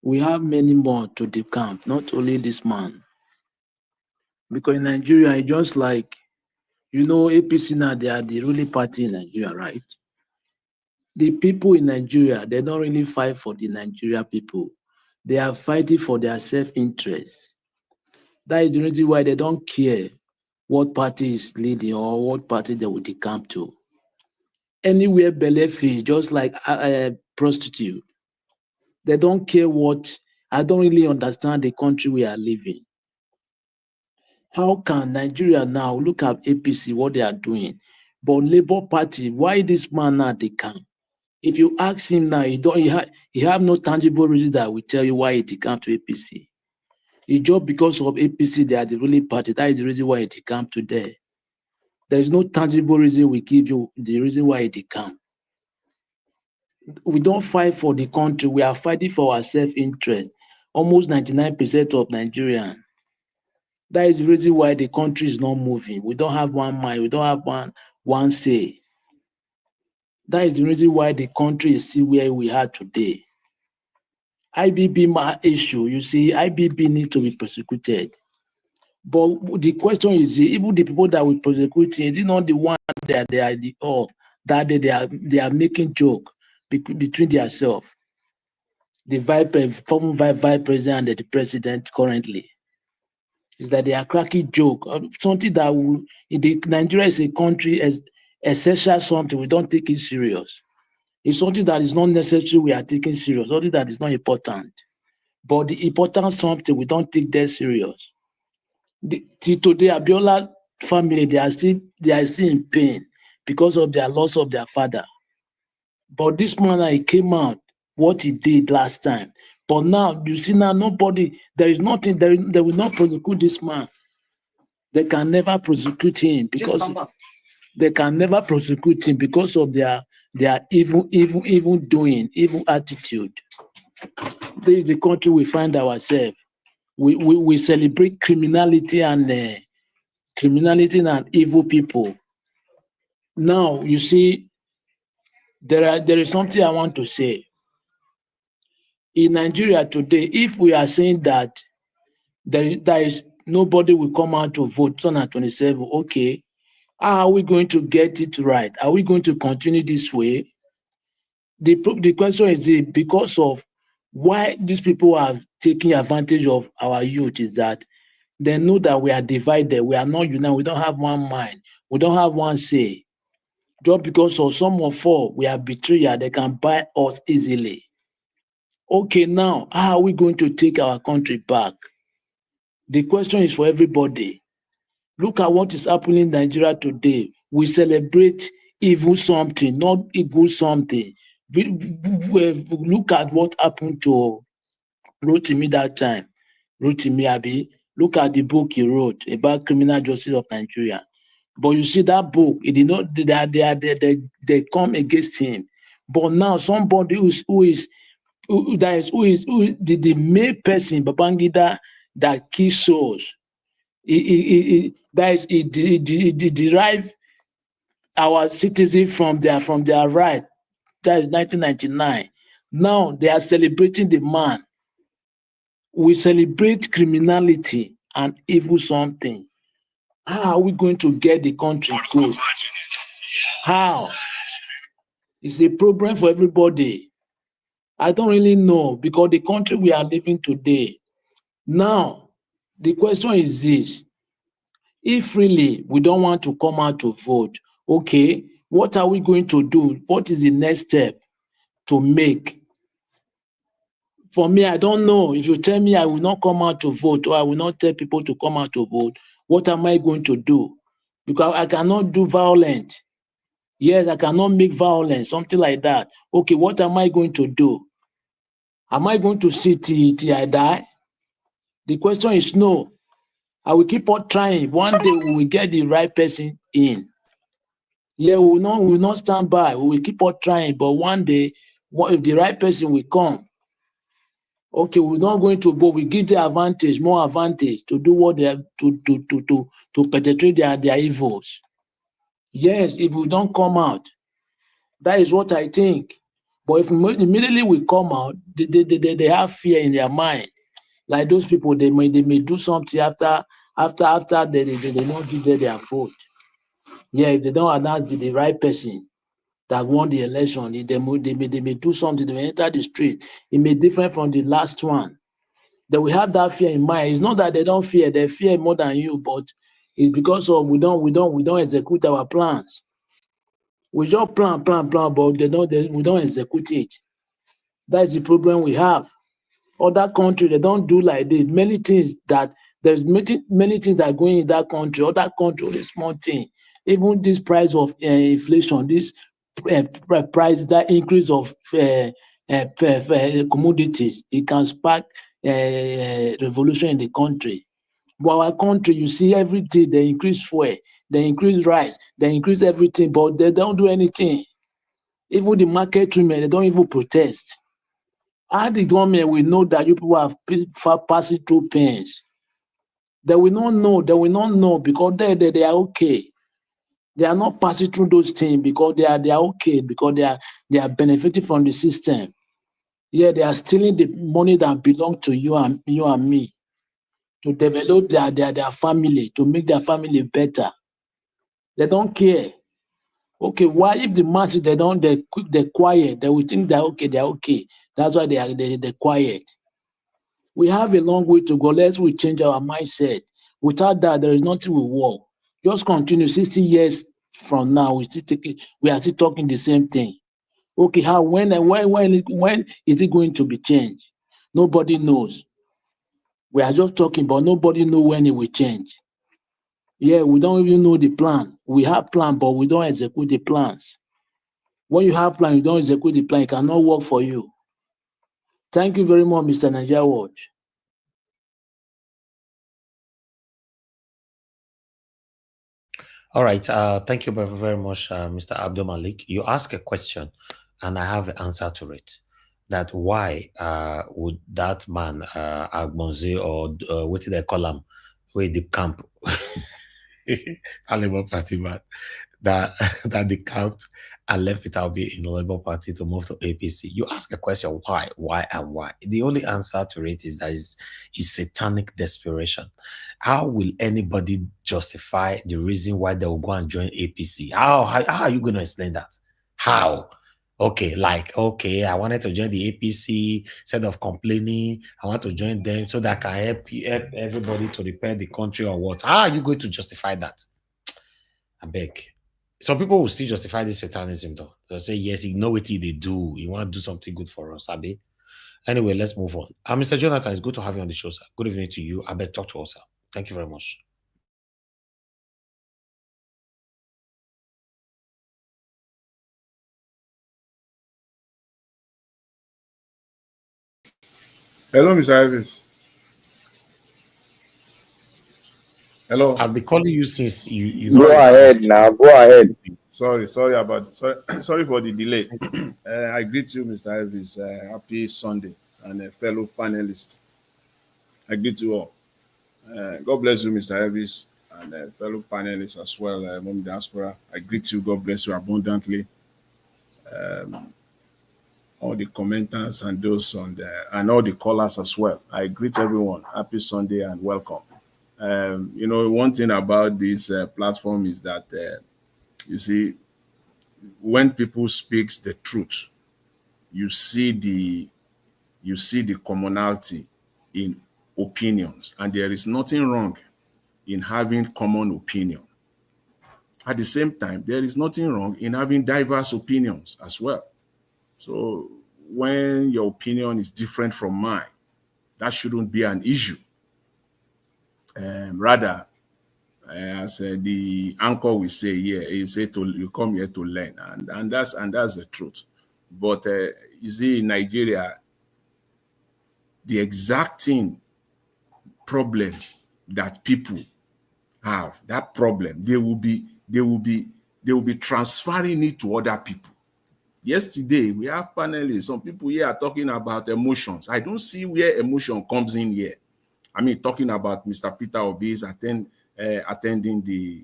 We have many more to decamp, not only this man. Because in Nigeria, it's just like, APC now, they are the ruling party in Nigeria, right? The people in Nigeria, they don't really fight for the Nigeria people. They are fighting for their self-interest. That is the reason why they don't care what party is leading or what party they will decamp to. Anywhere belefi, just like a prostitute. They don't care what. I don't really understand the country we are living. How can Nigeria now look at APC, what they are doing? But Labour Party, why this man now they can? If you ask him now, he have no tangible reason that will tell you why he decamped to APC. It's just because of APC, they are the ruling party. That is the reason why he decamped today. There is no tangible reason we give you the reason why he decamped. We don't fight for the country. We are fighting for our self-interest. Almost 99% of Nigerians. That is the reason why the country is not moving. We don't have one mind. We don't have one say. That is the reason why the country is still where we are today. IBB issue, you see, IBB needs to be prosecuted. But the question is, even the people that will prosecute, is it not the one that they are they are making joke between themselves? The former vice president and the president currently is that they are cracking joke. Something that Nigeria is a country as essential something we don't take it serious. It's something that is not necessary we are taking serious. Something that is not important. But the important something we don't take that serious. Till today, Abiola family they are still in pain because of their loss of their father. But this man, he came out what he did last time. But now you see nobody. There is nothing. They will not prosecute this man. They can never prosecute him because they can never prosecute him because of their evil doing, evil attitude. This is the country we find ourselves. We celebrate criminality and evil people. Now you see, there is something I want to say. In Nigeria today, if we are saying that there is nobody will come out to vote 2027, okay, how are we going to get it right? Are we going to continue this way? The question is because of why these people are taking advantage of our youth is that they know that we are divided, we are not united, we don't have one mind, we don't have one say. Just because of some of us, we are betrayers, they can buy us easily. Okay, now, how are we going to take our country back? The question is for everybody. Look at what is happening in Nigeria today. We celebrate evil something, not evil something. Look at what happened to Rotimi that time. Rotimi Abi, look at the book he wrote about criminal justice of Nigeria. But you see that book, it did not. They come against him. But now somebody who is the main person, Babangida, that kills souls. He derive our citizens from their right. That is 1999. Now they are celebrating the man. We celebrate criminality and evil something. How are we going to get the country good? How? It's a problem for everybody. I don't really know because the country we are living today. Now, the question is this. If really we don't want to come out to vote, okay, what are we going to do? What is the next step to make? For me, I don't know. If you tell me I will not come out to vote or I will not tell people to come out to vote, what am I going to do? Because I cannot do violence. Yes, I cannot make violence, something like that. Okay, what am I going to do? Am I going to sit till I die? The question is no. I will keep on trying. One day we will get the right person in. Yeah, we will not stand by. We will keep on trying, but one day, if the right person will come, Okay, we're not going to vote. We give the advantage, more advantage to do what they have to perpetrate their evils. Yes, if we don't come out, that is what I think. But if immediately we come out, they have fear in their mind. Like those people, they may do something after they not give them their vote. Yeah, if they don't announce the right person that won the election, they may do something, they may enter the street. It may be different from the last one. They will have that fear in mind. It's not that they don't fear, they fear more than you, but it's because of we don't execute our plans. We just plan, but we don't execute it. That's the problem we have. Other country, they don't do like this. Many things that things that are going in that country. Other country, only small thing. Even this price of inflation, this price, that increase of commodities, it can spark revolution in the country. But our country, you see every day they increase fuel, they increase rice, they increase everything, but they don't do anything. Even the market women, they don't even protest. How the government will know that you people have passing through pains? They will not know because they are okay. They are not passing through those things because they are okay, because they are benefiting from the system. Yeah, they are stealing the money that belongs to you and me to develop their family, to make their family better. They don't care. Okay, why if the masses they're quiet, they will think they're okay. That's why they're quiet. We have a long way to go. Let's change our mindset. Without that, there is nothing we work. Just continue 60 years from now, we are still talking the same thing. Okay, how when is it going to be changed? Nobody knows. We are just talking, but nobody knows when it will change. Yeah, we don't even know the plan. We have plan, but we don't execute the plans. When you have plan, you don't execute the plan, it cannot work for you. Thank you very much, Mr. Nigeria Watch. All right. Thank you very, very much, Mr. Abdul Malik. You ask a question, and I have an answer to it. That why would that man, Agbonze, or what did they call him, with the camp, Labour Party man, that decamped and left without being in the Labour Party to move to APC? You ask a question, why? The only answer to it is that is satanic desperation. How will anybody justify the reason why they will go and join APC? How are you going to explain that? How? Okay, I wanted to join the APC. Instead of complaining, I want to join them so that I can help everybody to repair the country or what? How are you going to justify that? I beg. Some people will still justify this satanism though. They'll say, yes, you know what they do. You want to do something good for us, Abi. Anyway, let's move on. Mr. Jonathan, it's good to have you on the show, sir. Good evening to you. I beg, talk to us, sir. Thank you very much. Hello, Mr. Elvis. Hello. I've been calling you since you Go ahead now. Go ahead. Sorry for the delay. I greet you, Mr. Elvis. Happy Sunday, and fellow panelists. I greet you all. God bless you, Mr. Elvis, and fellow panelists as well, Mom Diaspora. I greet you. God bless you abundantly. All the commenters and those and all the callers as well. I greet everyone. Happy Sunday and welcome. One thing about this platform is that you see, when people speak the truth, you see the commonality in opinions, and there is nothing wrong in having common opinion. At the same time, there is nothing wrong in having diverse opinions as well. So when your opinion is different from mine, that shouldn't be an issue. Rather, as the anchor will say, you come here to learn, and that's the truth. But you see, in Nigeria, the exacting problem that people have, that problem, they will be transferring it to other people. Yesterday, we have panelists. Some people here are talking about emotions. I don't see where emotion comes in here. I mean, talking about Mr. Peter Obi's attending the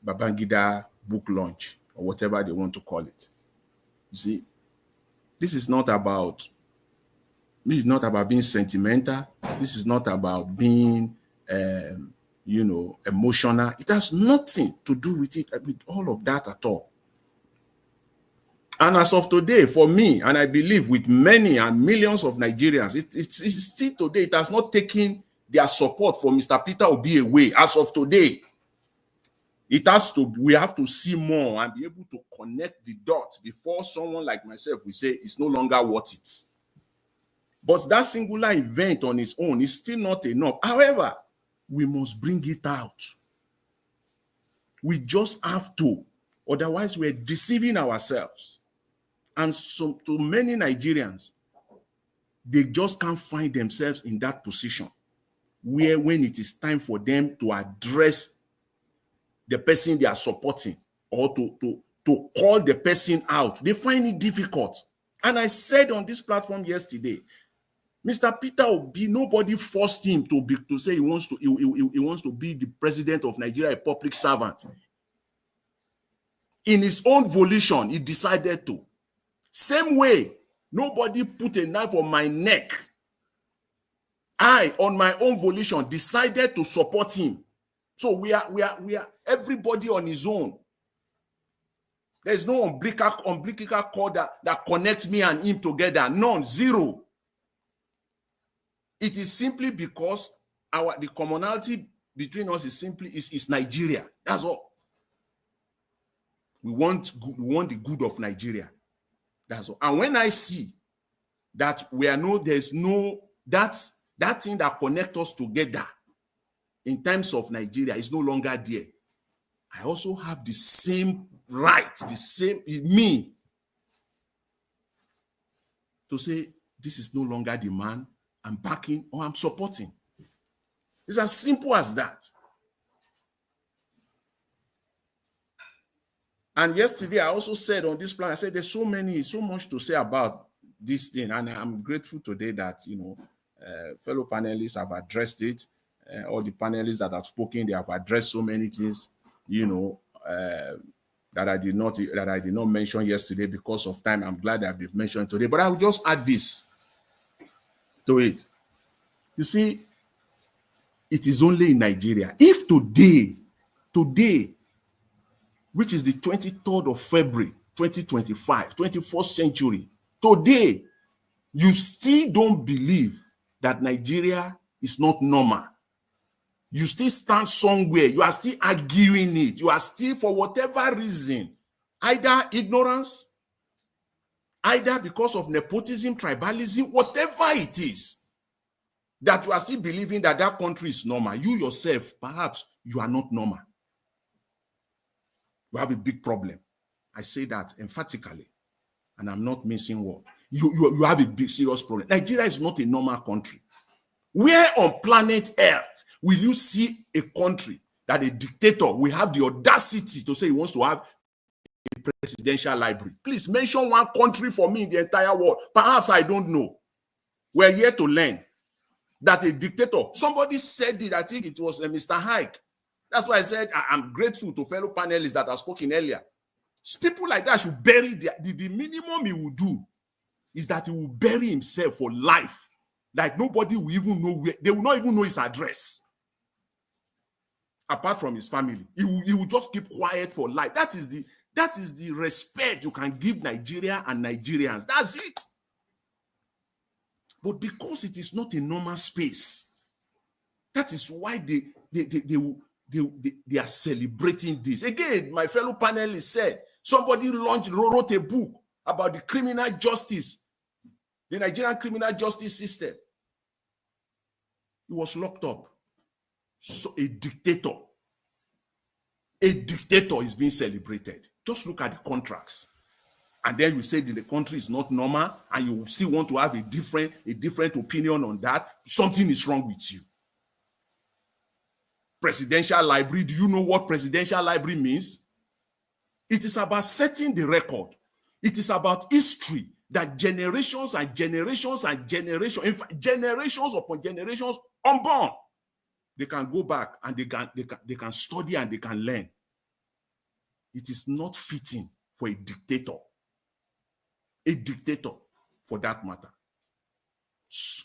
Babangida book launch, or whatever they want to call it. You see, this is not about being sentimental. This is not about being, emotional. It has nothing to do with it, with all of that at all. And as of today, for me, and I believe with many and millions of Nigerians, it's still today, it has not taken their support for Mr. Peter Obi away. As of today, we have to see more and be able to connect the dots before someone like myself will say it's no longer worth it. But that singular event on its own is still not enough. However, we must bring it out. We just have to. Otherwise, we're deceiving ourselves. And so, to many Nigerians, they just can't find themselves in that position where, when it is time for them to address the person they are supporting or to call the person out, they find it difficult. And I said on this platform yesterday, Mr. Peter Obi, nobody forced him to say he wants to be the president of Nigeria, a public servant. In his own volition, he decided to. Same way, nobody put a knife on my neck. I, on my own volition, decided to support him. So we are everybody on his own. There's no umbilical cord that connects me and him together. None, zero. It is simply because the commonality between us is Nigeria. That's all. We want the good of Nigeria. That's all. And when I see that there's no that thing that connects us together in terms of Nigeria is no longer there, I also have the same right, me, to say this is no longer the man I'm backing or I'm supporting. It's as simple as that. And yesterday, I also said on this plan, I said there's so much to say about this thing. And I'm grateful today that, fellow panelists have addressed it. All the panelists that have spoken, they have addressed so many things, that I did not mention yesterday because of time. I'm glad that they've mentioned today. But I will just add this to it. You see, it is only in Nigeria. If today, which is the 23rd of February, 2025, 21st century, today, you still don't believe that Nigeria is not normal. You still stand somewhere. You are still arguing it. You are still, for whatever reason, either ignorance, either because of nepotism, tribalism, whatever it is, that you are still believing that that country is normal. You yourself, perhaps, you are not normal. You have a big problem. I say that emphatically, and I'm not missing word. You have a big, serious problem. Nigeria is not a normal country. Where on planet Earth will you see a country that a dictator will have the audacity to say he wants to have a presidential library? Please mention one country for me in the entire world. Perhaps I don't know. We're here to learn that a dictator, somebody said it, I think it was Mr. Hike. That's why I said I'm grateful to fellow panelists that have spoken earlier. People like that should bury the minimum he will do is that he will bury himself for life. Like nobody will even know where, they will not even know his address. Apart from his family. He will just keep quiet for life. That is the respect you can give Nigeria and Nigerians. That's it. But because it is not a normal space, that is why they are celebrating this. Again, my fellow panelists said, somebody wrote a book about the criminal justice, the Nigerian criminal justice system. He was locked up. So a dictator is being celebrated. Just look at the contracts. And then you say that the country is not normal and you still want to have a different opinion on that. Something is wrong with you. Presidential library. Do you know what presidential library means? It is about setting the record. It is about history that generations and generations and generations, in fact, generations upon generations unborn, they can go back and they can study and they can learn. It is not fitting for a dictator for that matter.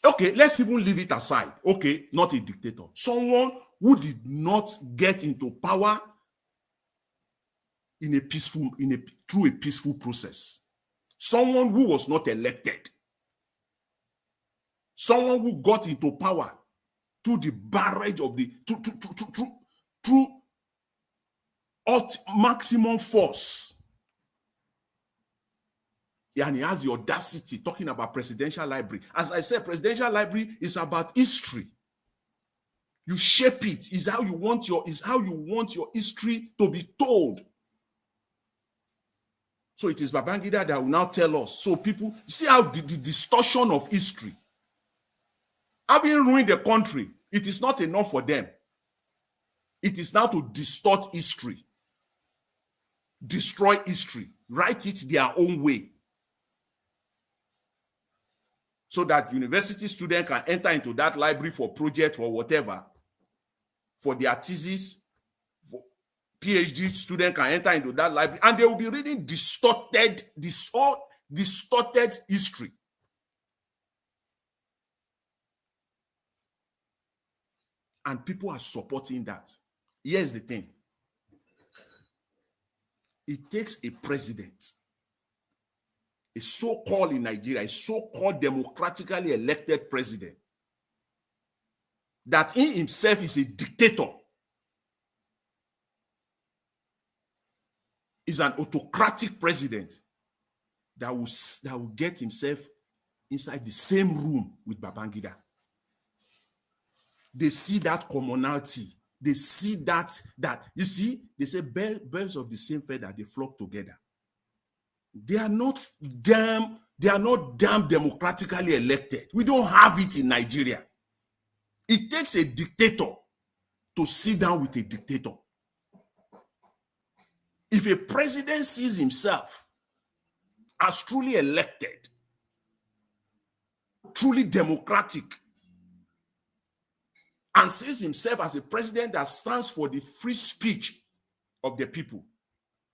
Okay, let's even leave it aside. Okay, not a dictator. Someone who did not get into power through a peaceful process. Someone who was not elected. Someone who got into power through the barrage of the through maximum force. And he has the audacity talking about presidential library. As I said, presidential library is about history. You shape it. Is how you want your history to be told. So it is Babangida that will now tell us. So people see how the distortion of history. Having ruined the country, it is not enough for them. It is now to distort history, destroy history, write it their own way, so that university students can enter into that library for project or whatever, for their thesis, for PhD students can enter into that library, and they will be reading distorted history. And people are supporting that. Here's the thing. It takes a president, a so-called in Nigeria, a so-called democratically elected president, that he himself is a dictator, is an autocratic president that will get himself inside the same room with Babangida. They see that commonality. They see that you see, they say birds of the same feather, they flock together. They are not damn democratically elected. We don't have it in Nigeria. It takes a dictator to sit down with a dictator. If a president sees himself as truly elected, truly democratic, and sees himself as a president that stands for the free speech of the people,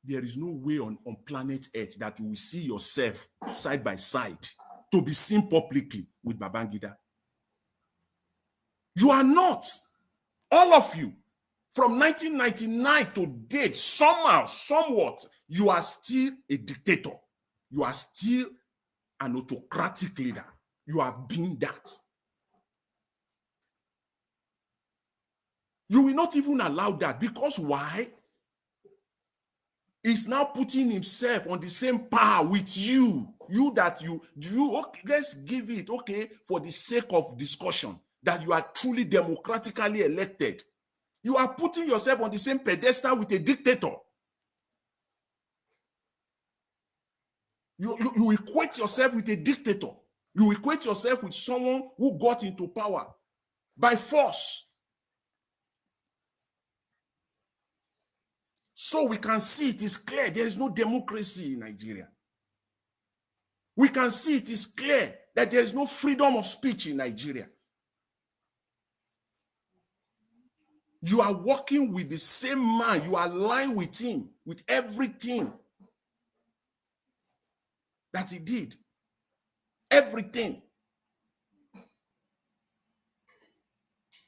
there is no way on planet Earth that you will see yourself side by side to be seen publicly with Babangida. You are not. All of you, from 1999 to date, somehow, somewhat, you are still a dictator. You are still an autocratic leader. You have been that. You will not even allow that, because why? He's now putting himself on the same par with you. Okay, let's give it, okay, for the sake of discussion, that you are truly democratically elected. You are putting yourself on the same pedestal with a dictator. You equate yourself with a dictator. You equate yourself with someone who got into power by force. So we can see it is clear there is no democracy in Nigeria. We can see it is clear that there is no freedom of speech in Nigeria. You are working with the same man. You are aligned with him, with everything that he did. Everything.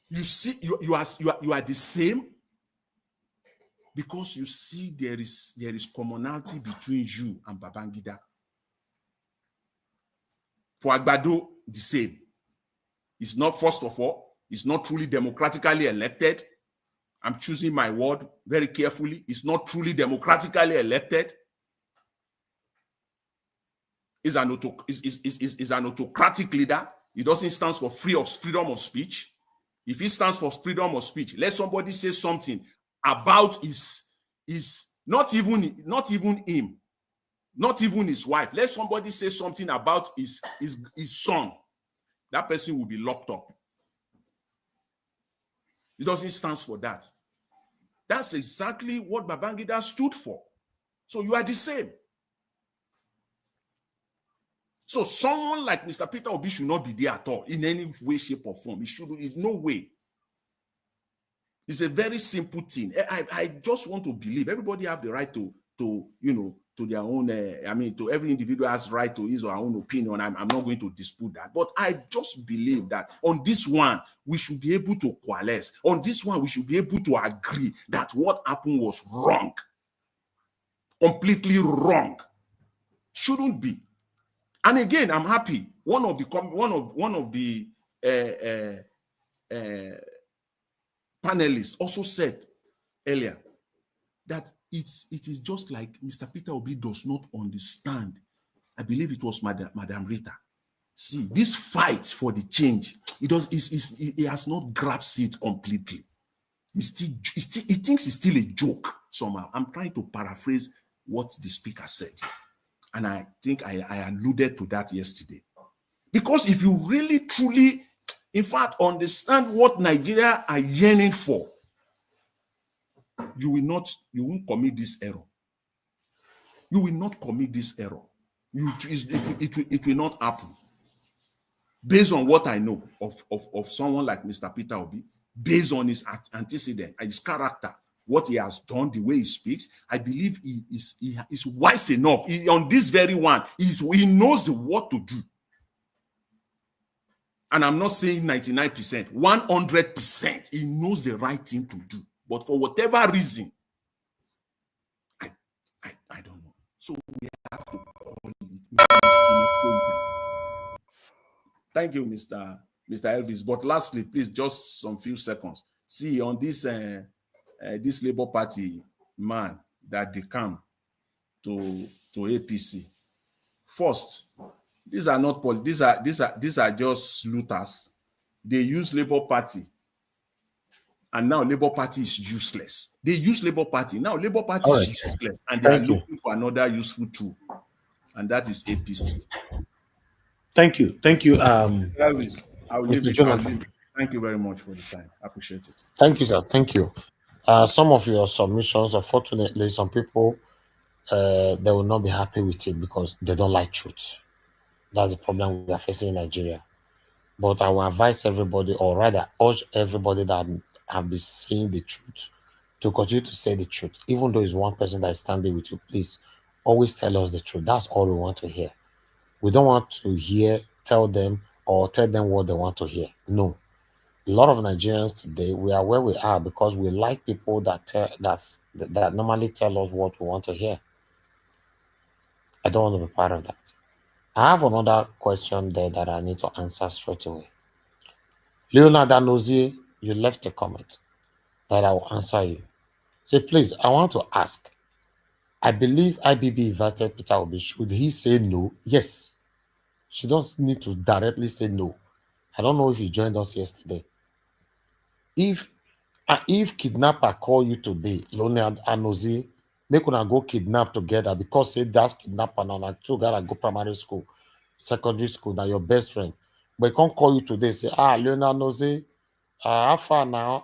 You see, you are the same, because you see there is commonality between you and Babangida. For Agbado, the same. It's not, first of all, it's not truly democratically elected. I'm choosing my word very carefully. It's not truly democratically elected. Is an autocratic leader. He doesn't stand for freedom of speech. If he stands for freedom of speech, let somebody say something about his not even him, not even his wife. Let somebody say something about his son. That person will be locked up. He doesn't stand for that. That's exactly what Babangida stood for. So you are the same. So someone like Mr. Peter Obi should not be there at all in any way, shape, or form. It should, in no way. It's a very simple thing. I just want to believe everybody have the right to to their own. To every individual has right to his or her own opinion. I'm not going to dispute that. But I just believe that on this one, we should be able to coalesce. On this one, we should be able to agree that what happened was wrong. Completely wrong. Shouldn't be. And again, I'm happy. One of the panelists also said earlier that it is just like Mr. Peter Obi does not understand. I believe it was Madam Rita. See, this fight for the change, he has not grasped it completely. He thinks it's still a joke somehow. I'm trying to paraphrase what the speaker said. And I think I alluded to that yesterday. Because if you really, truly, in fact, understand what Nigeria are yearning for, you won't commit this error. You will not commit this error. It will not happen. Based on what I know of someone like Mr. Peter Obi, based on his antecedent and his character, what he has done, the way he speaks, I believe he is wise enough. On this very one, he knows what to do. And I'm not saying 99%, 100%. He knows the right thing to do. But for whatever reason, I don't know. So we have to call it. Thank you, Mr. Elvis. But lastly, please, just some few seconds. See, on this this Labour Party man that decamped to APC. First, these are not these are just looters. They use Labour Party, and now Labour Party is useless. They use Labour Party. Now Labour Party is useless, and they are looking for another useful tool, and that is APC. Thank you. Elvis, I will leave Mr. it. Jonathan. Thank you very much for the time. I appreciate it. Thank you, sir. Thank you. Some of your submissions, unfortunately, some people they will not be happy with it because they don't like truth. That's the problem we are facing in Nigeria. But I will advise everybody, or rather urge everybody that have been saying the truth, to continue to say the truth. Even though it's one person that is standing with you, please always tell us the truth. That's all we want to hear. We don't want to tell them what they want to hear. No. A lot of Nigerians today, we are where we are because we like people that normally tell us what we want to hear. I don't want to be part of that. I have another question there that I need to answer straight away. Leonard Anozie, you left a comment that I will answer you. Say, please, I want to ask. I believe IBB invited Peter Obi. Should he say no? Yes. She doesn't need to directly say no. I don't know if he joined us yesterday. If Kidnapper call you today, Leonard Anozie, make una go kidnap together because say that's Kidnapper now, like two gotta go primary school, secondary school, now your best friend. But he can't call you today, say, Leonard Anozie, how far now?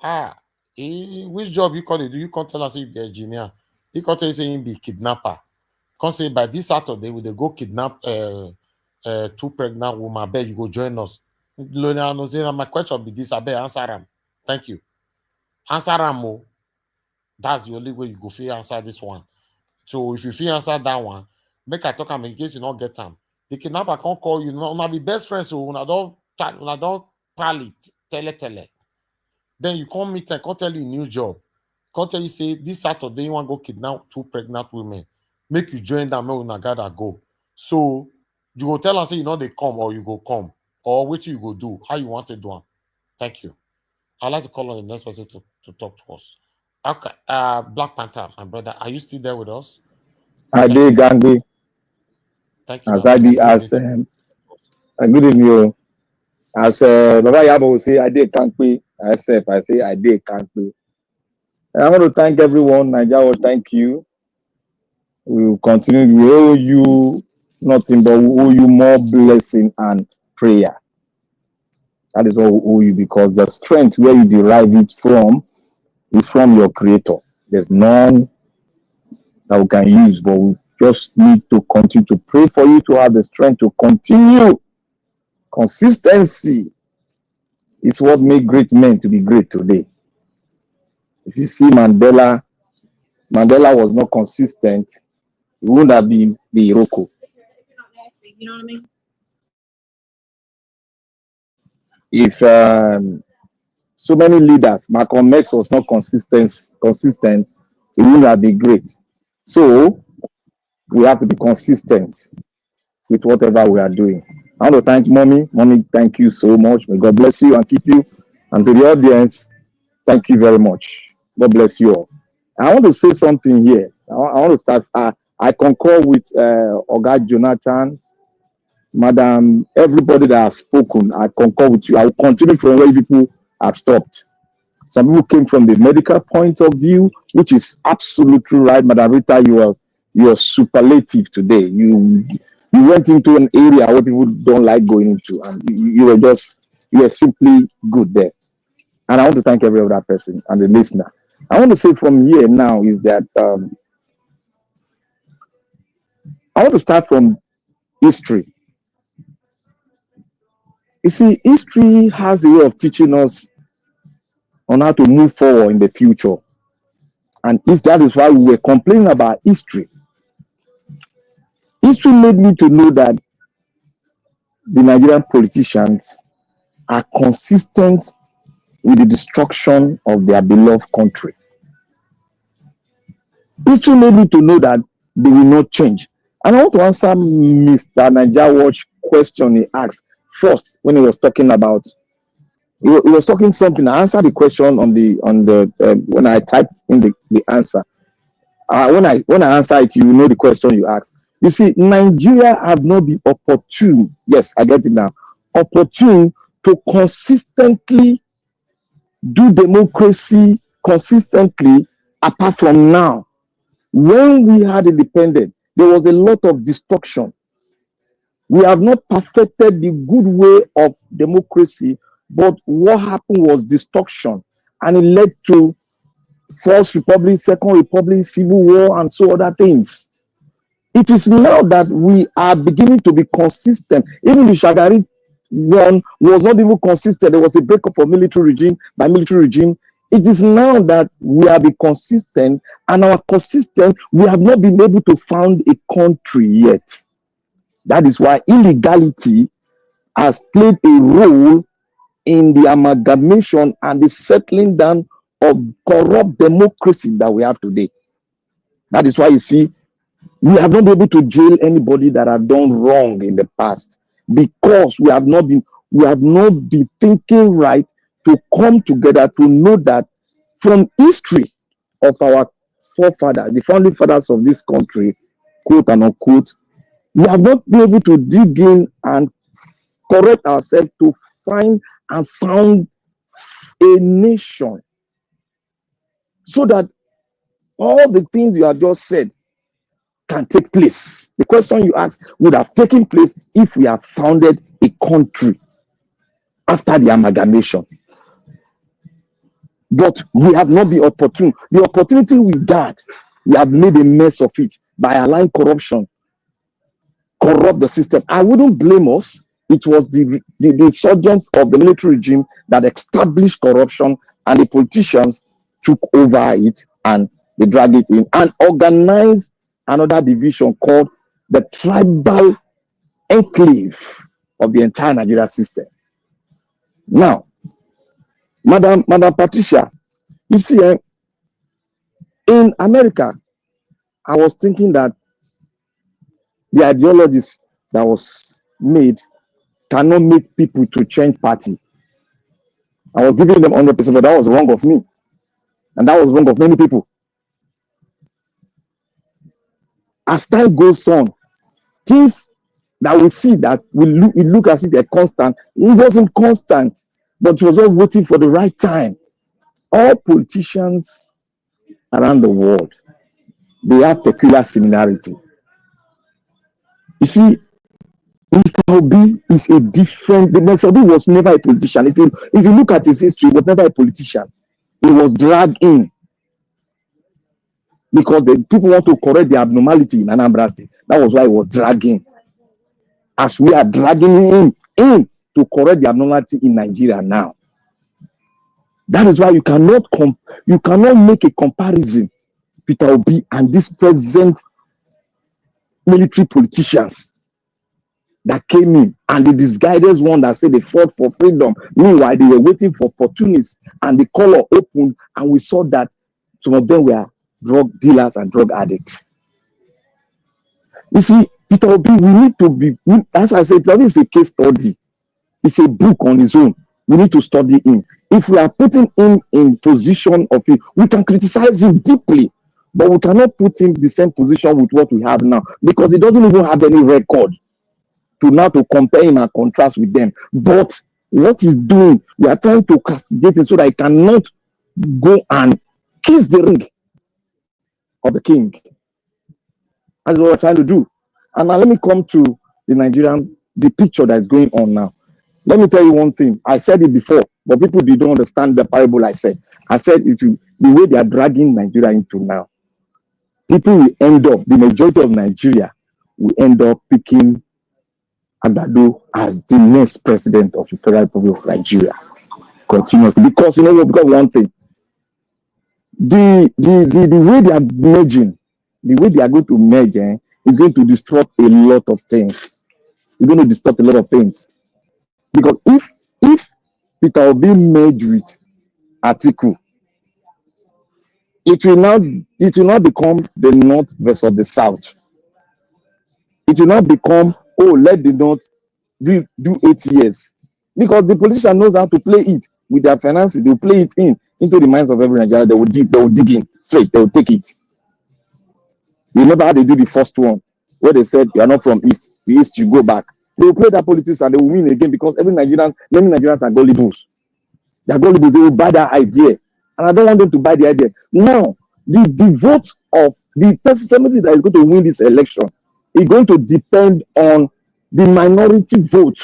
Which job you call it? Do you can't tell us if you're engineer? He can't tell you say he be Kidnapper. Can't say by this Saturday, will they go kidnap two pregnant women? I bet you go join us. Leonard Anozie, my question be this, I bet answer them. Thank you. Answer them. That's the only way you go feel answer this one. So if you feel answer that one, make I talk in case you not get them. The kidnapper can't call you. Not be best friends. So when I don't pal it, tele. Then you come meet and can't tell you a new job. Can't tell you say this Saturday you want to go kidnap two pregnant women. Make you join them when I gotta go. So you go tell us say you know they come or you go come or what you go do. How you want to do them. Thank you. I'd like to call on the next person to talk to us. Okay, Black Panther, my brother, are you still there with us? I did, Gandhi. Thank you. As I be as good evening. As Baba Yabo will say, I did can't be. I say I did can't be. I want to thank everyone. Nigeria will thank you. We will continue. We owe you nothing, but we owe you more blessing and prayer. That is what we owe you, because the strength where you derive it from is from your creator. There's none that we can use, but we just need to continue to pray for you to have the strength to continue. Consistency is what made great men to be great today. If you see Mandela was not consistent, he wouldn't have been the Iroko. You know what I mean? If so many leaders, Malcolm X was not consistent, he wouldn't have been great. So we have to be consistent with whatever we are doing. I want to thank Mommy. Mommy, thank you so much. May God bless you and keep you. And to the audience, thank you very much. God bless you all. I want to say something here. I want to start. I concur with Oga Jonathan, Madam, everybody that has spoken. I concur with you. I will continue from where people have stopped. Some people came from the medical point of view, which is absolutely right. Madam Rita, you are superlative today. You went into an area where people don't like going into, and you were simply good there. And I want to thank every other person and the listener. I want to say from here now is that I want to start from history. You see, history has a way of teaching us on how to move forward in the future. And that is why we were complaining about history. History made me to know that the Nigerian politicians are consistent with the destruction of their beloved country. History made me to know that they will not change. And I want to answer Mr. Niger Watch question he asked first when he was talking about. He was talking something. I answered the question on the when I typed in the answer. When I answer it, you know the question you asked. You see, Nigeria have not been opportune. Yes, I get it now. Opportune to consistently do democracy consistently. Apart from now, when we had independence, there was a lot of destruction. We have not perfected the good way of democracy, but what happened was destruction, and it led to First Republic, Second Republic, Civil War, and so other things. It is now that we are beginning to be consistent. Even the Shagari one was not even consistent. There was a breakup of military regime by military regime. It is now that we have been consistent, and our consistent, we have not been able to found a country yet. That is why illegality has played a role in the amalgamation and the settling down of corrupt democracy that we have today. That is why you see, we have not been able to jail anybody that have done wrong in the past, because we have not been thinking right to come together to know that from history of our forefathers, the founding fathers of this country, quote and unquote, we have not been able to dig in and correct ourselves to find and found a nation, so that all the things you have just said can take place. The question you asked would have taken place if we have founded a country after the amalgamation. But we have not been opportune. The opportunity we got, we have made a mess of it by allowing corruption corrupt the system. I wouldn't blame us. It was the insurgents of the military regime that established corruption, and the politicians took over it and they dragged it in and organized another division called the tribal enclave of the entire Nigeria system. Now, Madam Patricia, you see, in America, I was thinking that the ideologies that was made cannot make people to change party. I was giving them 100%, but that was wrong of me. And that was wrong of many people. As time goes on, things that we see that it look as if they're constant, it wasn't constant, but it was all waiting for the right time. All politicians around the world, they have peculiar similarity. You see, Mr. Obi is a different. Mr. Obi was never a politician. If you look at his history, he was never a politician. He was dragged in. because the people want to correct the abnormality in Anambra State. That was why it was dragging. As we are dragging him in to correct the abnormality in Nigeria now. That is why you cannot make a comparison, Peter Obi and this present military politicians that came in, and the disguised one that said they fought for freedom. Meanwhile, they were waiting for opportunists, and the color opened, and we saw that some of them were drug dealers and drug addicts. You see, Peter Obi, we need to be, that's why I say Peter Obi is a case study. It's a book on its own. We need to study him. If we are putting him in position of it, we can criticize him deeply, but we cannot put him in the same position with what we have now, because he doesn't even have any record to compare him and contrast with them. But what he's doing, we are trying to castigate him so that he cannot go and kiss the ring of the king. That's what we're trying to do. And now let me come to the picture that is going on now. Let me tell you one thing. I said it before, but people didn't understand the parable I said. I said the way they are dragging Nigeria into now, people will end up, the majority of Nigeria will end up picking Agbado as the next president of the Federal Republic of Nigeria continuously. Because you know what? Because one thing, the way they are merging, the way they are going to merge, is going to disrupt a lot of things. It's going to disrupt a lot of things. Because if Peter Obi merge with Atiku, it will not become the North versus the South. It will not become, let the North do 8 years. Because the politician knows how to play it with their finances. They will play it into the minds of every Nigerian. They will dig in straight. They will take it. You remember how they did the first one, where they said, you are not from East. The East, you go back. They will play that politics and they will win again, because many Nigerians are gullibles. They are gullibles. They will buy that idea. And I don't want them to buy the idea. Now, the vote of the person that is going to win this election is going to depend on the minority vote,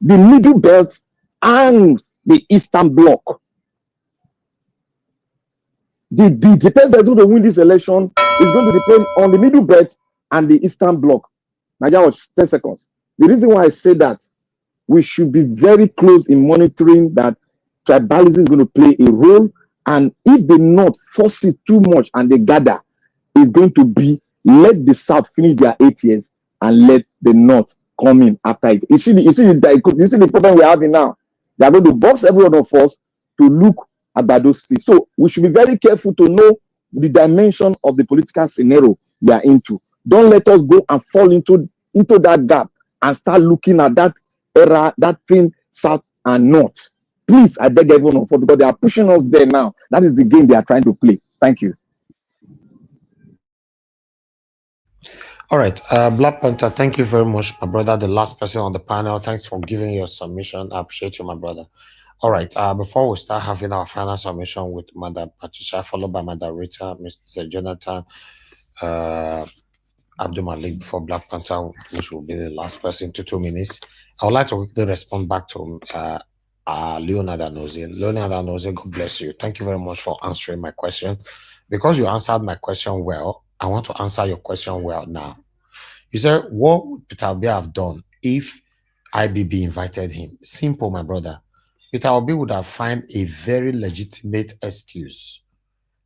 the middle belt, and the Eastern Bloc. The person that's going to win this election is going to depend on the middle belt and the Eastern Bloc. Now, just 10 seconds. The reason why I say that, we should be very close in monitoring that tribalism is going to play a role, and if they not force it too much and they gather, it's going to be let the South finish their 8 years and let the North come in after it. You see the problem we're having now. They are going to box every one of us to look at those things. So we should be very careful to know the dimension of the political scenario we are into. Don't let us go and fall into that gap and start looking at that era, that thing, South and North. Please, I beg everyone of us, because they are pushing us there now. That is the game they are trying to play. Thank you. All right, Black Panther, thank you very much, my brother, the last person on the panel. Thanks for giving your submission. I appreciate you, my brother. All right, before we start having our final submission with Madam Patricia, followed by Madam Rita, Mr. Jonathan, Abdul Malik for Black Panther, which will be the last person to 2 minutes, I would like to quickly respond back to Leonard Anozie. Leonard Anozie, God bless you. Thank you very much for answering my question. Because you answered my question well, I want to answer your question well now. You said, what would Peter Obi have done if IBB invited him? Simple, my brother. Peter Obi would have found a very legitimate excuse.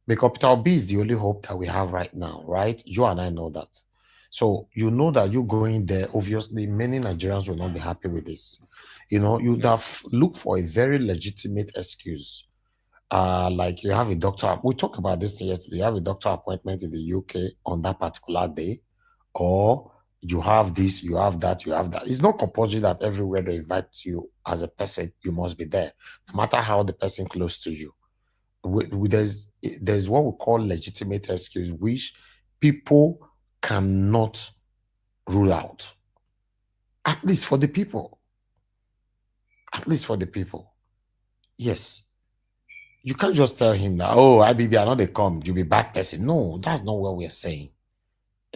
Because Peter Obi is the only hope that we have right now, right? You and I know that. So you know that you going there, obviously, many Nigerians will not be happy with this. You know, you'd have looked for a very legitimate excuse. Like you have a doctor, we talked about this yesterday, you have a doctor appointment in the UK on that particular day, or you have this, you have that, you have that. It's not compulsory that everywhere they invite you as a person, you must be there, no matter how the person close to you. There's what we call legitimate excuse, which people cannot rule out. At least for the people. At least for the people. Yes. You can't just tell him that, oh, IBB, I know they come, you'll be bad person. No, that's not what we're saying.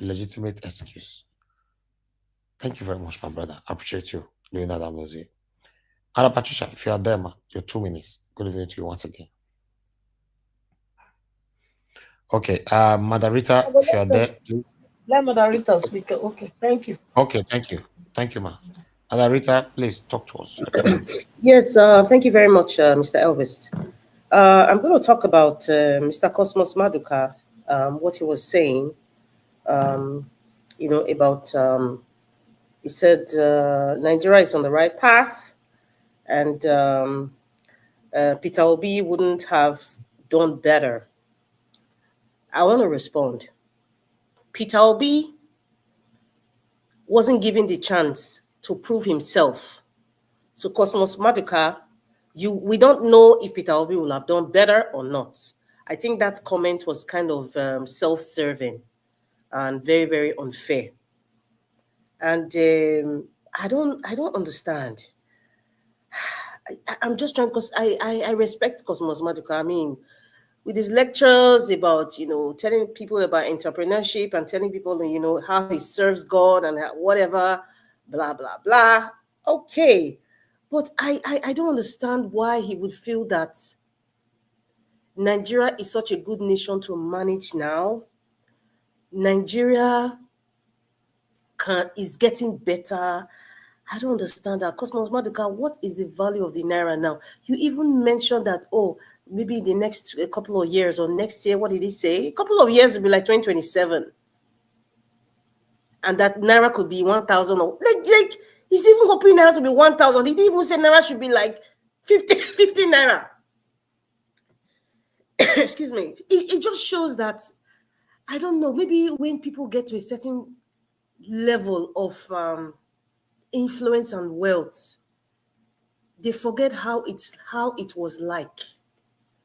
A legitimate excuse. Thank you very much, my brother. I appreciate you, Leonard Anozie. Anna Patricia, if you are there, ma, your 2 minutes. Good evening to you once again. Okay, Madarita, if you're there, please. Let Madarita speak. Okay, thank you. Okay, thank you. Thank you, ma. Madarita, please talk to us. 2 minutes. Yes, thank you very much, Mr. Elvis. I'm going to talk about Mr. Cosmos Maduka, what he was saying, about, he said Nigeria is on the right path, and Peter Obi wouldn't have done better. I want to respond. Peter Obi wasn't given the chance to prove himself. So Cosmos Maduka, we don't know if Peter Obi will have done better or not. I think that comment was kind of self-serving and very, very unfair. And I don't understand. I'm just trying, because I respect Cosmos Maduka. I mean, with his lectures about, telling people about entrepreneurship and telling people, how he serves God and whatever, blah, blah, blah. Okay. But I don't understand why he would feel that Nigeria is such a good nation to manage now. Nigeria is getting better. I don't understand that. Cosmos Maduka, what is the value of the Naira now? You even mentioned that, maybe the next couple of years or next year, what did he say? A couple of years will be like 2027. And that Naira could be 1,000 or like he's even hoping Naira to be 1,000. He didn't even say Naira should be like 50 Naira. Excuse me. It just shows that, I don't know, maybe when people get to a certain level of influence and wealth, they forget how it was like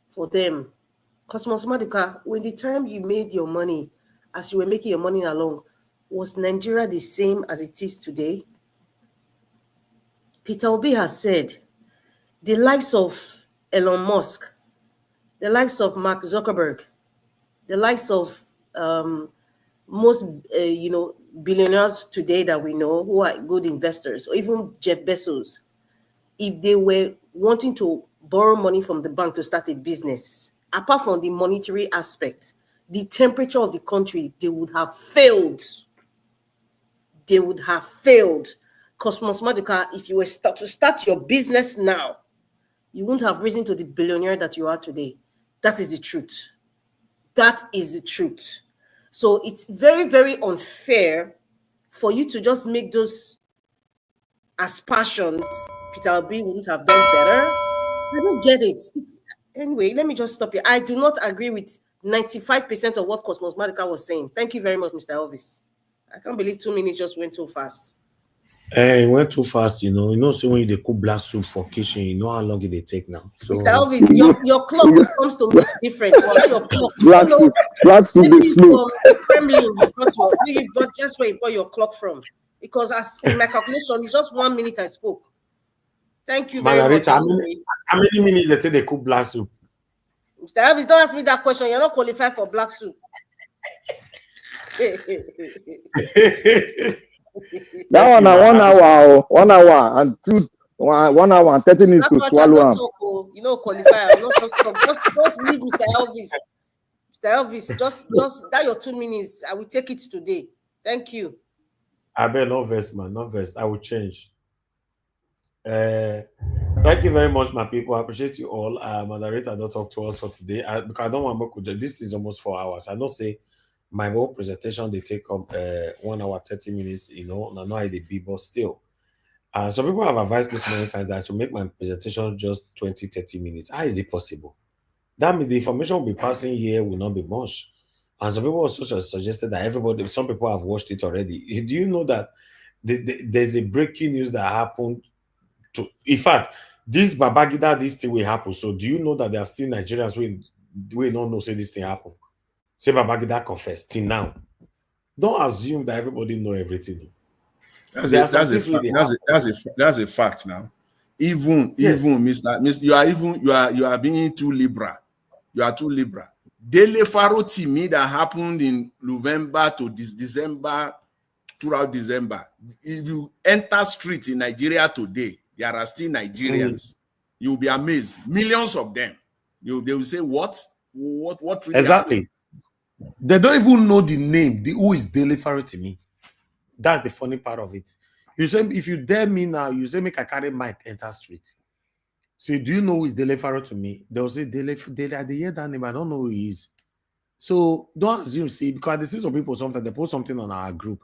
for them. Cosmos Maduka, when the time you made your money, as you were making your money along, was Nigeria the same as it is today? Peter Obi has said the likes of Elon Musk, the likes of Mark Zuckerberg, the likes of most billionaires today that we know who are good investors, or even Jeff Bezos, if they were wanting to borrow money from the bank to start a business, apart from the monetary aspect, the temperature of the country, they would have failed. They would have failed. Cosmos Maduka, if you were to start your business now, you wouldn't have risen to the billionaire that you are today. That is the truth. That is the truth. So it's very, very unfair for you to just make those aspersions. Peter Obi wouldn't have done better. I don't get it. Anyway, let me just stop here. I do not agree with 95% of what Cosmos Maduka was saying. Thank you very much, Mr. Elvis. I can't believe 2 minutes just went too fast. It went too fast, so when you cook black soup for kitchen, you know how long it take now. So Mr. Elvis, your clock when it comes to me is different. Your clock. Black soup Maybe is slow. from the Kremlin, you got just where you got your clock from. Because as in my calculation, it's just 1 minute I spoke. Thank you very much. How many minutes they take they cook black soup? Mr. Elvis, don't ask me that question. You're not qualified for black soup. That one, 1 hour, 1 hour and 1 hour and 30 minutes to swallow him. You know, qualify. I'm not just leave Mr. Elvis. Mr. Elvis, just that your 2 minutes. I will take it today. Thank you. I bet no verse, man, no verse. I will change. Thank you very much, my people. I appreciate you all. Moderator, don't talk to us for today because I don't want to work with them. This is almost 4 hours. I don't say my whole presentation they take up 1 hour 30 minutes. I know IBB, but still, some people have advised me so many times that to make my presentation just 20-30 minutes. How is it possible? That means the information will be passing here will not be much. And some people also suggested that some people have watched it already. Do you know that there's a breaking news that happened? In fact, this Babangida, this thing will happen. So do you know that there are still Nigerians we don't know say this thing happen? Say Babangida confessed till now. Don't assume that everybody know everything. That's a fact now. Even Mr. You are being too liberal. You are too liberal. Dele Faro Timi that happened in November to this December, throughout December. If you enter streets in Nigeria today, there are still Nigerians. You'll be amazed. Millions of them. They will say, what really exactly happened? They don't even know the name, who is Dele Faritimi. That's the funny part of it. You say, if you dare me now, you say, make I carry mic enter street. Say, do you know who is Dele Faritimi? They'll say, Dele, I hear that name, I don't know who he is. So don't assume, see, because I see some people sometimes they post something on our group.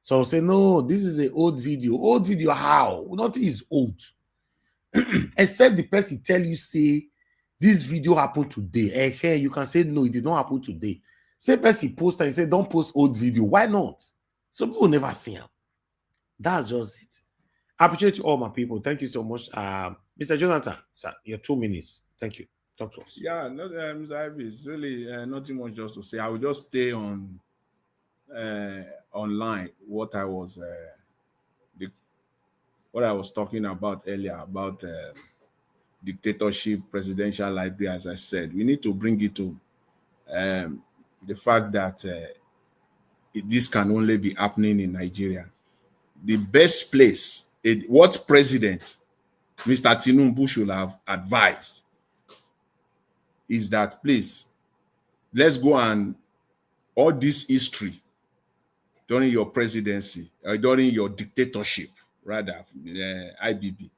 So I'll say, no, this is an old video. Old video, how? Nothing is old. Except the person tell you, say, this video happened today. Hey, you can say, no, it did not happen today. Say, person post and say, don't post old video. Why not? Some people never see them. That's just it. I appreciate you all, my people. Thank you so much. Mr. Jonathan, sir, your 2 minutes. Thank you. Talk to us. Yeah, no, Mr. Ivy, it's really nothing much just to say. I will just stay on online what I was talking about earlier about dictatorship, presidential library. As I said, we need to bring it to the fact that this can only be happening in Nigeria. The best place, what president Mr. Tinubu should have advised is that, please, let's go and all this history during your presidency, or during your dictatorship, rather, IBB,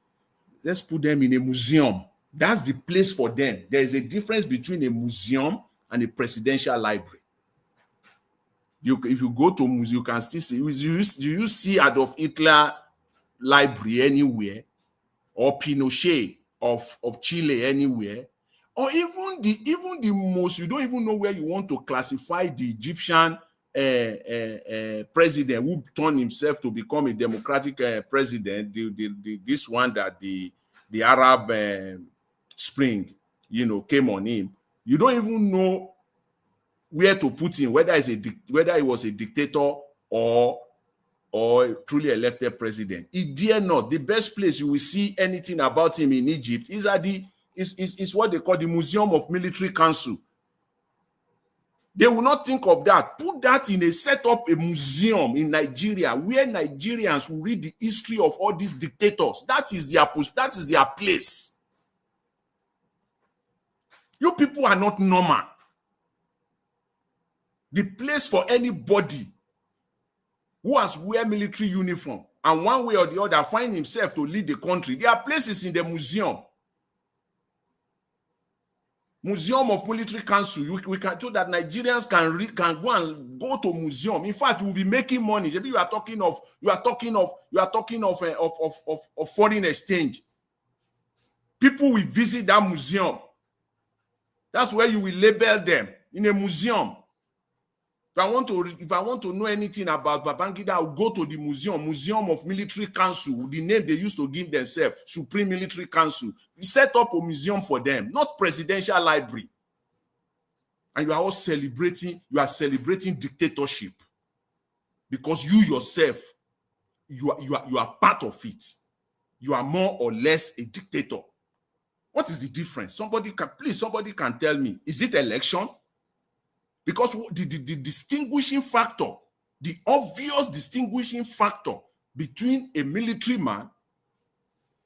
let's put them in a museum. That's the place for them. There is a difference between a museum and a presidential library. If you go to a museum, you can still see. Do you see Adolf Hitler library anywhere, or Pinochet of Chile anywhere, or even the most, you don't even know where you want to classify the Egyptian president who turned himself to become a democratic president. This one that the Arab Spring, came on him. You don't even know where to put him, whether he was a dictator or a truly elected president. He dare not. The best place you will see anything about him in Egypt is is what they call the Museum of Military Council. They will not think of that. Put that in set up a museum in Nigeria where Nigerians will read the history of all these dictators. That is their place. You people are not normal. The place for anybody who has wear military uniform and one way or the other find himself to lead the country, there are places in the museum. Museum of Military Council. We can do that. Nigerians can go to museum. In fact, we'll be making money. Maybe you are talking of foreign exchange. People will visit that museum. That's where you will label them in a museum. If I want to know anything about Babangida, I'll go to the Museum of Military Council, the name they used to give themselves, Supreme Military Council. We set up a museum for them, not presidential library. And you are all celebrating dictatorship because you yourself, you are part of it. You are more or less a dictator. What is the difference? Somebody can tell me, is it election? Because the distinguishing factor, the obvious distinguishing factor between a military man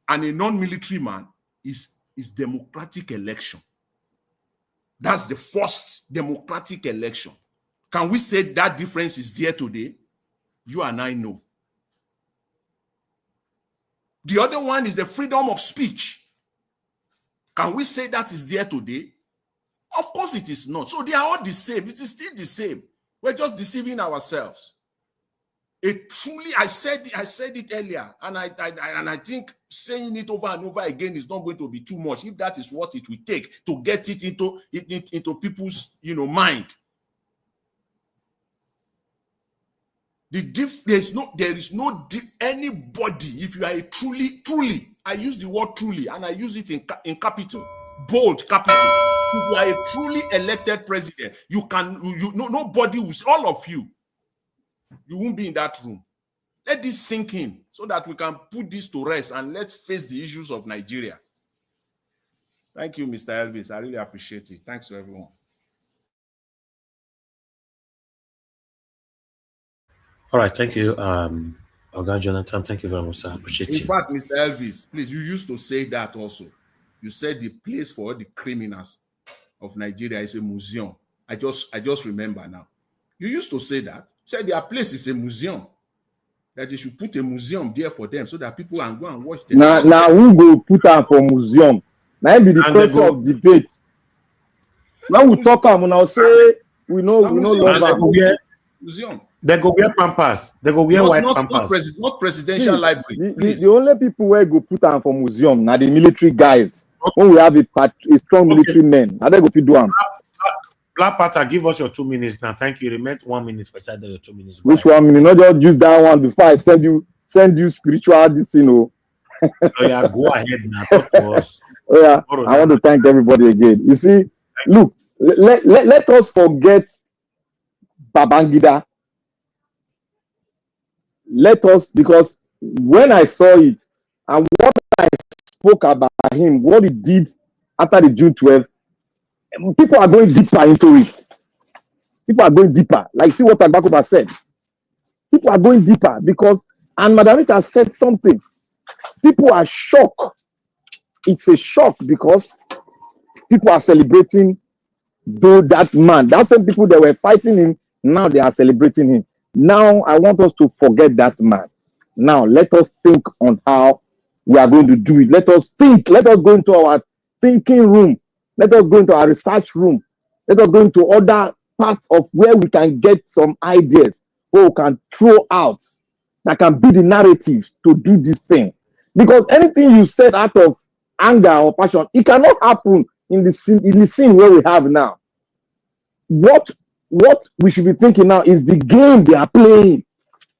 and a non-military man is democratic election. That's the first democratic election. Can we say that difference is there today? You and I know. The other one is the freedom of speech. Can we say that is there today? Of course it is not. So they are all the same. It is still the same. We're just deceiving ourselves. I said it earlier, and I think saying it over and over again is not going to be too much if that is what it will take to get it into people's mind. There is no anybody, if you are a truly, I use the word truly, and I use it in capital, bold capital. If you are a truly elected president, nobody will, all of you won't be in that room. Let this sink in so that we can put this to rest and let's face the issues of Nigeria. Thank you, Mr. Elvis. I really appreciate it. Thanks to everyone. All right, thank you, Oga Jonathan. Thank you very much, sir. I appreciate you. In fact, Mr. Elvis, please, you used to say that also. You said the place for all the criminals of Nigeria is a museum. I just remember now. You used to say that. Said their place is a museum. That you should put a museum there for them so that people can go and watch them. Now who go put am for museum? Now be the question of debate. When we talk am, now say we know love am. Museum. They go wear pampers. They go wear white pampers. Not presidential library. The only people where go put am for museum now the military guys. When we have a strong military men, now they go fit do am. Black Panther, give us your 2 minutes now. Thank you. Remain 1 minute for your 2 minutes. Go Which ahead. 1 minute? Not just use that one before I send you spiritual this, Oh yeah, go ahead now. Talk to us. Oh yeah, I want to thank everybody again. You see, look, let us forget Babangida. Let us, because when I saw it and what I spoke about him, what he did after the June 12th, people are going deeper into it. People are going deeper. Like, see what Agbakoba said. People are going deeper because, and Madarita said something. People are shocked. It's a shock because people are celebrating that man. That's same people that were fighting him, now they are celebrating him. Now I want us to forget that man. Now let us think on how we are going to do it. Let us think. Let us go into our thinking room. Let us go into our research room. Let us go into other parts of where we can get some ideas, where we can throw out that can be the narrative to do this thing. Because anything you said out of anger or passion, it cannot happen in the scene where we have now. What we should be thinking now is the game they are playing.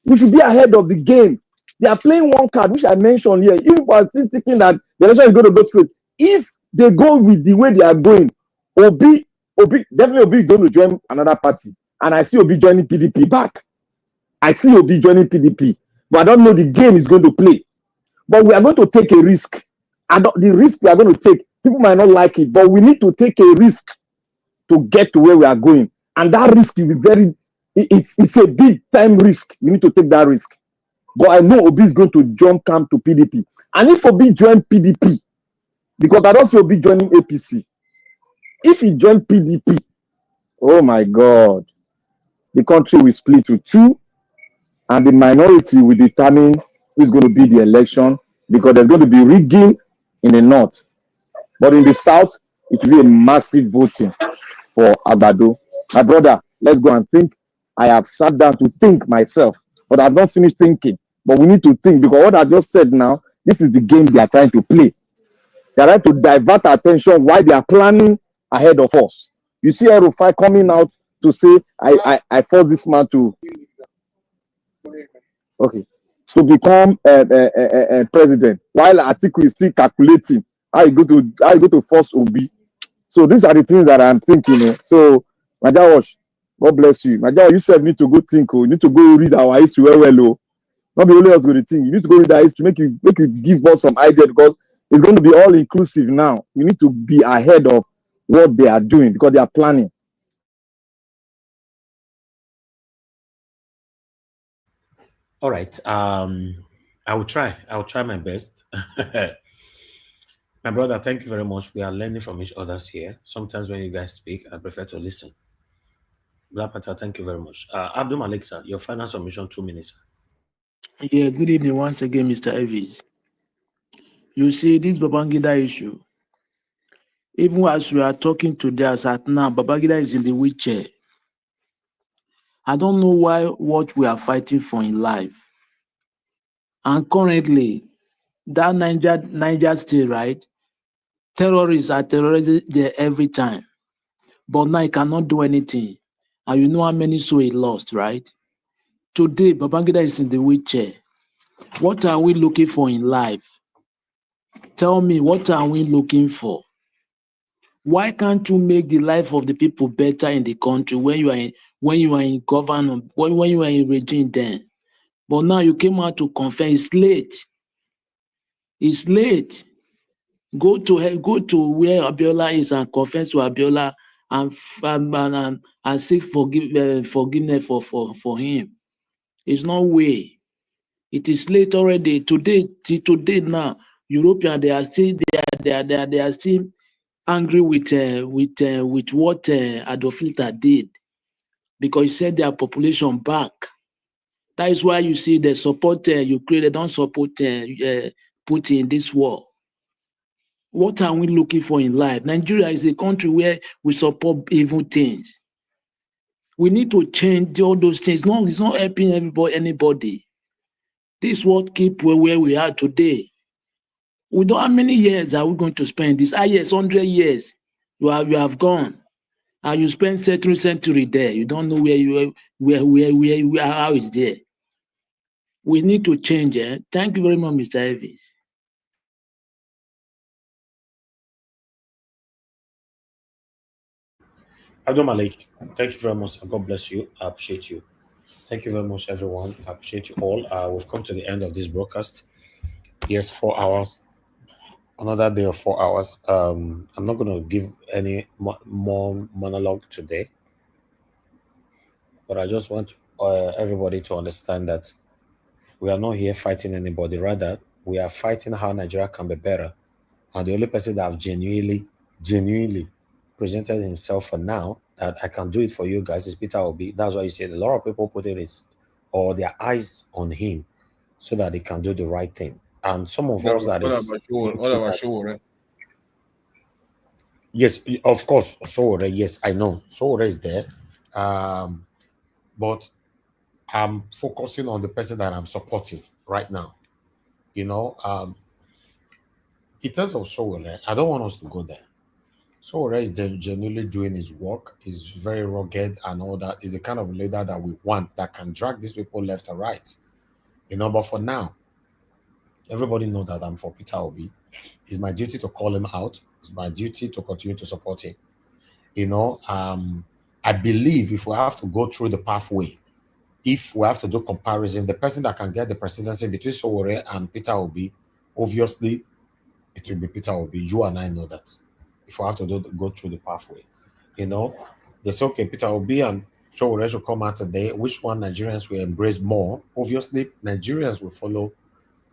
We should be ahead of the game. They are playing one card, which I mentioned here. If people are still thinking that the election is going to go straight, if they go with the way they are going, Obi definitely is going to join another party. And I see Obi joining PDP back. I see Obi joining PDP. But I don't know the game is going to play. But we are going to take a risk. The risk we are going to take, people might not like it, but we need to take a risk to get to where we are going. And that risk will be it's a big time risk. We need to take that risk. But I know Obi is going to jump camp to PDP. And if Obi join PDP, because I don't see Obi joining APC, if he join PDP, oh my God, the country will split to two, and the minority will determine who is going to be the election, because there's going to be rigging in the north. But in the south, it will be a massive voting for Agbado. My brother, let's go and think. I have sat down to think myself, but I've not finished thinking. But we need to think, because what I just said now, this is the game they are trying to play. They are trying to divert attention while they are planning ahead of us. You see El-Rufai coming out to say, I forced this man to become president, while Atiku is still calculating how he go to force Obi. So these are the things that I'm thinking. So, Majawash, God bless you. Majawash, you said need to go think. You need to go read our history well. Not be only us going to think. You need to go read our history, make you give us some idea, because it's going to be all inclusive now. We need to be ahead of what they are doing, because they are planning. All right. I will try my best. My brother, thank you very much. We are learning from each other here. Sometimes when you guys speak, I prefer to listen. Black Panther, thank you very much. Abdul Malik, sir, your final submission, 2 minutes. Yeah, good evening once again, Mr. Evis. You see, this Babangida issue, even as we are talking today, as at now, Babangida is in the wheelchair. I don't know what we are fighting for in life. And currently, that Niger state, right? Terrorists are terrorizing there every time. But now he cannot do anything. And you know how many souls he lost, right? Today, Babangida is in the wheelchair. What are we looking for in life? Tell me, what are we looking for? Why can't you make the life of the people better in the country when you are in government, when you are in regime then? But now you came out to confess. It's late. It's late. Go to where Abiola is and confess to Abiola and seek forgiveness for him. It's no way. It is late already. Today now, European they are still angry with what Adolf Hitler did, because he set their population back. That is why you see they support Ukraine, they don't support Putin in this war. What are we looking for in life? Nigeria is a country where we support evil things. We need to change all those things. No, it's not helping anybody. This is what keep where we are today. We don't. How many years are we going to spend this? Yes, 100 years. You have gone, and you spend century there. You don't know where how is there. We need to change. Thank you very much, Mr. Elvis. Abdul Malik, thank you very much. God bless you. I appreciate you. Thank you very much, everyone. I appreciate you all. We've come to the end of this broadcast. Yes, 4 hours. Another day of 4 hours. I'm not going to give any more monologue today, but I just want everybody to understand that we are not here fighting anybody. Rather, we are fighting how Nigeria can be better. And the only person that have genuinely presented himself for now that I can do it for you guys is Peter Obi. That's why you see a lot of people putting their eyes on him so that they can do the right thing. And some of us that is what about Showore? Yes, of course, Showore. Yes, I know Showore is there, but I'm focusing on the person that I'm supporting right now. You know, in terms of Showore, I don't want us to go there. Showore is genuinely doing his work. He's very rugged and all that. He's the kind of leader that we want that can drag these people left and right. You know, but for now, everybody know that I'm for Peter Obi. It's my duty to call him out. It's my duty to continue to support him. You know, I believe if we have to go through the pathway, if we have to do comparison, the person that can get the presidency between Showore and Peter Obi, obviously, it will be Peter Obi. You and I know that. If we have to go through the pathway, you know, they say, okay, Peter Obi and Showore should come out today. Which one Nigerians will embrace more? Obviously, Nigerians will follow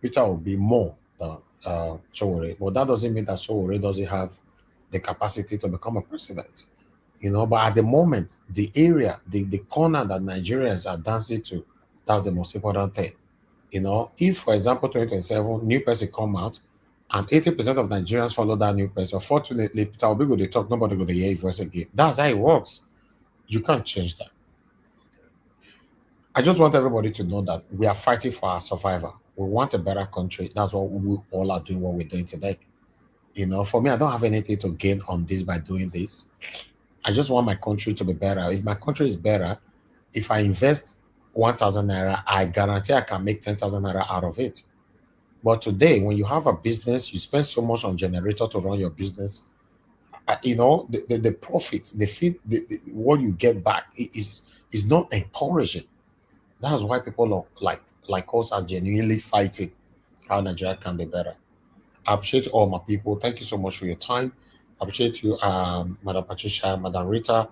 Peter Obi more than Showore. But that doesn't mean that Showore doesn't have the capacity to become a president. You know, but at the moment, the area, the corner that Nigerians are dancing to, that's the most important thing. You know, if, for example, 2027, new person come out, and 80% of Nigerians follow that new person, unfortunately, Peter Obi go to talk, nobody go to hear his voice again. That's how it works. You can't change that. I just want everybody to know that we are fighting for our survival. We want a better country. That's what we all are doing, what we're doing today. You know, for me, I don't have anything to gain on this by doing this. I just want my country to be better. If my country is better, if I invest 1,000 naira, I guarantee I can make 10,000 naira out of it. But today, when you have a business, you spend so much on generator to run your business. You know, the profit, what you get back is not encouraging. That's why people like us are genuinely fighting how Nigeria can be better. I appreciate all my people. Thank you so much for your time. I appreciate you, Madam Patricia, Madam Rita,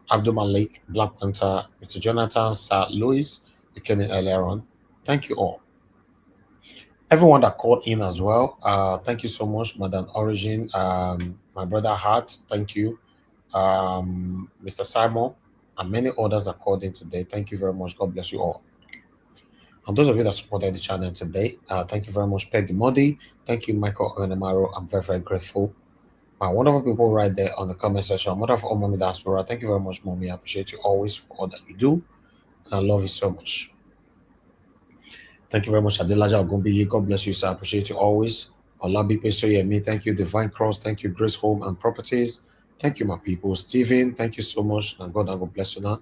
Abdul Malik, Black Panther, Mr. Jonathan, Sir Louis, you came in earlier on. Thank you all. Everyone that called in as well, thank you so much, Madam Origin, my brother Hart, thank you, Mr. Simon, and many others that called in today. Thank you very much. God bless you all. And those of you that supported the channel today, thank you very much, Peggy Modi. Thank you, Michael Onemaro. I'm very, very grateful. My wonderful people right there on the comment section. Mother of all Mommy Diaspora, thank you very much, Mommy. I appreciate you always for all that you do. And I love you so much. Thank you very much, Adelaja Ogumbi. God bless you, sir. I appreciate you always. Olabi Pesoyemi, thank you. Divine Cross, thank you. Grace Home and Properties. Thank you, my people. Stephen, thank you so much. And God bless you now.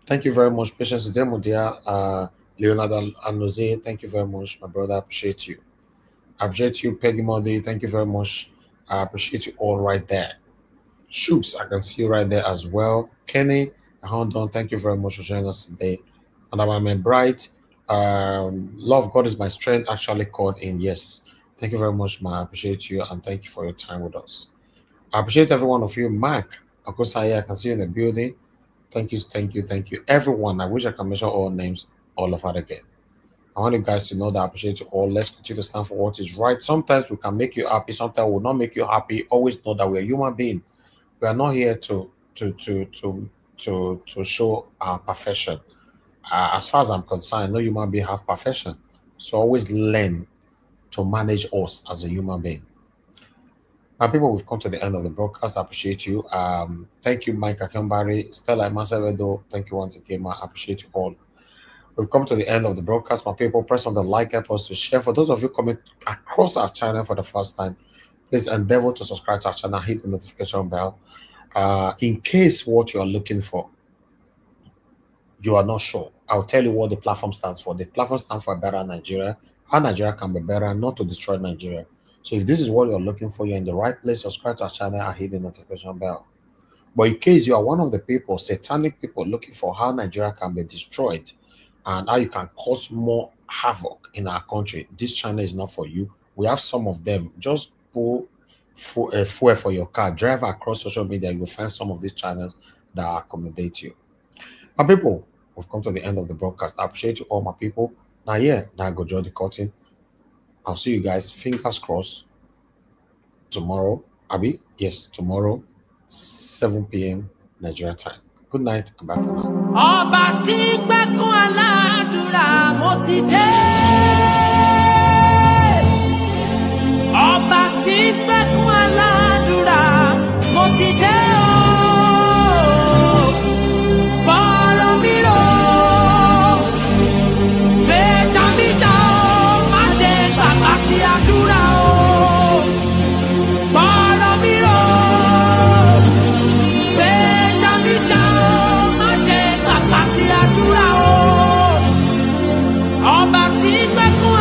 Thank you very much, Patience Demodia. Leonardo Anoze, thank you very much, my brother. I appreciate you. I appreciate you, Peggy Modi. Thank you very much. I appreciate you all right there. Shoops, I can see you right there as well. Kenny, hold on. Thank you very much for joining us today. And I'm bright. Love God is my strength. Actually called in. Yes. Thank you very much, ma. I appreciate you and thank you for your time with us. I appreciate every one of you. Mark, Akosaya, I can see you in the building. Thank you, thank you, thank you. Everyone, I wish I can mention all names all over again. I want you guys to know that I appreciate you all. Let's continue to stand for what is right. Sometimes we can make you happy, sometimes we will not make you happy. Always know that we're human beings. We are not here to show our perfection. As far as I'm concerned, no human being have perfection. So always learn to manage us as a human being. Now, people, we've come to the end of the broadcast. I appreciate you. Thank you, Mike Akambari, Stella Masavedo. Thank you once again. I appreciate you all. We've come to the end of the broadcast. My people, press on the like, help us to share. For those of you coming across our channel for the first time, please endeavor to subscribe to our channel, hit the notification bell. In case what you are looking for, you are not sure, I'll tell you what the platform stands for. The platform stands for a better Nigeria. How Nigeria can be better, not to destroy Nigeria. So if this is what you're looking for, you're in the right place. Subscribe to our channel and hit the notification bell. But in case you are one of the people, satanic people, looking for how Nigeria can be destroyed and how you can cause more havoc in our country, this channel is not for you. We have some of them. Just pull fuel for your car, drive across social media, you will find some of these channels that accommodate you. My people, we've come to the end of the broadcast. I appreciate you all, my people. Now, yeah, now go draw the curtain. I'll see you guys, fingers crossed, tomorrow. Abi? Yes, tomorrow, 7 p.m. Nigeria time. Good night and bye for now. Ọba tí gbẹ́kún aládùúrà mo ti dé. Ọba tí gbẹ́kún aládùúrà mo ti dé o. Bọ́lọ̀ mi rò, gbèjà mi jà o, má jẹ́ gbàgbà tí àdúrà o. Bọ́lọ̀ mi rò, gbèjà mi jà o, má jẹ́ gbàgbà tí àdúrà o. Ọba tí gbẹ́kún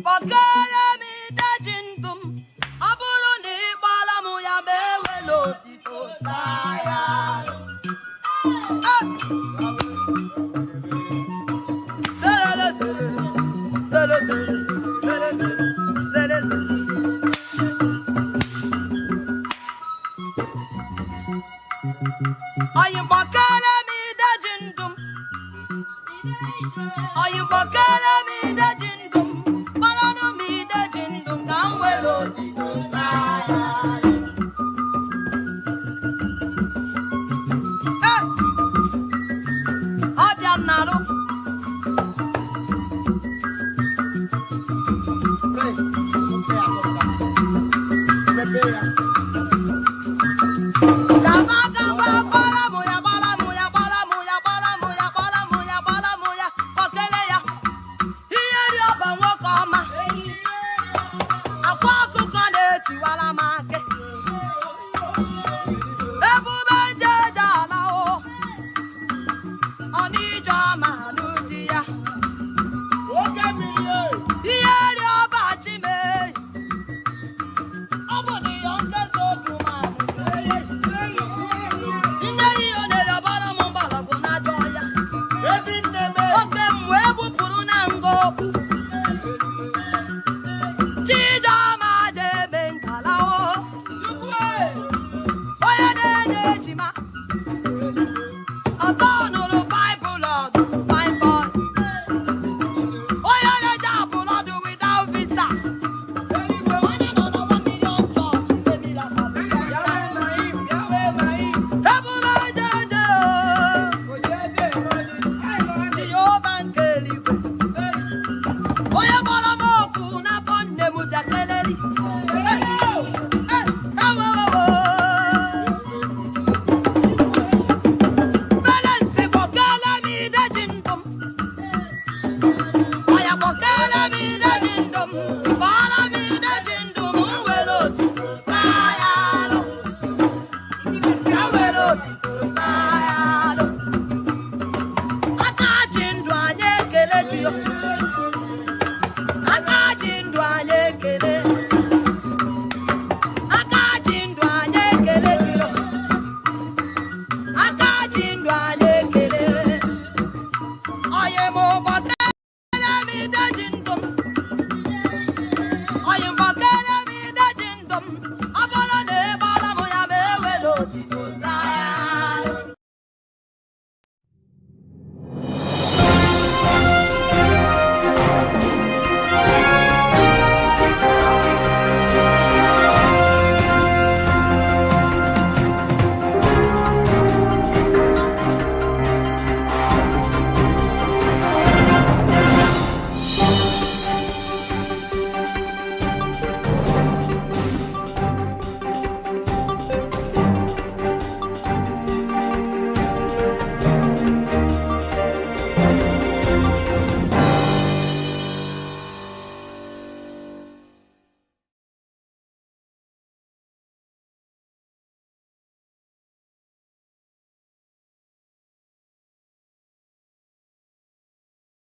Bakala mi dajintum, aburu ni balamu ya mewe lotito saya. Ayım bakala mi dajintum, ayım bakala mi dajintum.